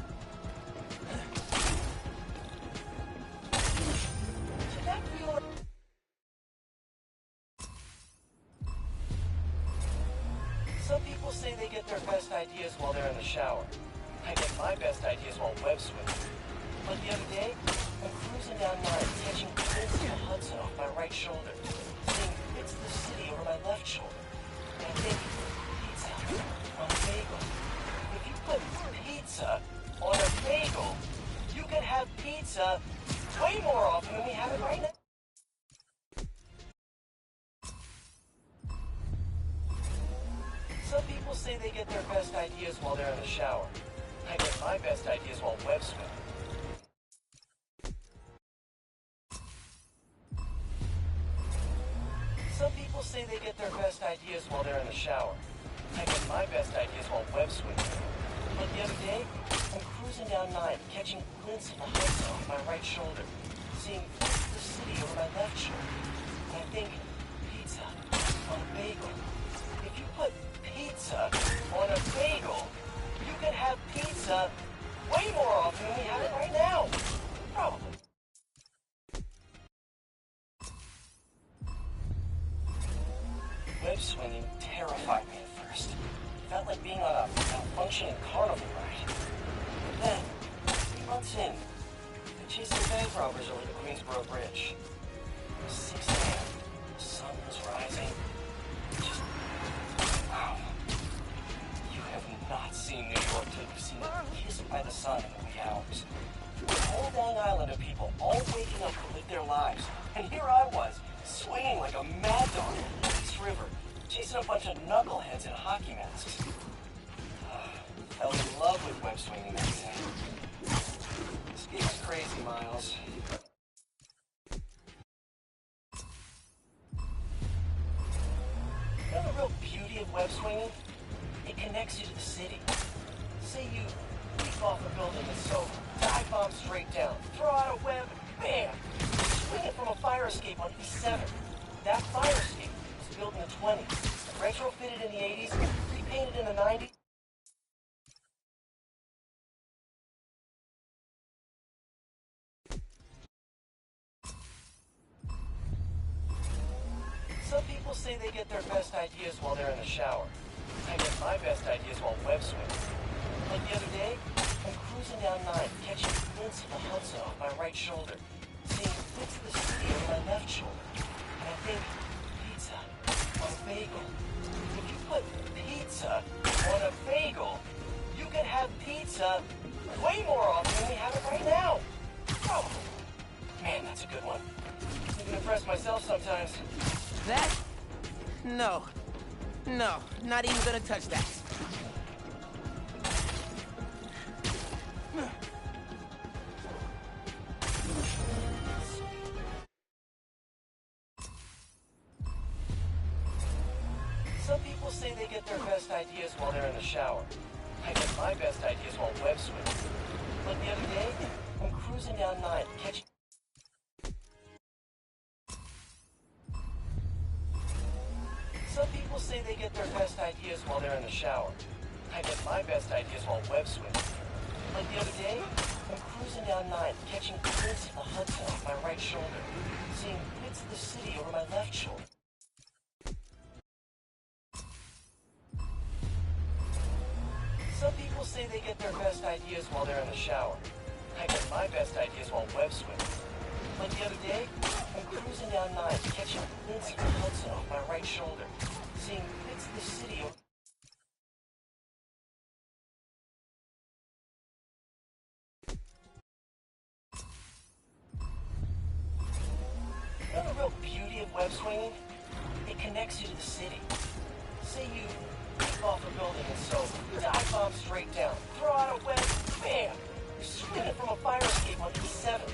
Did that feel like... Some people say they get their best ideas while they're in the shower. I get my best ideas while web swimming. But the other day, I'm cruising down mine, catching glimpses of Hudson off my right shoulder, seeing bits of the city over my left shoulder. And I think, pizza on a bagel. If you put pizza on a bagel, you can have pizza way more often than we have it right now. get their best ideas while they're in the shower. I get my best ideas while web swimming. Some people say they get their best ideas while they're in the shower. I get my best ideas while web swimming. But the other day, I'm cruising down 9, catching a glimpse of the Hudson off my right shoulder, seeing the city over my left shoulder. And I think, pizza on a bagel. If you put pizza on a bagel, you can have pizza way more often than we have it right now. Probably. Web swinging terrified me at first. It felt like being on a malfunctioning carnival ride. But then, 3 months in, I chased the bank robbers over the Queensboro Bridge. It was 6 a.m. The sun was rising. Just, wow. You have not seen New York till you've seen it kissed by the sun in the wee hours. A whole dang island of people all waking up to live their lives. And here I was, swinging like a mad dog in the East River, chasing a bunch of knuckleheads in hockey masks. Fell in love with web swinging that day. This game's crazy, Miles. You know the real beauty of web swinging? It connects you to the city. Say you leap off a building that's sober, dive bomb straight down, throw out a web, bam! Swing it from a fire escape on E7. That fire escape was built in the 20s, retrofitted in the 80s, repainted in the 90s. Some people say they get their best ideas while they're in the shower. I get my best ideas while web swimming. Like the other day, I'm cruising down 9, catching a glimpse of the Hudson off my right shoulder, seeing bits of the city over my left shoulder. And I think, pizza on a bagel. If you put pizza on a bagel, you can have pizza way more often than we have it right now. Oh, man, that's a good one. I can impress myself sometimes. That? No. No, not even gonna touch that. Some people say they get their best ideas while they're in the shower. I get my best ideas while web swimming. Like the other day, I'm cruising down 9, catching... Some people say they get their best ideas while they're in the shower. I get my best ideas while web swimming. Like the other day, I'm cruising down 9, catching a glimpse of the Hudson off my right shoulder, seeing bits of the city over my left shoulder. Some people say they get their best ideas while they're in the shower. I get my best ideas while web swimming. Like the other day, I'm cruising down 9, catching a glimpse of the Hudson off my right shoulder, seeing bits of the city over... You know the real beauty of web swinging? It connects you to the city. Say you leap off a building that's sober, dive bomb straight down, throw out a web, bam! You're swinging from a fire escape on E7.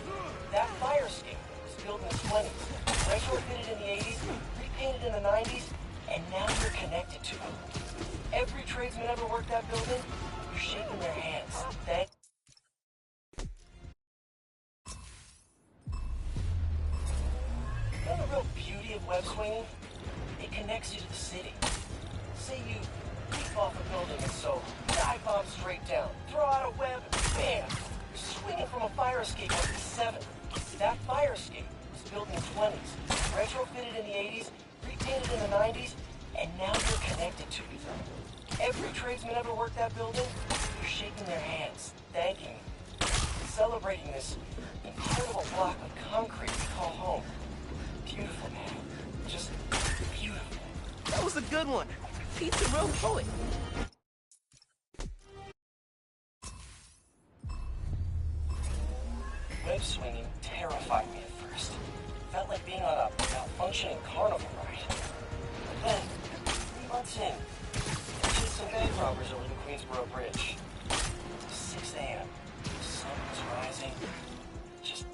That fire escape was built in the 20s, retrofitted in the 80s, repainted in the 90s, and now you're connected to it. Every tradesman ever worked that building, you're shaking their hands. Thank You know the real beauty of web swinging? It connects you to the city. Say you leap off a building that's sober, dive bomb straight down, throw out a web, bam! You're swinging from a fire escape on E7. That fire escape was built in the 20s, retrofitted in the 80s, repainted in the 90s, and now you're connected to it. Every tradesman ever worked that building, you're shaking their hands, thanking them, celebrating this incredible block of concrete we call home. Beautiful, man. Just beautiful. That was a good one. Pete's a real poet. Web swinging terrified me at first. Felt like being on a malfunctioning carnival ride. But then, 3 months in, I chased some bank robbers over the Queensboro Bridge. 6 a.m. The sun was rising. Just...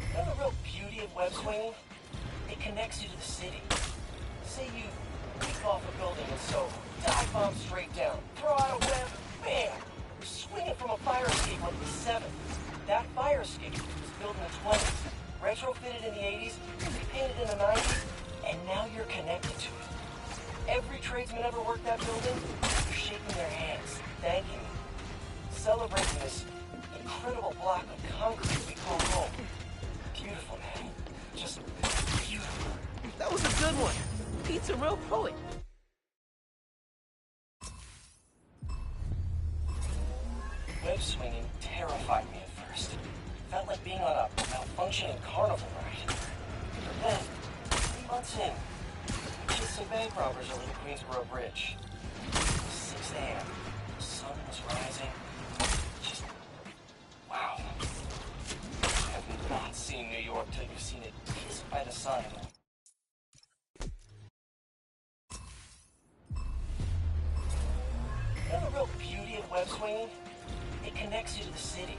You know the real beauty of web swinging? It connects you to the city. Say you leap off a building in Soho, dive bomb straight down, throw out a web, bam! You're swinging from a fire escape on the 7th. That fire escape was built in the 20s, retrofitted in the 80s, repainted in the 90s, and now you're connected to it. Every tradesman ever worked that building, you're shaking their hands, thanking them, celebrating this incredible block of concrete we call home. Beautiful, man. Just beautiful. That was a good one. Pete's a real poet. Web swinging terrified me at first. Felt like being on a malfunctioning carnival ride. But then, 3 months in, we chased some bank robbers over the Queensboro Bridge. 6 a.m. The sun was rising. Just, wow. You have not seen New York till you've seen it kissed by the sun. You know the real beauty of web swinging? It connects you to the city.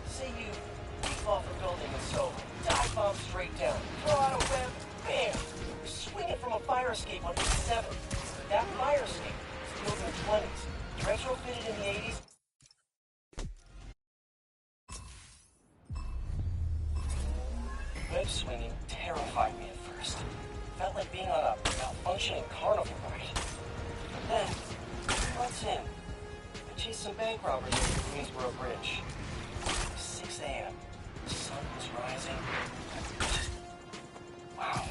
Say you leap off a building in Soho, dive bomb straight down, throw out a web, bam! You're swinging from a fire escape on the 7th. That fire escape was built in the 20s, retrofitted in the 80s. Web swinging terrified me at first. Felt like being on a malfunctioning carnival ride. But then, 3 months in, chased some bank robbers over the Queensboro Bridge. 6 a.m. The sun was rising. Just, wow.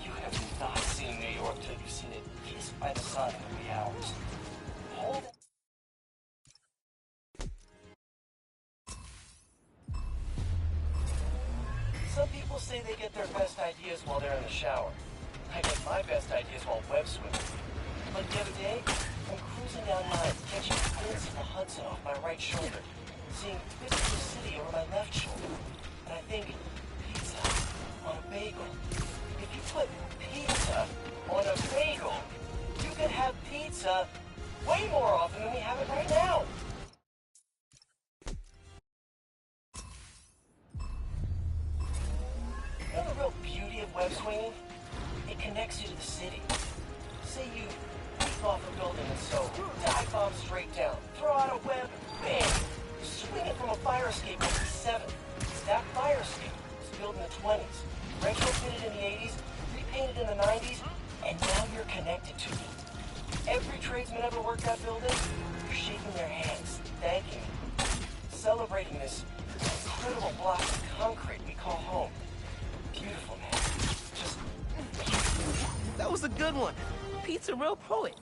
You have not seen New York till you've seen it kissed by the sun in the wee hours. Hold it. Some people say they get their best ideas while they're in the shower. I get my best ideas while web swimming. Like the other day, I'm cruising down 9, catching a glimpse of the Hudson off my right shoulder, seeing bits of the city over my left shoulder, and I think, pizza on a bagel. If you put pizza on a bagel, you can have pizza way more often than we have it right now. You know the real beauty of web swinging? It connects you to the city. Say you leap off a building in Soho, dive bomb straight down, throw out a web, bam! You're swinging from a fire escape on the 7th. That fire escape was built in the 20s, retrofitted in the 80s, repainted in the 90s, and now you're connected to it. Every tradesman ever worked that building, you're shaking their hands, thanking them, celebrating this incredible block of concrete we call home. Beautiful, man. Just beautiful. That was a good one. Pete's a real poet.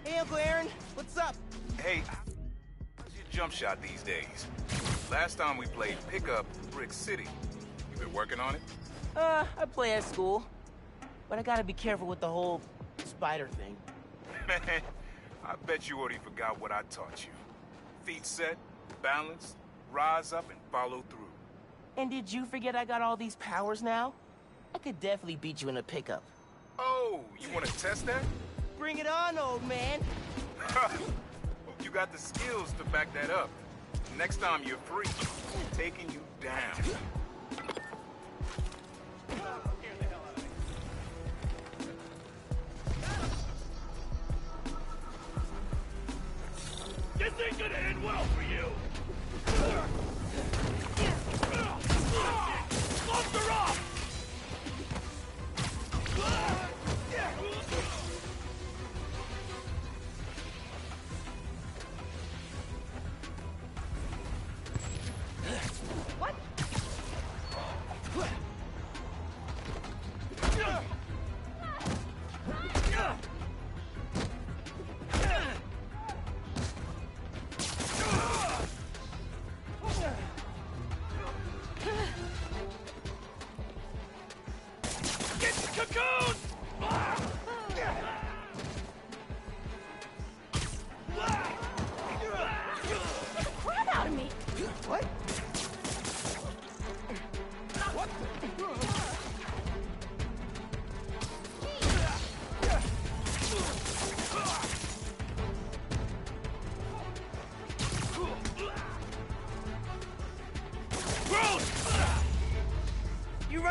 Hey, Uncle Aaron, what's up? Hey, how's your jump shot these days? Last time we played pickup Brick City. You been working on it? I play at school, but I gotta be careful with the whole spider thing. Man, I bet you already forgot what I taught you. Feet set, balance, rise up and follow through. And did you forget I got all these powers now? I could definitely beat you in a pickup. Oh, you want to test that? Bring it on, old man. You got the skills to back that up. Next time you're free, taking you down. This ain't gonna end well for you! Gloves are off!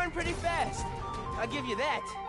learn pretty fast. I'll give you that.